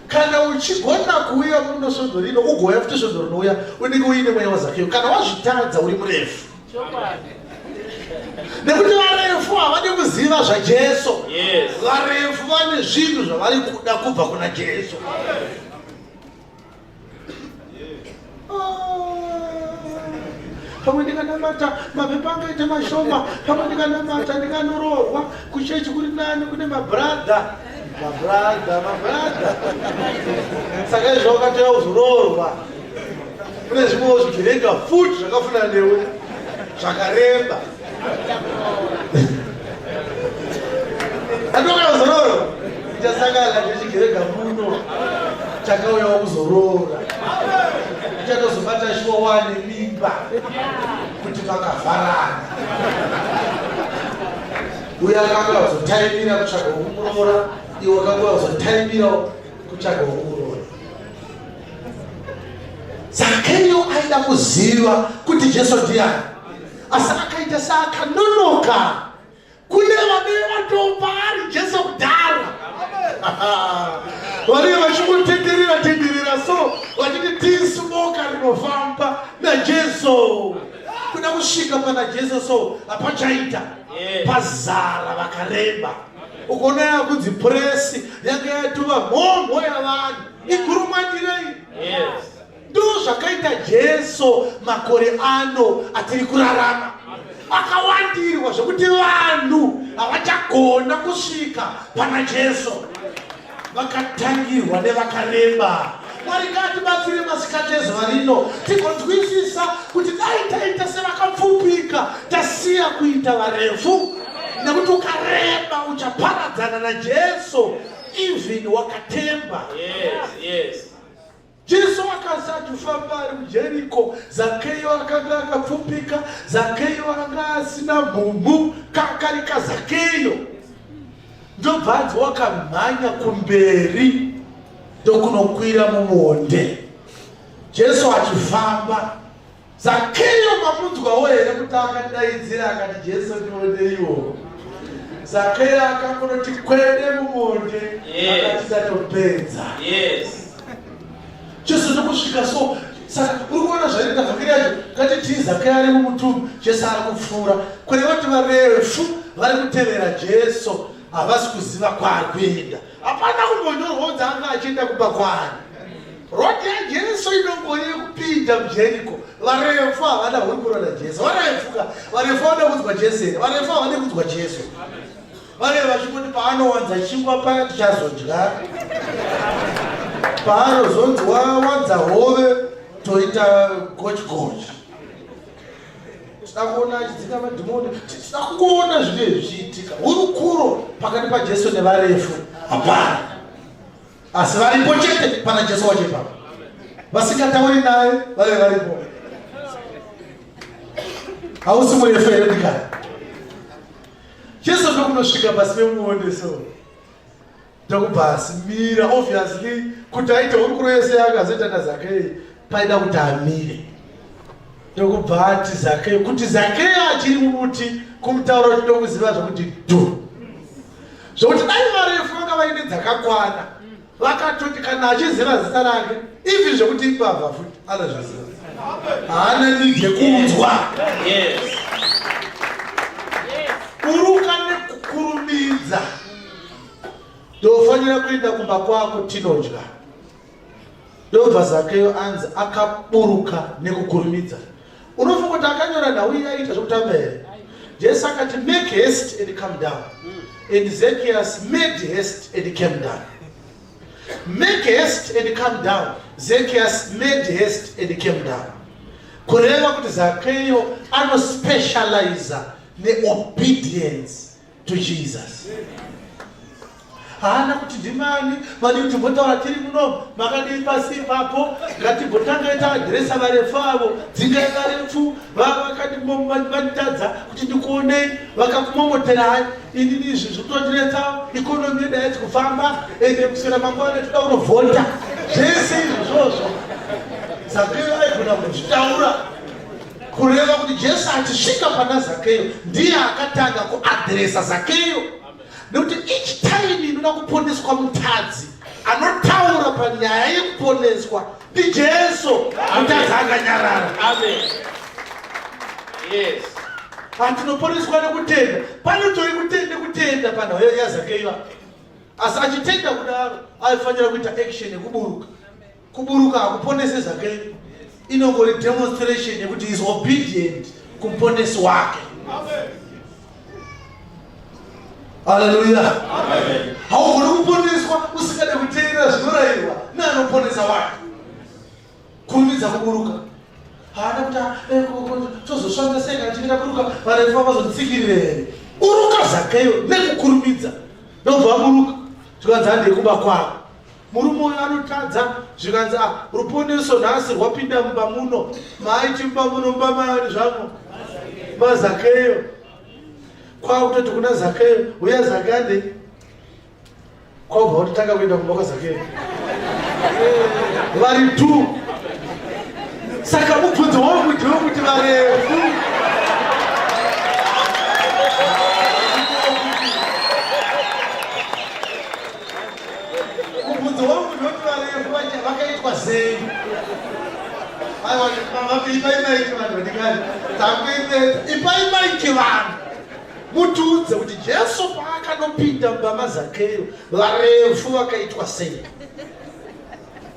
kana uchigona kuuya muno svondo rino ugouya futi svondo rinouya unenge uine mweya waZakeyo. Kana wazvitadza uri murefu. Nekuti varefu havadi kuziva zvaJesu. Varefu vane zvinhu zvavari kuda kubva kuna Jesu. Pamwe ndikanamata mapepa angaite mashoma, pamwe ndikanamata ndikanororwa kuchechi kuri nani kune mabradha. Saka izvo wakatoya kuzororwa. Kune zvimwewo zvigerenga futi zvakafuna newe zvakareba. Andokana kuzororwa ndichasangana nechigerenga muno chakauyawo kuzorora. Uchatozobata shuwa wane mimba kuti vakavharana. Uya akanga kuzotaimira kutsvaga kumurora, iwe akanga kuzotaimira kutsvaga kumurora. Zakeyo aida kuziva kuti Jesu ndiani, asi akaita saakanonoka. Kune vane vatomba ari Jesu kudhara. Vari vachikutenderera so vachiti tisu boka rinofamba naJesu. Kuda kusvika pana Jesu so hapachaita. Pazara vakareba. Ukaona yakunzi puresi yanga yatuva mhomho yavanhu igurumandirei. Ndo zvakaita Jesu makore ano atiri kurarama. Akawandirwa zvokuti vanhu havachagona kusvika pana Jesu. Vakatangirwa nevakareba. Mwari ngatibatsire masikati ezuva rino tigonzwisisa kuti dai taita sevakapfupika tasiya kuita varefu, nekuti ukareba uchaparadzana naJesu even wakatemba. Jesu akasati ufamba ari muJeriko, Zakeyo akanga akapfupika, Zakeyo akanga asina mhumhu, kakarika Zakeyo. Ndobva wakamhanya kumberi ndokunokwira mumuonde. Jesu achifamba, Zakeyo mamunzwawo here kuti akadaidzira akati Jesu ndioneiwo. Zakeyo akangonoti kwende mumuonde akati ndatopedza. Jesu ndokusvika so. Saka uri kuona zvaita vhakiri yacho ngati Zakeyo ari mumutumbi, Jesu ari kupfuura. Kune vati varefu vari kutevera Jesu havasi kuziva kwaari kuenda. Hapana kumbonyorwa kuti anga achienda kumba kwaari. Rodi yaJesu inongonyanya kupinda muJeriko. Varefu havana hurukuro naJesu. Varefu vanoda kunzwa Jesu here. Varefu havane kunzwa Jesu. Varefu vachingoti paanowanza chingwa paya tichazodya. Paanozonzi wawanza hove toita gochi. Tida kuona achidzinga madhimoni, tida kuona zvinenge zvichiitika. Hurukuro pakati paJesu nevarefu hapana. Asi varipo chete pana Jesu wachepa. Vasingatauri naye vave varipo. Hausi murefere kudikana. Jesu ndokunosvika pasi pemuondeso. Ndokubhasi mira obviously kuti aite hurukuro yese yakazoita naZakeo paida kuti amire. Ndokubhati Zakeo kuti Zakeo achiri mubuti kumutaura kuti ndokuziva zvokuti du. Zvokuti dai varefu vanga vaine dzakakwana. Vakatoti kana achiziva zita rake ivi zvokuti ibabva futi anozviziva. Haana nidhi yekuudzwa. Yes. Kuruka nekukurumidza ndofanira kuenda kumba kwako tinodya. Ndobva Zakeo anzi akaburuka nekukurumidza. Unofunga kuti akanyora nhau iyi aita zvokutamba here? Jesu akati make haste and come down. And Zacchaeus made haste and came down. Make haste and come down. Zacchaeus made haste and came down. Kureva kuti Zakeo anospecialize neobedience to Jesus. Haana kuti ndimani mani kuti mbotaura tiri muno makadii pasi ipapo ngatimbotanga ita adresa varefu avo dzingai varefu vakandimanditadza kuti ndikuonei vakakumomotera hai inini izvi zvikutondiretsa ikonomi yedu haiti kufamba ende kuswera mangwana toda kunovhota zvese izvi zvozvo. Zakeo aigona kuzvitaura kureva kuti Jesu achisvika pana Zakeo ndiye akatanga kuadresa Zakeo. Nekuti each time inoda kuponeswa mutadzi anotaura panyaya yekuponeswa ndiJesu mutadzi akanyarara. Amen. Yes. Hatinoponeswa nekutenda. Panotori kutenda panhau yaZakeo. Asi achitenda kudaro aifanira kuita action yekuburuka. Kuburuka hakuponese Zakeo. Inongori demonstration yekuti he is obedient kumuponesi wake. Amen. Hallelujah. Amen. Haugoni kuponeswa usingade kuteerera zvinorayirwa neanoponesa wake. Kurumidza kuburuka. Haana kuti tozosvanga sei kana tichida kuruka varefu vavazotsikirire here. Uruka Zakeo nekukurumidza. Ndobva aburuka. Zvikanzi handei kumba kwako. Murume uyu anotadza zvikanzi ruponeso nhasi rwapinda mumba muno. Maiti mumba muno mumba maani zvamo? MaZakeo. Kwakutoti kuna Zakeo uya Zakeo kwabva kutotanga kuenda kumba kwaZakeo. Vari tu. Saka mubvunzo wangu ndewekuti varefu vakaitwa sei? Ipaimaiki vanhu vandikani ipaimaiki vanhu mutiudze kuti Jesu paakanopinda mumba maZakeo varefu vakaitwa sei?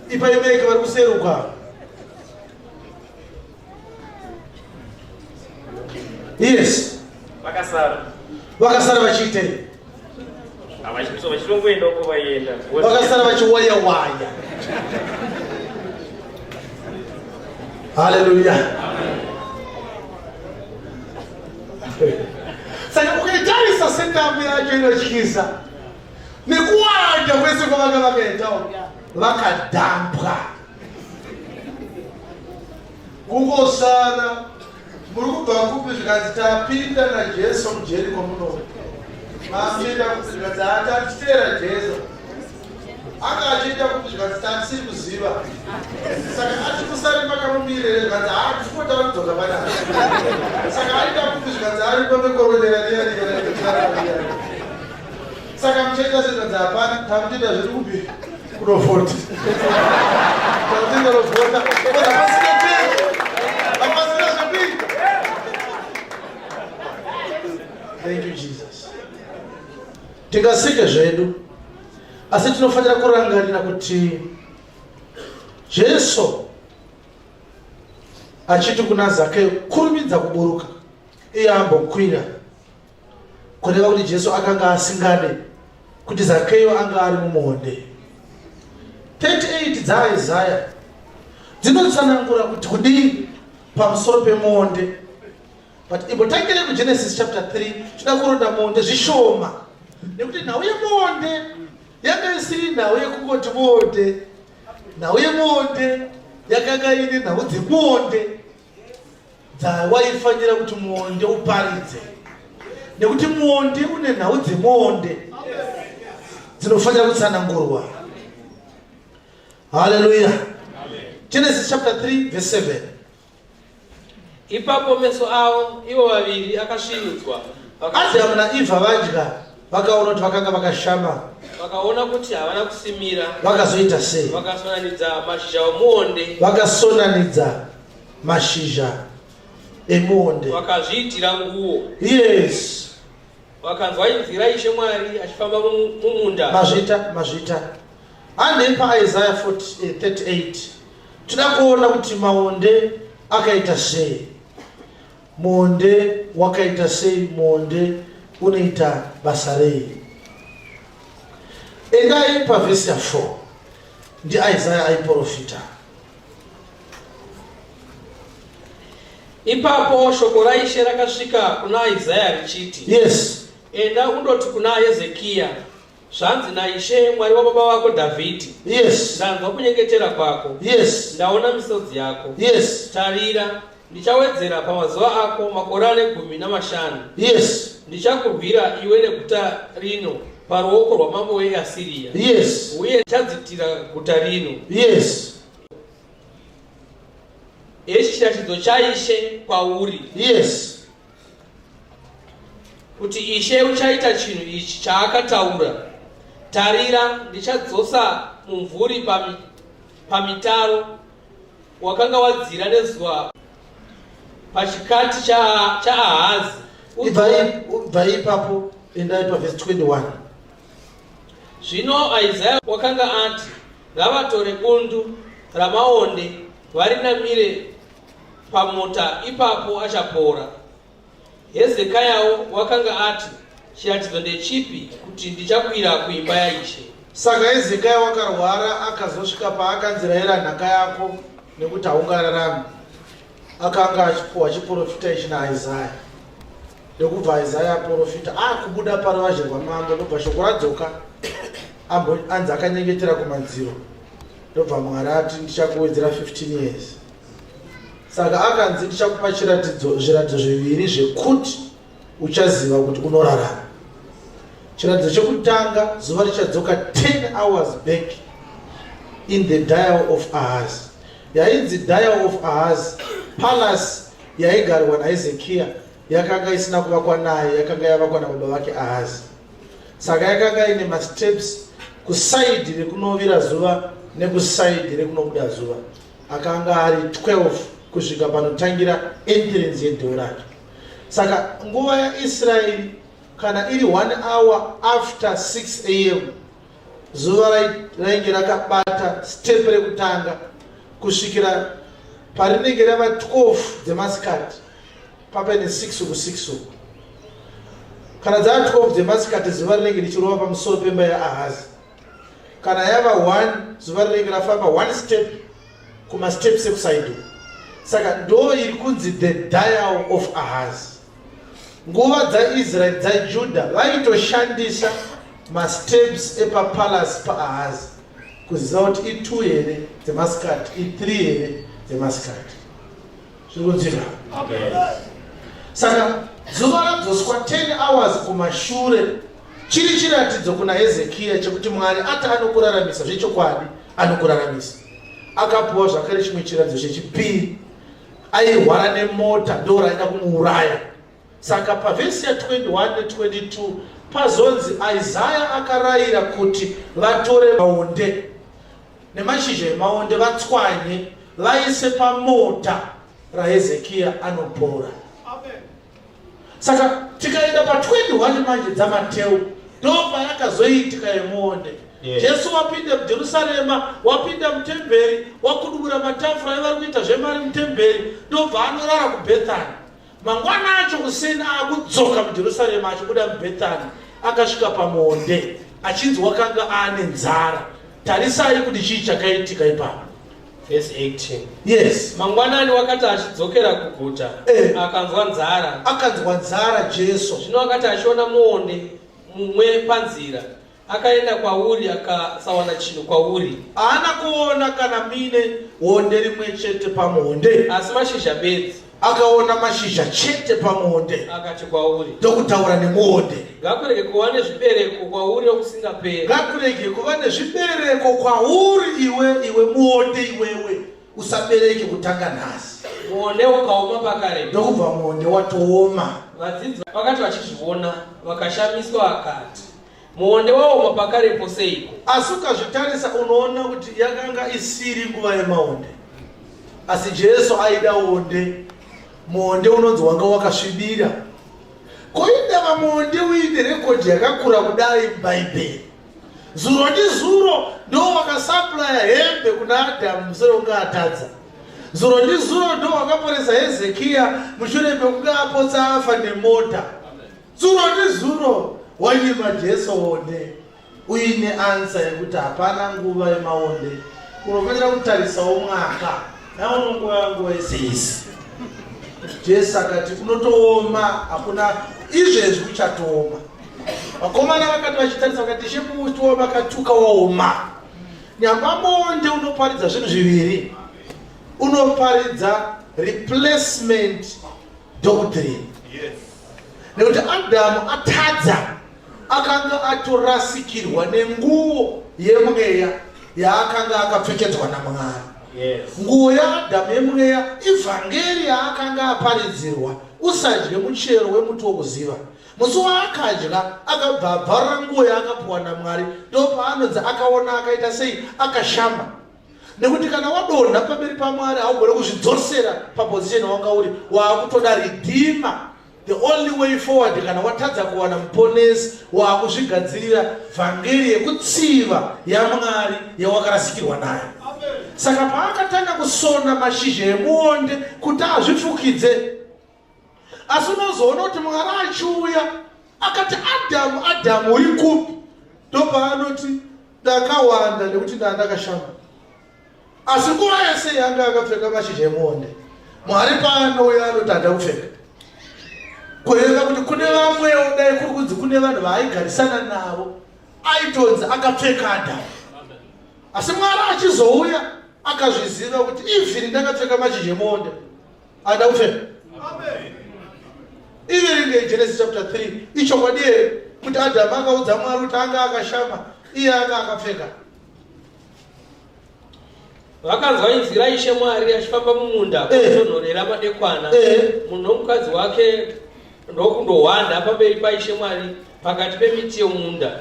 Ipaimaiki vari kuserukwa. Yes. Vakasara vachiitei? Vakasara vachiwaya waya. Hallelujah. Saka ukaitarisa sentambo yacho inotyisa nekuwanda kwese kwavanga vakaitawo vakadhambwa. Kungosara muri kubva kupi zvikanzi tapinda naJesu muJeriko muno. Mapinda kuti zvikanzi tatiteera Jesu. Anga achiita kuti zvikanzi tatisiri kuziva. Saka ati kusari pakamumirire zvikanzi tifota vanodzoka panapa. Saka aita kuti zvikanzi ari pamekorodera riya. Saka muchaita zvikanzi hapana tamutoita zviri kupi kunovhota. Tamutoita rovhota. Thank you, Jesus. Tikasike zvedu asi tinofanira kurangarira kuti Jesu achiti kuna Zakeo kurumidza kuburuka iye ambokwira kureva kuti Jesu akanga asingade kuti Zakeo anga ari mumuonde. 38 dzaIsaya dzinotsanangura kuti kudii pamusoro pemuonde. But imbotangire kuGenesis chapter 3 tinoda kuronda muonde zvishoma nekuti nhau yemuonde yanga isiri nhau yekungoti monde, nhau yemonde yakanga ine nhau dzemonde dzawaifanira kuti monde uparidze, nekuti monde une nhau dzemonde dzinofanira kutsanangurwa. Hallelujah. Genesis chapter 3 verse 7. Ipapo meso avo ivo vaviri akasvinudzwa, Adamu naEve vadya vakaona kuti vakanga vakashama, vakaona kuti havana kusimira, vakazoita sei? vakasonanidza mashizha omuonde, Vakasonanidza mashizha emonde. vakazviitira nguo. Yes. Vakanzwa inzwi raIshe Mwari achifamba mumunda. Mazvita. Ande paIsaiah 38 tinoda kuona kuti maonde akaita sei, monde wakaita sei, monde unoita basa rei. Endai pavhesi ya 4 ndi Isaiah aiprofita. Ipapo shoko raIshe rakasvika kuna Isaiah richiti, Yes. enda undoti kuna Hezekia, zvanzi naIshe Mwari wababa vako Dhavhidhi, Yes. ndanzwa kunyengetera kwako, Yes. ndaona misodzi yako. Yes. Tarira, ndichawedzera pamazuva ako makore 15. Yes. Ndichakurwira iwe neguta rino paruoko rwamambo weAsiria. Yes. Uye ndichadzitira guta rino. Yes. Ichi chiratidzo chaIshe kwauri. Yes. Kuti Ishe uchaita chinhu ichi chaakataura. Tarira, ndichadzosa mumvuri pamitaro wakanga wadzira nezuva pachikati chaAhazi. Ibva ipapo endai pavhesi 21. Zvino Isaiah wakanga ati, ngavatore bundu ramaonde varinamire pamota, ipapo achapora. Hezekiyawo wakanga ati, chiratidzo ndechipi kuti ndichakwira kuimba yaIshe? Saka Hezekiya wakarwara akazosvika paakanziraira nhaka yako nekuti haungararami. Akanga achipuwa chiprofita ichi naIsaiah. Ndokubva Isaiah aprofita kubuda paruvazhe rwamambo, ndobva shoko radzoka anzi akanyengetera kumadziro, ndobva Mwari ati ndichakuwedzera 15 years. Saka akanzi ndichakupa zviratidzo zviviri zvekuti uchaziva kuti unorarama. Chiratidzo chekutanga, zuva richadzoka 10 hours back in the dial of Ahaz. Yainzi dial of Ahaz, palace yaigarwa naHezekiya yakanga isina kuvakwa naye, yakanga yavakwa nababa vake Ahazi. Saka yakanga ine masteps kusaidi rekunovira zuva nekusaidi rekunobuda zuva. Akanga ari 12 kusvika panotangira entrance yedhoo rake. Saka nguva yaIsraeri kana iri 1 hour after 6 AM zuva rainge rakabata step rekutanga kusvikira parinenge rava 12 dzemasikati papene 6 ku6. Kana dzava 12 dzemasikati zuva rinenge richirova pamusoro pemba yaAhazi. Kana yava 1 zuva rinenge rafamba 1 step kumasteps ekusaido. Saka ndo iri kunzi the dial of Ahaz. Nguva dzaIsraeri dzaJudha vaitoshandisa masteps epapalace paAhazi kuziva kuti i2 here dzemasikati, i3 here dzemasikati. Zvikunzira. Saka zuva radzoswa 10 hours kumashure, chiri chiratidzo kuna Hezekiya chekuti Mwari ati anokuraramisa zvechokwadi, anokuraramisa. Akapuwa zvakare chimwe chiratidzo chechipiri, airwara nemota ndo raida kumuuraya. Saka pavhesi ya 21 ne22 pazonzi Isaiah akarayira kuti vatore maonde nemashizha emaonde vatswanye vaise pamota raHezekiya anopora. Saka tikaenda pa21 manje dzaMateo ndo payakazoitika yemonde. Jesu wapinda muJerusarema, wapinda mutemberi, wakudubura matafura evari kuita zvemari mutemberi, ndobva anorara kuBhethani. Mangwana acho kusina akudzoka muJerusarema achibuda muBhethani, akasvika pamonde achinzi wakanga ane nzara. Tarisai kuti chii chakaitika ipapo. Verse 18. Yes. Mangwanani wakati achidzokera kuguta, akanzwa nzara. Akanzwa nzara Jesu. Zvino wakati achiona muonde mumwe panzira, akaenda kwauri akasawana chinhu kwauri. Haana kuona kana mine onde rimwe chete pamuonde, asi mashizha bedzi. Akaona mashizha chete pamuonde. Akati kwauri, ndokutaura nemuonde, ngakurege kuva nezvibereko kwauri nokusingaperi. ngakurege kuva nezvibereko kwauri iwe muonde iwewe, usabereke kutanga nhasi. Muonde ukaoma pakare. Ndokubva muonde watooma. Vadzidzi vakati vachizviona vakashamiswa vakati, muonde waoma pakarepo seiko? Asi ukazvitarisa unoona kuti yakanga isiri nguva yemaonde, asi Jesu aida onde. Muonde unonzi wanga wakasvibira. Koita muonde uine rekodhi yakakura kudai muBhaibheri. Zuro ndizuro ndo wakasaplaya hembe kuna Adhamu mushure kunge atadza. Zuro ndizuro ndo wakaporesa Hezekiya mushure mekunge apotsa afa nemota. Zuro ndizuro wanyima Jesu onde. Uine ansa yekuti hapana nguva yemaonde. Unofanira kutarisawo mwaka. Nawo nguva yangu yesisi. Jesu akati unotooma, hakuna izvezvi uchatooma. Vakomana vakati vachitarisa vakati shemutooma vakatuka waoma. Nyamba muonde unoparidza zvinhu zviviri. Unoparidza replacement doctrine. Nekuti Adhamu atadza akanga atorasikirwa nenguo yemweya yaakanga akapfekedzwa naMwari. Nguo yaAdhamu yemweya ivhangeri yaakanga aparidzirwa, usadye muchero wemuti wokuziva. Musi waakadya akabva abvarura nguo yaakapiwa naMwari, ndopaanonzi akaona akaita sei, akashamba. Nekuti kana wadonha pamberi paMwari haugone kuzvidzosera papozisheni wanga uri, waakutoda redeemer. The only way forward kana watadza kuwana muponesi waakuzvigadzirira vhangeri yekutsiva yaMwari yawakarasikirwa nayo. Saka paakatanga kusona mashizha emuonde kuti azvipfukidze, asi unozoona kuti Mwari achiuya akati Adhamu uri kupi? Ndopaanoti ndakawanda nekuti ndakashamba. Asi nguva yese yanga akapfeka mashizha emuonde, Mwari paanouya anoti handakupfeka. Kureva kuti kune vamwewo dai kuri kunzi kune vanhu vaaigarisana navo aitonzi akapfeka Adhamu. Asi Mwari achizouya akazviziva kuti ivhiri ndakapfeka mashizha emuonde, handakupfeka. Iverenge Genesis chapter 3, ichokwadi here kuti Adhamu akaudza Mwari kuti anga akashama, iye anga akapfeka. Vakanzwa inzwi raIshe Mwari achifamba mumunda kutonhorera madekwana. Munhu nomukadzi wake ndokundohwanda pamberi paIshe Mwari pakati pemiti yomunda.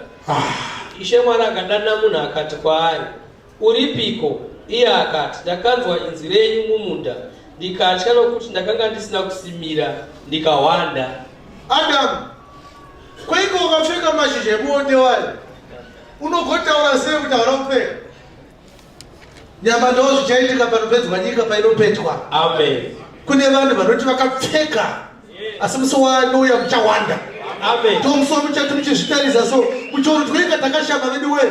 Ishe Mwari akadana munhu akati kwaari, uripiko? Iye akati, ndakanzwa inzwi renyu mumunda, ndikatya nokuti ndakanga ndisina kusimira ndikahwanda. Adhamu, kweiko ukapfeka mashizha emuonde wayo? Unogotaura sei kuti hauna kupfeka? Nyama ndo zvichaitika panopedzwa nyika painopetwa. Amen. Kune vanhu vanoti vakapfeka, asi musi wanouya muchawanda. Amen. Ndomusi muchati muchizvitarisa so muchiona kuti takashama vedu we.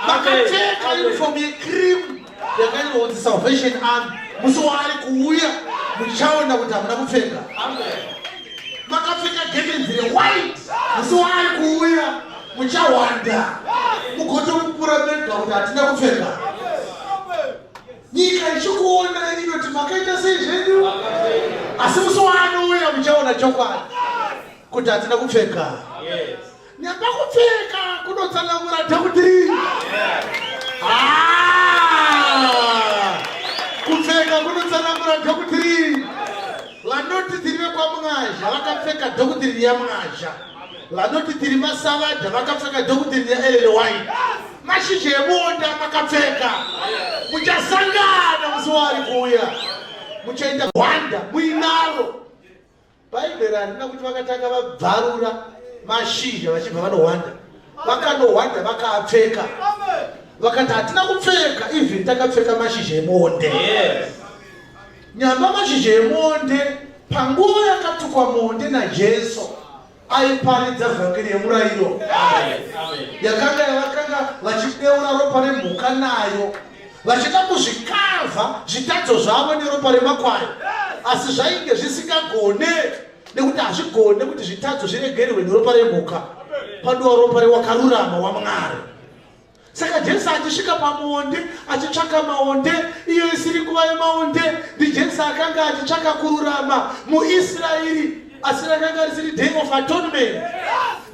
Vakapfeka uniform yecream yakainzi Salvation Army. Musi waari kuuya muchaona kuti hamuna kupfeka. Amen. Vakapfeka gemenzi rewhite. Musi waari kuuya muchawanda. Mugotomupura mega kuti hatina kupfeka. Nyika ichikuona inoti makaita sei zvedu, asi musi waanouya muchaona chokwadi kuti hatina kupfeka. Nyamba kupfeka kunotsanangura dhokotiri. Kupfeka kunotsanangura dhokotiri. Vanoti tiri vekwaMwazha vakapfeka dhokotiri yaMwazha. Vanoti tiri maSavadha vakapfeka dhokotiri yaEllen White. Mashizha emuonde makapfeka. Muchasangana musi waari kuuya. Muchaenda hwanda muinaro. Bhaibheri handina kuti vakatanga vabvarura mashizha vachibva vanohwanda. Vakanohwanda vakaapfeka. Vakati hatina kupfeka, even takapfeka mashizha emuonde. Nyamba mashizha emuonde panguva yakatukwa muonde naJesu aiparidza vhangeri yemurayiro. Vakanga vachideura ropa remhuka nayo, vachida kuzvikavha zvitadzo zvavo neropa remakwai, asi zvainge zvisingagone nekuti hazvigone kuti zvitadzo zviregerwe neropa remhuka paduwa ropa rewakarurama waMwari. Saka Jesu achisvika pamuonde achitsvaka maonde, iyo isiri nguva yemaonde, ndiJesu akanga achitsvaka kururama muIsraeri, asi rakanga risiri Day of Atonement.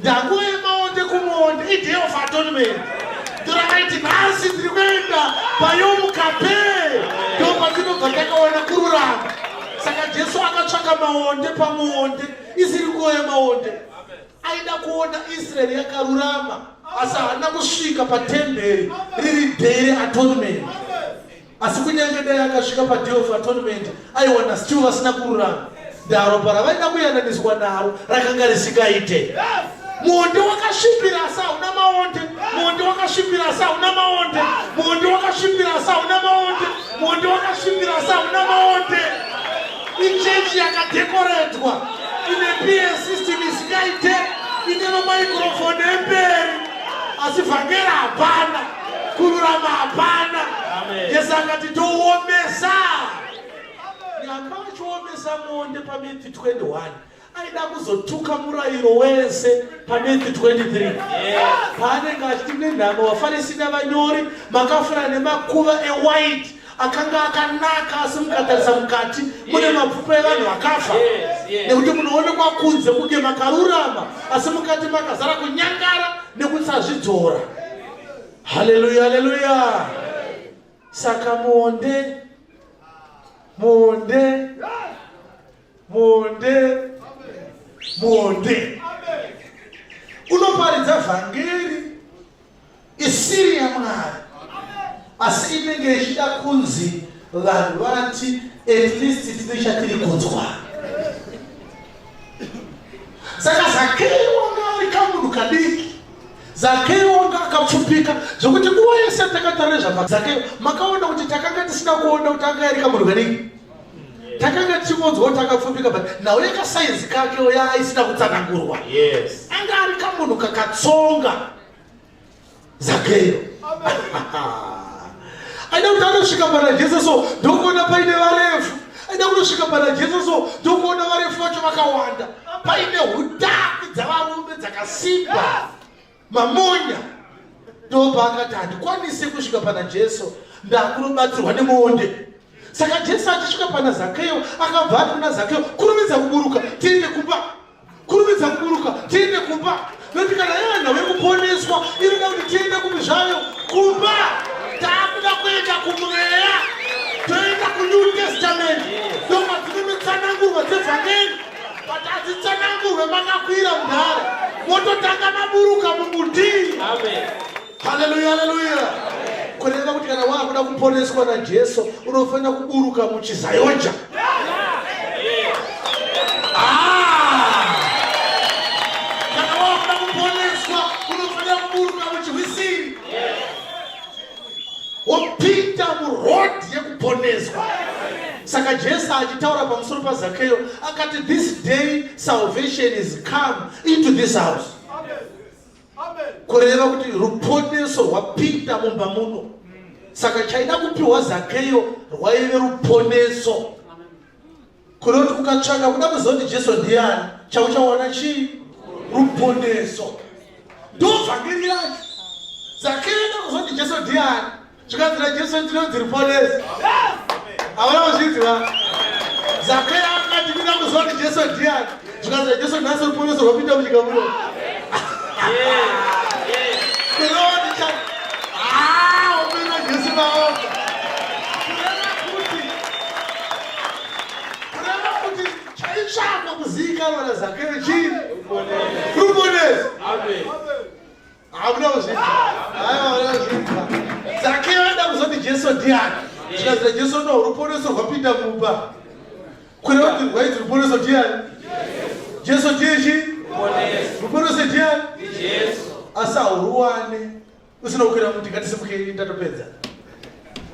Ndanguva yemaonde kumuonde iDay of Atonement. Ndorakaiti nhasi ndiri kuenda paYom Kippur, ndopatinobva takaona kururama. Saka Jesu akatsvaka maonde pamuonde, isiri nguva yemaonde. Aida kuona Israeri yakarurama, asi haana kusvika patemberi riri Day reAtonement. Asi kunyange dai akasvika paDay of Atonement, aiwana still vasina kururama. Ndaropa ravaida kuyananiswa naro rakanga risikaite. Muonde wakasvipira asi hauna maonde, muonde wakasvipira asi hauna maonde, muonde wakasvipira asi hauna maonde, muonde wakasvipira asi hauna maonde. Ichechi yakadekoretwa, ine PA system isikaite, ine mamikrofoni emberi, asi vhangeri hapana, kururama hapana. Jesu akati touomesa. Akachiomesa muonde paMathew 21. Aida kuzotuka murayiro wese paMathew 23. Paanenge achiti nenhamo vaFarisi navanyori makafura nemakuva ewhite akanga akanaka, asi mukatarisa mukati mune mapfupa evanhu vakafa. Nekuti munoonekwa kunze kunge makarurama, asi mukati makazara kunyangara nekusazvidzora. Haleluya, haleluya. Saka muonde unoparidza vhangeri isiri yaMwari, asi inenge ichida kunzi vanhu vati at least tine chatiri kunzwa. Saka Zakeo wanga ari kamunhu kadiki, Zakeo wanga akapfupika zvokuti nguva yese takatarira zvaZakeo makaona kuti takanga tisina kuona kuti anga ari kamunhu kadiki. Takanga tichimonzwa kuti akapfupika, but nawe kasaizi kake oya aisina kutsanangurwa. Anga ari kamunhu kakatsonga Zakeo. Aida kuti anosvika pana Jesu so ndokuona paine varefu. Aida kunosvika pana Jesu so ndokuona varefu vacho vakawanda. Paine hudaki dzavarume dzakasimba, mamonya. Ndopa akati handikwanisi kusvika pana Jesu, ndakunobatsirwa nemuonde. Saka Jesu achisvika pana Zakeo akabva ati kuna Zakeo, kurumidza kuburuka tiende kumba, kurumidza kuburuka tiende kumba. Nokuti kana yana wekuponeswa inoda kuti tiende kupi zvayo kumba. Takuda kuenda kumweya, toenda kuNew Testament. Ndoma dzinomitsanangurwa dzevhangeri, but hadzitsanangurwe makakwira mudhara, mototanga maburuka mumuti. Haleluya, haleluya. Kureva kuti kana wakuda kuponeswa naJesu unofanira kuburuka muchizayonja. Kana wakuda kuponeswa unofanira kuburuka muchihwisiri. Wopinda murodhi yekuponeswa. Saka Jesu achitaura pamusoro paZakeo akati this day salvation is come into this house. Kureva kuti ruponeso rwapinda mumba muno. Saka chaida kupiwa Zakeo rwaive ruponeso. Kureva kuti kukatsvaka kuda kuzoti Jesu ndiani, chauchawana chii? Ruponeso. Ndovhangeri racho. Zakeo ida kuzoti Jesu ndiani, zvikanzira Jesu ndinonzi ruponeso. Havana kuzviziva. Zakeo akati ndida kuzoti Jesu ndiani, zvikanzira Jesu nhasi ruponeso rwapinda munyika muno. Chaitsvaka kuzivikanwa naZakeo chii? Ruponeso. Hamuna kuzviziva. Hamuna kuzviziva. Zakeo aida kuzoti Jesu ndiani, zvikanzira Jesu no ruponeso rwapinda mumba. Kureva kuti rwaiti ruponeso ndiani? Jesu ndiye chii? Ruponeso ndiani? Asa uruwane usina kukwira muti ngatisimukei ndatopedza.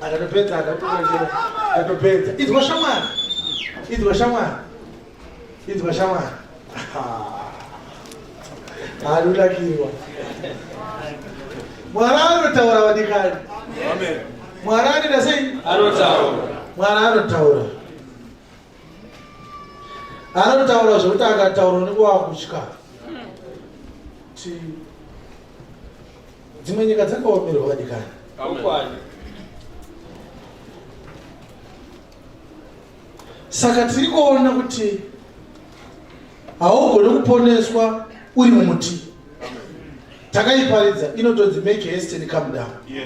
Akatopedza ndatopedza. Idzwa shamwari. Idzwa shamwari. Idzwa shamwari. Alulakiwa. Mwari anotaura vadikani. Amen. Mwari anoita sei? Anotaura. Mwari anotaura. anotaura zvekuti akataura unenge wakutya. Dzimwe nyika dzakaomerwa vadikani. Saka tiri kuona kuti haugoni kuponeswa uri mumuti. Takaiparidza inotonzi make haste and come down.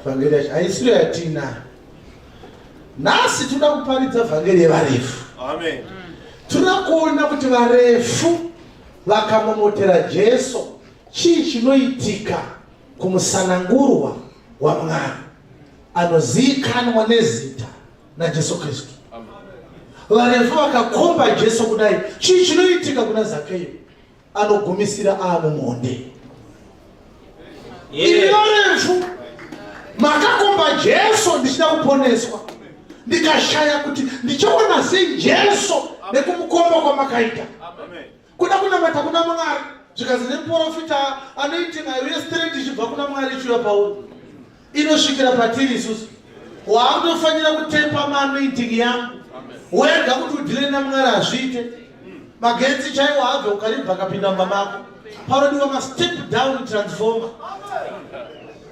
Vhangeri yacho haisiro yatina. Nhasi toda kuparidza vhangeri yevarefu. Toda kuona kuti varefu vakamomotera Jesu chii chinoitika kumusanangurwa waMwari anozivikanwa nezita naJesu Kristu. Varefu vakakomba Jesu kudai, chii chinoitika kuna Zakeo anogumisira mumuonde. Imi varefu makakomba Jesu ndichida kuponeswa, ndikashaya kuti ndichaona sei Jesu nekumukomba kwamakaita. Kuda kunamata kuna Mwari zvikazi nemuprofita anoiti ngaiuye straight ichibva kuna Mwari ichiuya pauri. Inosvikira patiri isusu waanofanira kutepa maanointing yangu wega kuti udhile naMwari hazviite. Magetsi chaiwo abve ukaribva akapinda mumba mako, parodiwa ma-step down transformer.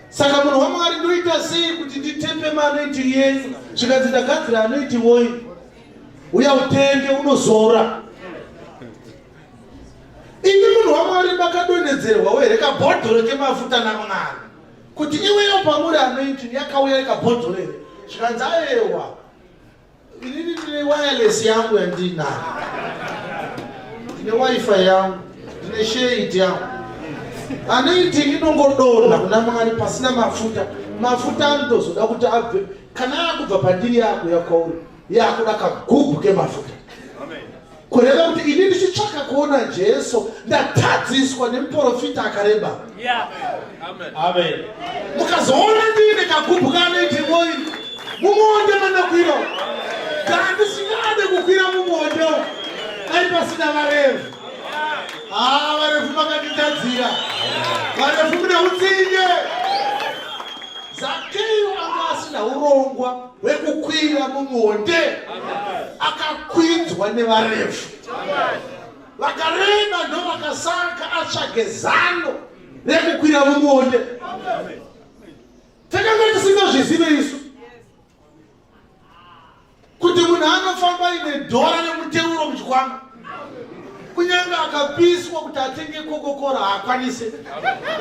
Saka munhu waMwari ndoita sei kuti nditepe maanointing yenyu? Zvikanzi ndagadzira anointing oil, uya utenge unozora. Imi munhu waMwari makadonhedzerwa here kabhodhoro kemafuta naMwari kuti iweyo pamuri anointing yakauya ikabhodhoro here. Zvikanzi ayewa inini ndine wireless yangu yandinayo, ndine wifi yangu, ndine shade yangu. Anointing inongodonha kuna Mwari pasina mafuta. Mafuta anotozoda kuti abve kana akubva pandiri yako yakwauri yakuda kagubhu kemafuta. Kureva kuti ini ndichitsvaka kuona Jesu ndatadziswa nemuprofita akareba. Mukazoona ndine kagubhu kanointing oil mumuonde manakwira, ndandisingade kukwira mumuonde ai pasina varefu. Varefu makanditadzira, varefu mune utsinye. Zakeo anga asina urongwa hwekukwira mumuonde, akakwinzwa nevarefu. Vakareba ndo vakasaka atsvage zano rekukwira mumuonde. Takanga tisingazvizive isu kuti munhu anofamba ine dhora nemuteuro muchikwama, kunyange akapiswa kuti atenge kokokora haakwanise.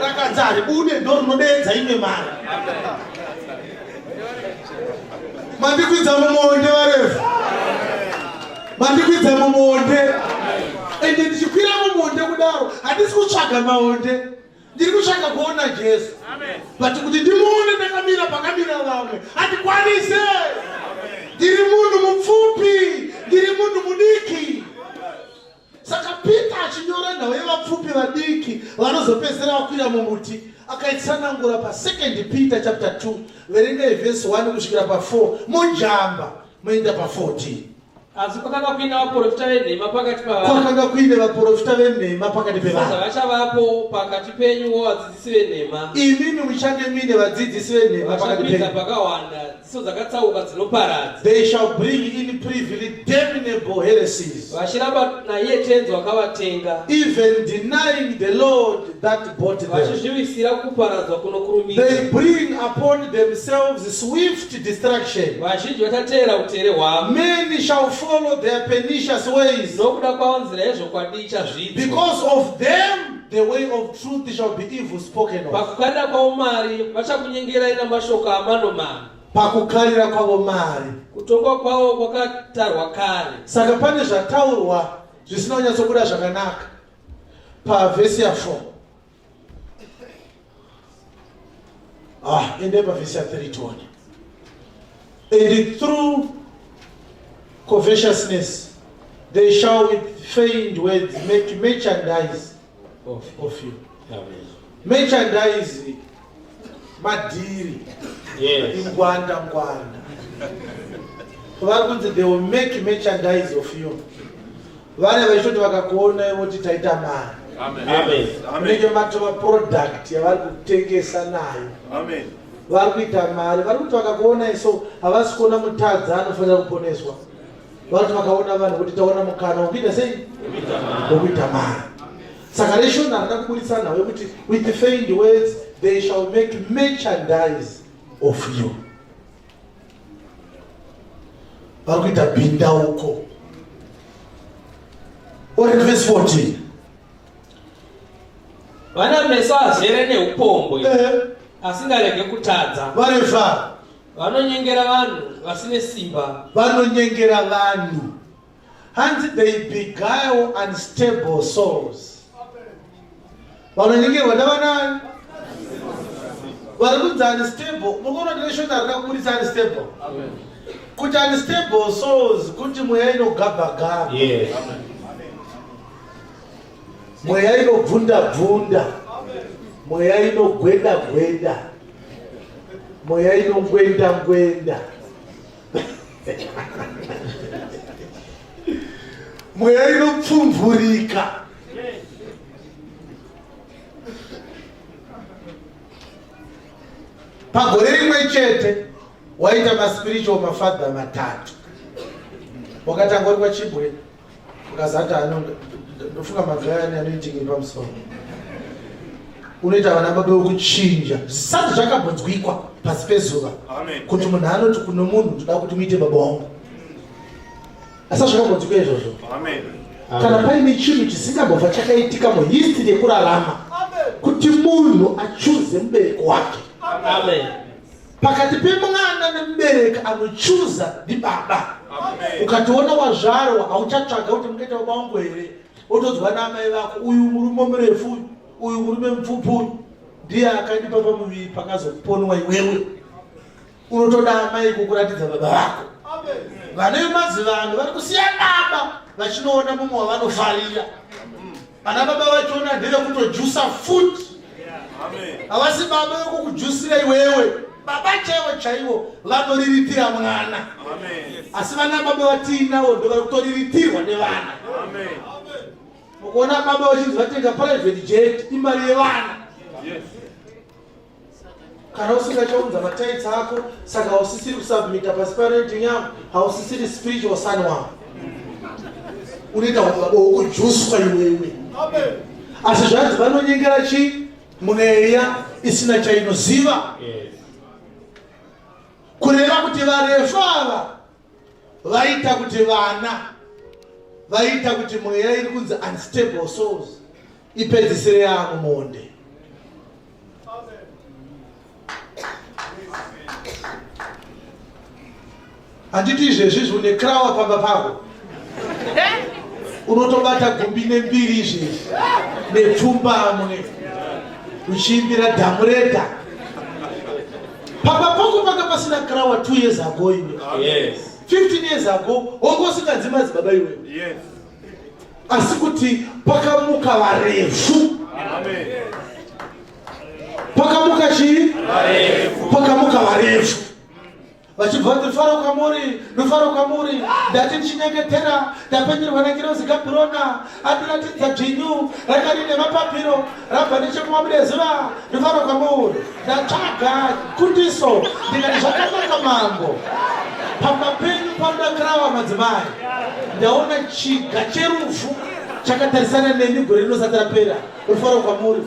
Rakadzari bude ndo rinodedza imwe mari. Mandikwidza mumuonde varefu, mandikwidza mumuonde. Ende ndichikwira mumuonde kudaro handisi kutsvaga maonde, ndiri kutsvaga kuona Jesu. But kuti ndimuone ndakamira pakamira vamwe handikwanise. Ndiri munhu mupfupi, ndiri munhu mudiki. Saka Peter achinyora nhau yevapfupi vadiki vanozopedzera vakwira mumuti akaitsanangura pa2 Peter chapter 2 verengai verse 1 kusvikira pa4 mujamba moenda pa14. Asi kwakanga kuine vaprofita venhema pakati kwakanga kuine vaprofita venhema pakati pevanhu. Vachavapo pakati penyu vadzidzisi venhema. Imimi muchange mine vadzidzisi venhema pakati penyu. Pakawanda dziso dzakatsauka dzinoparadza. They shall bring in privily damnable heresies. Vachiramba naiye tenzi wakavatenga. Even denying the Lord that bought them. Vachizvivisira kuparadzwa kunokurumidza. They bring upon themselves swift destruction. Vazhinji vachateera utere hwavo. Many shall follow their pernicious ways. Nokuda kwavo nzira yezvokwadi ichazvidzwa. Because of them the way of truth shall be evil spoken of. Pakukarira kwavo mari vachakunyengerai namashoko amanomano. Pakukarira kwavo mari kutongwa kwavo kwakatarwa kare. Saka pane zvataurwa zvisina kunyatsobuda zvakanaka pavhesi ya 4. Ende pavhesi ya 3 tione. And through covetousness they shall with feigned words make merchandise of you. Amen. Merchandise madhiri. Yes. Ingwanda. They will make merchandise of you. Vane vachoti vakakuona voti taita mari. Amen. Unenge matova product yavari kutengesa nayo. Amen. Vari kuita mari. Vari kuti vakakuona iso havasi kuona mutadzi anofanira kuponeswa. vanhu vakaona vanhu kuti taona mukana wokuita sei wokuita mari. Saka reshona rada kuburitsa nawo kuti with the feigned words they shall make merchandise of you. Vari kuita bhindauko. Or in verse 14. Vana meso azere neupombwe asingarege kutadza. Varefa. Vanonyengera vanhu vasine simba. Vanonyengera vanhu. Hanzi they beguile unstable souls. Vanonyengerwa ndavanani? Vari kunzi unstable. Mukoona relation arina kuburitsa unstable. Kuti unstable souls kuti mweya inogabha-gabha. Yes. Mweya inobvunda-bvunda. Mweya inogwenda-gwenda. Mweya inongwenda-ngwenda. Mweya inopfumvurika. Pagore rimwe chete waita maspiritual mafadha matatu. Wakatanga uri kwachibwe ukazati ndofunga magayani anoitingi pamusoro. Unoita vana baba vekuchinja zvisati zvakambonzwikwa pasi pezuva kuti munhu anoti kuno munhu ndoda kuti muite baba wangu. Asi zvakambonzwikwa izvozvo. Kana paine chinhu chisingambobva chakaitika muhistory yekurarama kuti munhu achuze mubereki wake. Amen. Pakati pemwana nemubereki anochuza ndibaba. Ukationa wazvarwa hauchatsvaga kuti mungaita baba wangu here. Utodzwa namai vako uyu murume murefu uyu murume mupfupi ndiye akandipa pamuviri pakazoponwa iwewe. Unotoda amai kukuratidza baba vako. Vana vemazuva ano vari kusiya baba vachinoona mumwe wavanofarira. Vana baba vachiona ndevekutojusa futi. Havasi baba vekukujusira iwewe. Baba chaivo vanoriritira mwana. Asi vana baba vatinavo ndo vari kutoriritirwa nevana. Mukuona baba vachinzi vatenga private jet imari yevana. Kana usingachaunza mataitsi ako saka hausisiri kusubmita pasi parenting yako, hausisiri spiritual son wako. Unoita baba wokujuswa iwewe. Asi zvanzi vanonyengera chii? Mweya isina chainoziva. Kureva kuti varefu ava vaita kuti vana vaita kuti mweya iri kunzi unstable souls ipedzisire yavo monde. Handiti izvezvi une krawa pamba pako unotobata gumbi nembiri izvezvi nepfumbamwe uchiimbira dhamu reda. Papa pako panga pasina krawa 2 years ago iwe. Yes. 15 years ago wanga usinganzi madzibaba iwe. Yes. Asi kuti pakamuka varefu. Amen. Pakamuka chii? Varefu. Pakamuka varefu. Vachibva ndofara ukamuri ndati ndichinyengetera ndapenderwa nekirozi gabhurona andiratidza dzvinyu rakari nemapapiro rabva nechekumabude zuva ndofara ukamuri ndatsvaga kundiso ndikati zvakanaka mambo. Pamba penyu pandakrawa madzimai ndaona chiga cherufu chakatarisana neni gore rinosati rapera ndofara ukamuri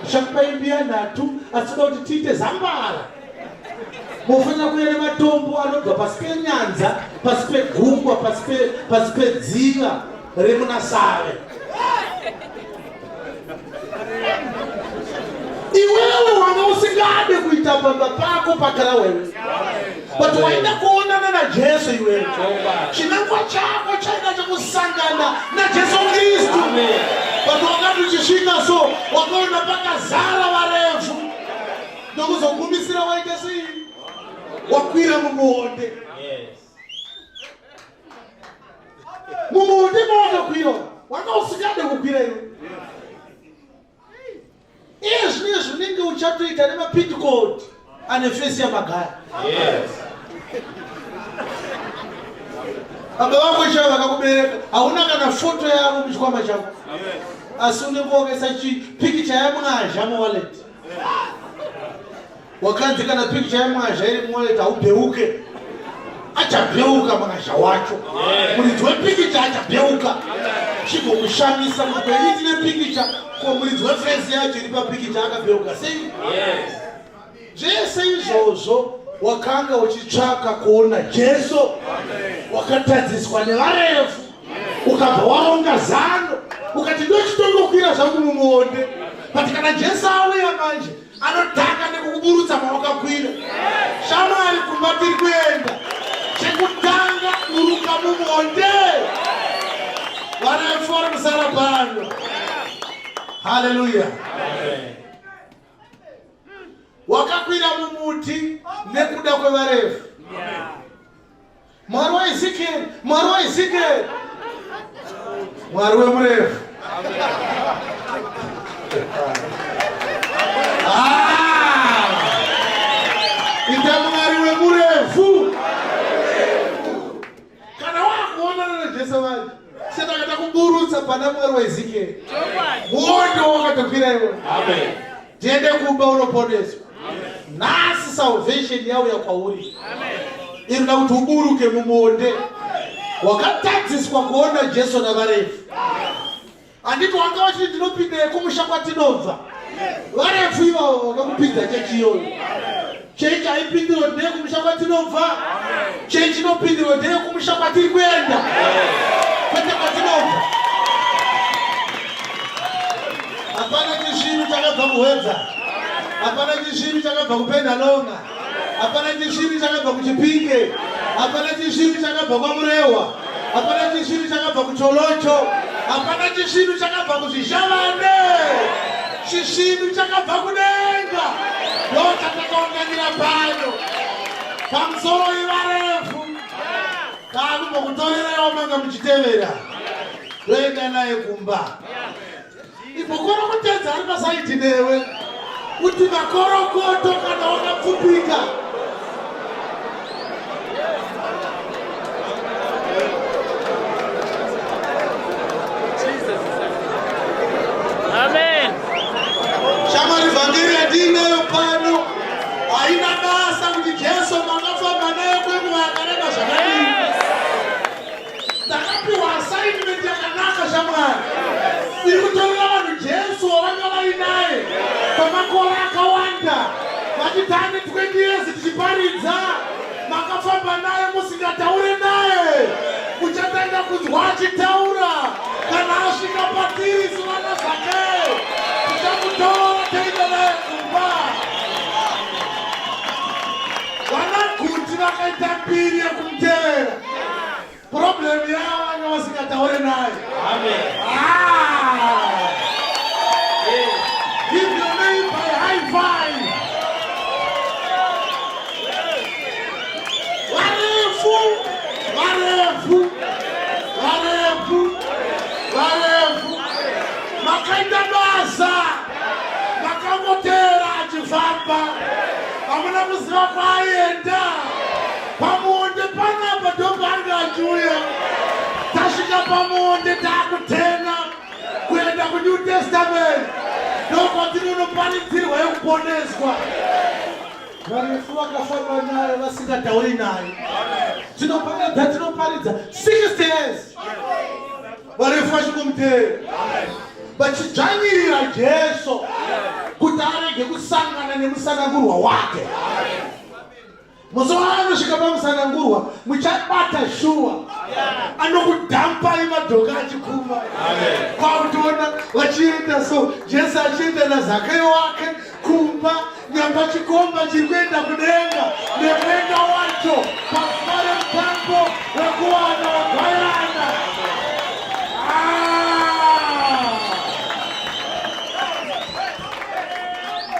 ndichakupaimbiya nhatu asi toda kuti tiite zambara. Mufanira kuya nematombo anobva pasi penyanza, pasi pegungwa, pasi pedziva remunasave. Iwewe wanga usingade kuita baba pako pakara wewe. But waida kuonana na Jesu iwewe. Chinangwa chako chaida chakusangana na Jesu Kristu. But wakati uchishika so wakaona paka zara warefu. Ndokuzogumisira waite si wakwira mumuonde. Yes. Mumuonde mwakakwira wanga usikade kukwira iwe. Izvi zvinenge uchatoita nemapitcode ane fesi yamagaya. Yes. Baba vako chavo vakakubereka hauna kana foto yavo muchikwama chako. Asi unengoongesa pikicha yamwazha muwallet. Wakanzi kana pikicha yamwazha iri muwallet haubheuke. achabheuka makazha wacho. Muridzi wepikicha achabheuka chigomushamisa kuti kweiiti nepikicha ko muridzi wefenzi yacho iri papikicha akabheuka sei. Zvese izvozvo wakanga uchitsvaka kuona Jesu, wakatadziswa nevarefu, ukabva waronga zano ukati ndochitongokwira zvangu mumuonde. But kana Jesu auya manje anodhaka nekukuburutsa mawakakwira. Shamwari kumba tiri kuenda, chekutanga buruka mumuonde. Varefu vari kusara pano. Hallelujah. Wakakwira mumuti nekuda kwevarefu. Mwari waEzekiel, Mwari waEzekiel, Mwari wemurefu. Ita Mwari wemurefu. Kana wakuonana naJesu vacho setakata kuburutsa pana Mwari waEzekiel, wondo wakatokwira iwe. Amen. Tiende kumba unoponeswa. Nasi salvation yauya kwauri. Inoda kuti uburuke mumuonde. Wakatadziswa kuona Jesu navarefu. Anditi wanga vachiti ndinopinda kumusha kwatinobva. Varefu ivavo vakakupinza chechi iyoyo. Chechi haipindirwa ndeye kumusha kwatinobva. Chechi inopindirwa ndeye kumusha kwatiri kuenda. Kwete kwatinobva. Hapana chisvinhu chakabva kuwedza. Hapana chisvinhu chakabva kuPenhalonga. Hapana chisvinhu chakabva kuChipinge. Hapana chisvinhu chakabva kwaMurewa. Hapana chisvinhu chakabva kuCholocho. Hapana chisvinhu chakabva kuZvishavane. Chisvinhu chakabva kudenga. Ndochatakaunganira pano. Pamusoro ivarefu. Takumbokutorerewo manga muchitevera. Toenda naye kumba. Ipokorokotedza ari pasaiti newe kuti makorokoto kana wakapfupika. Amen. Shamwari vhangeri yatiinayo pano haina basa kuti Jesu makafamba naye kwenguva yakareba zvakadini. Takapiwa assignment yakanaka shamwari. Iri kutorera vanhu Jesu wavanga vainaye kwamakore akawanda. Vachitane 20 years tichiparidza. Makafamba naye musingataure naye. Muchatanga kunzwa achitaura. Kana asvika patiri sivana zvake, tichamutora toenda naye kumba. Vanaguti vakaita mbiri yekumutevera. Problem yavo vanga vasingataure naye. Amen. Give your neighbor a high five. Varefu, varefu, varefu, varefu. Makaita basa, makangotera achifamba. Hamuna kuziva kwaenda. Pamuonde panapa ndopanga achiuya. Tasvika pamuonde takutenga kuenda kuNew Testament. Ndokwatinonoparadzirwa yekuponeswa. Varefu vakafamba naye vasingatauri naye. Tinoparidza 60 years. Varefu vachikumutevera. Vachidzvanyirira Jesu kuti arege kusangana nemusanangurwa wake. Muzuva anosvika pamusanangurwa muchabata shuwa. Anokudhampai madhoka achikuma. Kwakutoona vachienda so Jesu achienda naZakeo wake kumba. Nyamba chikomba chiri kuenda kudenga nemwenga wacho pazuva remutambo wekuwana wagwayana.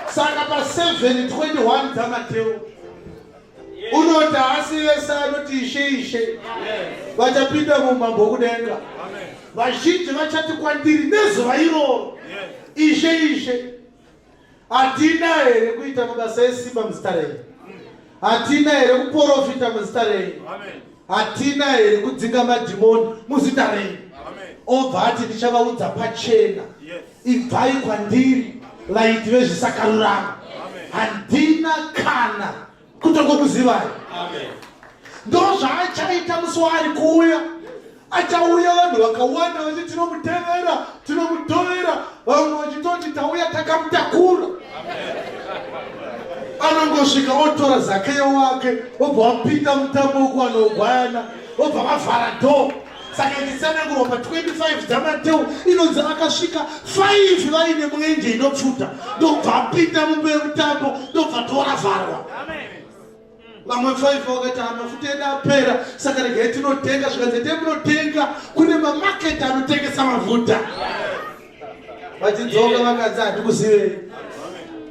Saka pa 7:21 dzaMateo unoti asi vese anoti ishe ishe vachapinda mumambo okudenga. Vazhinji vachati kwandiri nezuva iroro, ishe ishe, hatina here kuita mabasa esimba muzita renyu? Hatina here kuprofita muzita renyu? Hatina here kudzinga madhimoni muzita renyu? Obva ati ndichavaudza pachena, ibvai kwandiri vaiti vezvisakarurama. Handina kana kutongokuzivai. ndozvaachaita musi waari kuuya. Achauya vanhu vakawanda vachiti tinomutevera, tinomutovera, vamwe vachitoti tauya takamutakura. Anongosvika otora Zakeyo wake, obva vapinda mutambo wokuvanogwayana, obva vavhara dhoo. Saka nditsanangurwa pa25 dzaMateo inonzi akasvika 5 vaine mwenje inopfuta, ndobva apinda mutambo, ndobva dhoo ravharwa. Vamwe 5 vakati mafuta edu apera, saka regai tinotenga. Zvikanzi temunotenga, kune mamaketi anotengesa mafuta. Vachidzoka vakanzi handikuzivei.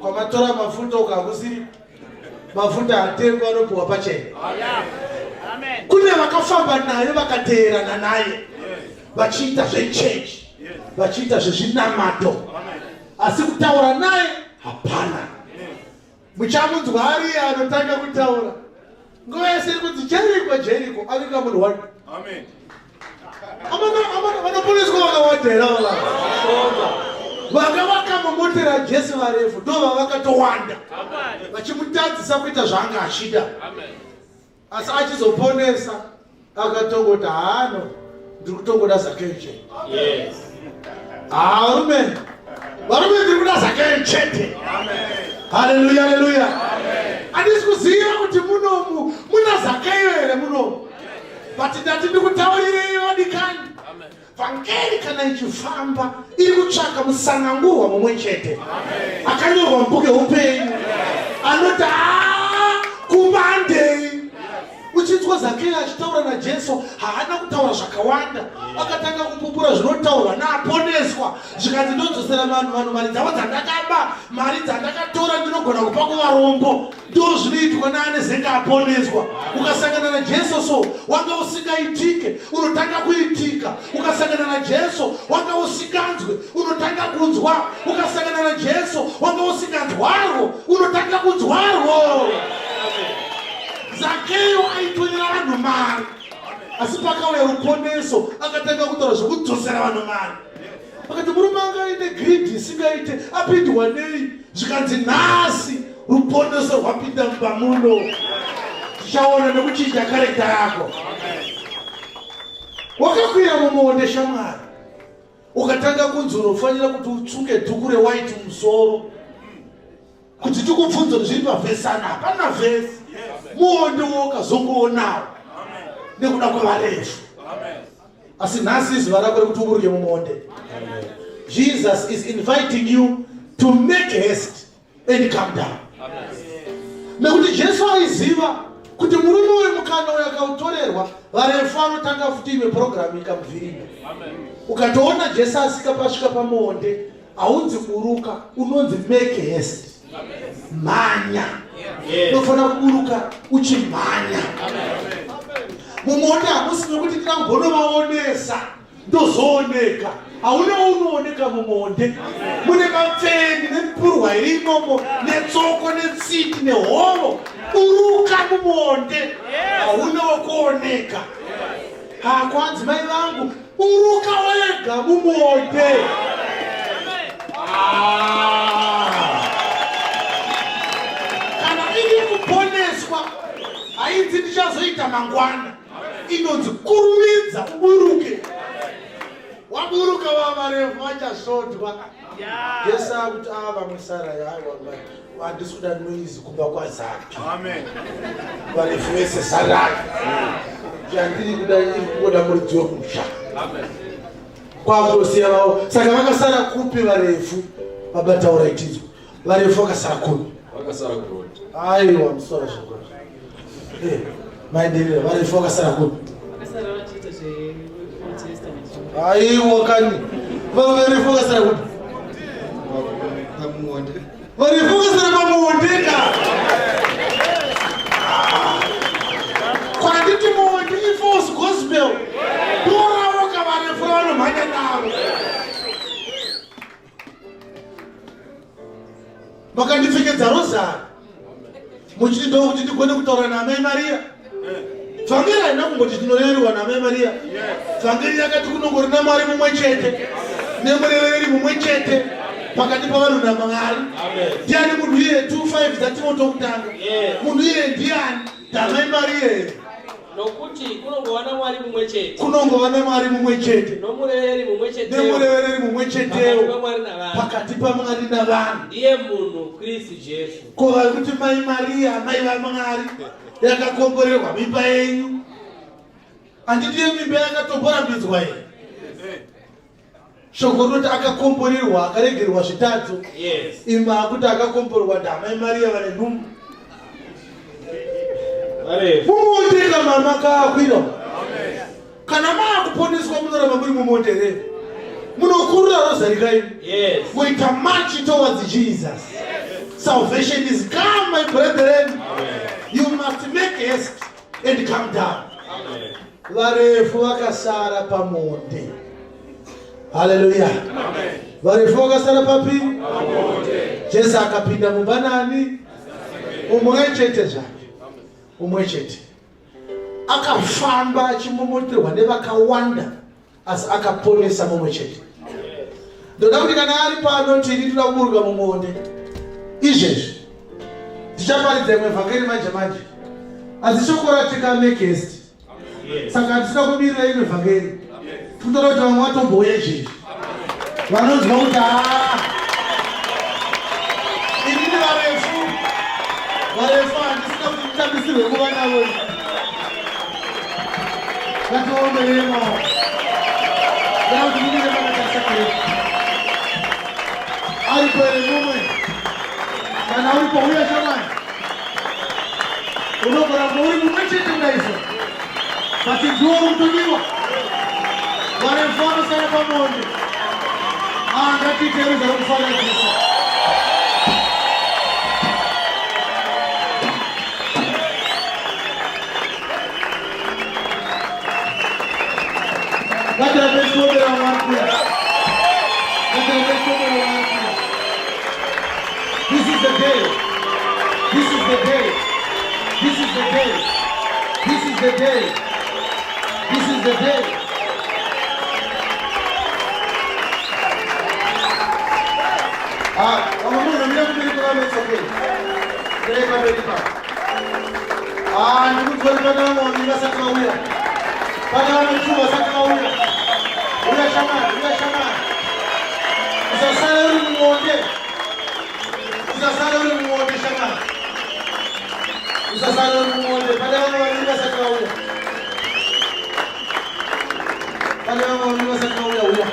Kwamatora mafuta ukakusiri mafuta atengwa anopuwa pachena. Kune vakafamba naye vakateerana naye vachiita zvechechi, vachiita zvezvinamato, asi kutaura naye hapana. Muchamunzwa ari anotanga kutaura nguva yese kunzi Jeriko, Jeriko, avika munhu wani. Vanoponeswa vakawanda here ava. Vakavaka mamotera aJesu varefu ndo vavakatowanda vachimutadzisa kuita zvaanga achida. Asi achizoponesa akatongoti hano ndiri kutongoda Zakeyo chete. Varume ndiri kuda Zakeyo chete. Haleluya, haleluya. Handisi kuziva kuti munomu muna Zakeyo here munomu. But ndati ndikutaurirei vadikani. Vhangeri kana ichifamba iri kutsvaka musanangurwa mumwe chete. Akanyorwa mubhuku reupenyu anoti kumandei. Uchinzwa Zakeyo achitaura naJesu haana kutaura zvakawanda, akatanga kupupura zvinotaurwa naaponeswa. Zvikanzi ndodzosera vanhu mari dzavo dzandakaba, mari dzandakatora ndinogona kupa kuvarombo. Ndo zvinoitwa naane zenga aponeswa. Ukasangana naJesu so wanga usingaitike, unotanga kuitika. Ukasangana naJesu wanga usinganzwe, unotanga kunzwa. Ukasangana naJesu wanga usinganzwarwo, unotanga kunzwarwo. Zakeyo aitonera vanhu mari, asi pakauya ruponeso akatanga kutaura zvekudzosera vanhu mari. Akati murume anga aine gridhi isingaite apindwa nei. Zvikanzi nhasi ruponeso rwapinda mubamuno. Tichaona nekuchinja karekta yako. Wakakwira mumuonde shamwari, ukatanga kunzi unofanira kuti utsunge dhuku rewaiti mumusoro. Kuti tikubvunza zviri pavhesi ana hapana vhesi. Muonde wakazongoonawo nekuda kwavarefu. Asi nhasi zuva rako rekuti uburuke mumuonde. Jesus is inviting you to make haste and come down. Nekuti Jesu aiziva kuti murume uyu mukana uyu akautorerwa, varefu anotanga futi imwe programu ikamuvhiringa. Ukatoona Jesu asikapasvika pamuonde, haunzi buruka, unonzi make haste. Manya. Unofanira kuburuka uchimhanya. Mumuonde hamusi nokuti tinambonovaonesa ndozooneka. Hauna unooneka mumuonde. Mune mapfeni nepurwa irimomo, netsoko, netsiti, nehovo. Buruka mumuonde. Hauna wekuoneka. Kwanzi mai vangu, buruka wega mumuonde. Kuponeswa hainzi ndichazoita mangwana, inonzi kurumidza uburuke. Waburuka vavarefu vachasvodwa. Jesu akuti vamwe Sara yaiwa handisi kuda noizi kubva kwaZaki. Varefu vese sarai. Chandiri kuda iri kungoda muridzi wemusha. Kwakutosiya vavo. Saka vakasara kupi varefu? Vabataura itinzwa. Varefu vakasara kupi? Vakasara kupi? Aiwa musoro zvakuru. Maenderero varefu vakasara kupi? Vakasara vachiita zveOld Testament. Aiwa kani. Varefu vakasara kupi? Pamuonde. Varefu vakasara pamuonde ka. Kwanditi muonde ifalse gospel. Dora waka varefu vanomhanya navo. Vakandipfekedza rozari. Muchiti ndo kuti ndigone kutaura naamai Maria. Vhangeri haina kungoti tinorerwa naamai Maria. Vhangeri yakati kunongori naMwari mumwe chete, nemurereri mumwe chete pakati pavanhu naMwari. Ndiani munhu iye 25 dzatinotokutanga? Munhu iye ndiani? Ndamai Maria here. nokuti kunongovana mwari mumwe chete kunongovana mwari mumwe chete nomureveri mumwe chetewo nemureveri mumwe chetewo pakati pamwari navanhu pakati pamwari navanhu ndiye munhu Kristu Jesu. Ko vari kuti mai Maria mai vaMwari yakakomborerwa mimba yenyu handitiye mimba yakatoporambidzwa here shoko rinoti akakomborerwa akaregerwa zvitatu ima akuti akakomborerwa ndamai Maria vane nhumbu mumondera mama kaakwira kana maakuponeswa munoramba muri mumondere munokurira rozari kaini kuita march towards Jesus. Salvation is come, my brethren. You must make haste and come down. Varefu vakasara pamonde. Hallelujah. Varefu vakasara papi. Jesu akapinda mubanani. Umwe chete zvake. Umwe chete. Akafamba achimomoterwa nevakawanda asi akaponesa mumwe chete. Ndoda kuti kana ari pano tiri toda kuburuka mumonde. Izvezvi tichaparidza imwe vhangeri manje manje asi shoko ratika make haste saka tisina kumirira imwe vhangeri tinoda kuti vamwe vatombouya izvezvi vanonzwa kuti inini varefu handisina kuti mutambisirwe kuva navo ngatiomberemo kana kuti mumire makatasakere ari kwere mumwe kana uripo uya shamani unogara uri mumwe chete kudaiso bati ndiwo rutumiwa varefu vanosara pamonde ngatiteereza rokufara Jesu ngatirapesomera mwanakuya ngatirapesomera mwanakuya. This is the day. This is the day. This is the day. This is the day. This is the day. Vamamuna mira kubereka vametsokei. Bereka bereka. Ndikudzori pana vamwe vasati vauya. Pana vamwe pfuma vasati vauya. Uya shamani, uya shamani. Usasara uri mumonde. Usasara uri mumonde shamani. Usasara uri mumonde. Pane vamwe vaviri vasati vauya. Pane vamwe vaviri vasati vauya uya.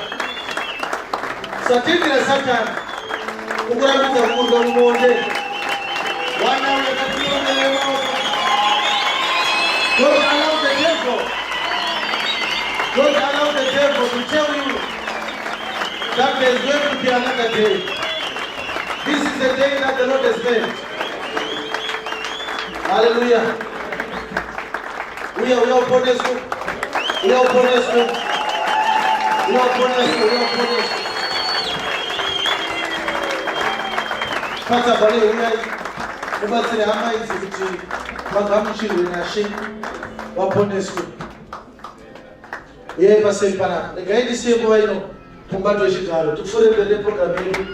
Satindira Satani kukurambidza kumurwa mumonde. Wana uyakatirongerera maoko. Don't allow the devil. Don't allow the devil to tell you that there is going to be another day. This is the day that the Lord has made. Hallelujah. We are upon us. We are upon us. We are upon us. We are upon us. Pata bale uyai. Ubatsire hama izi kuti vagamuchirwe naShe vaponeswe. Yeye pasei panapa. Regai ndisiye nguva ino pumbato yechigaro. Tipfuure mberi nepurogiramu yedu.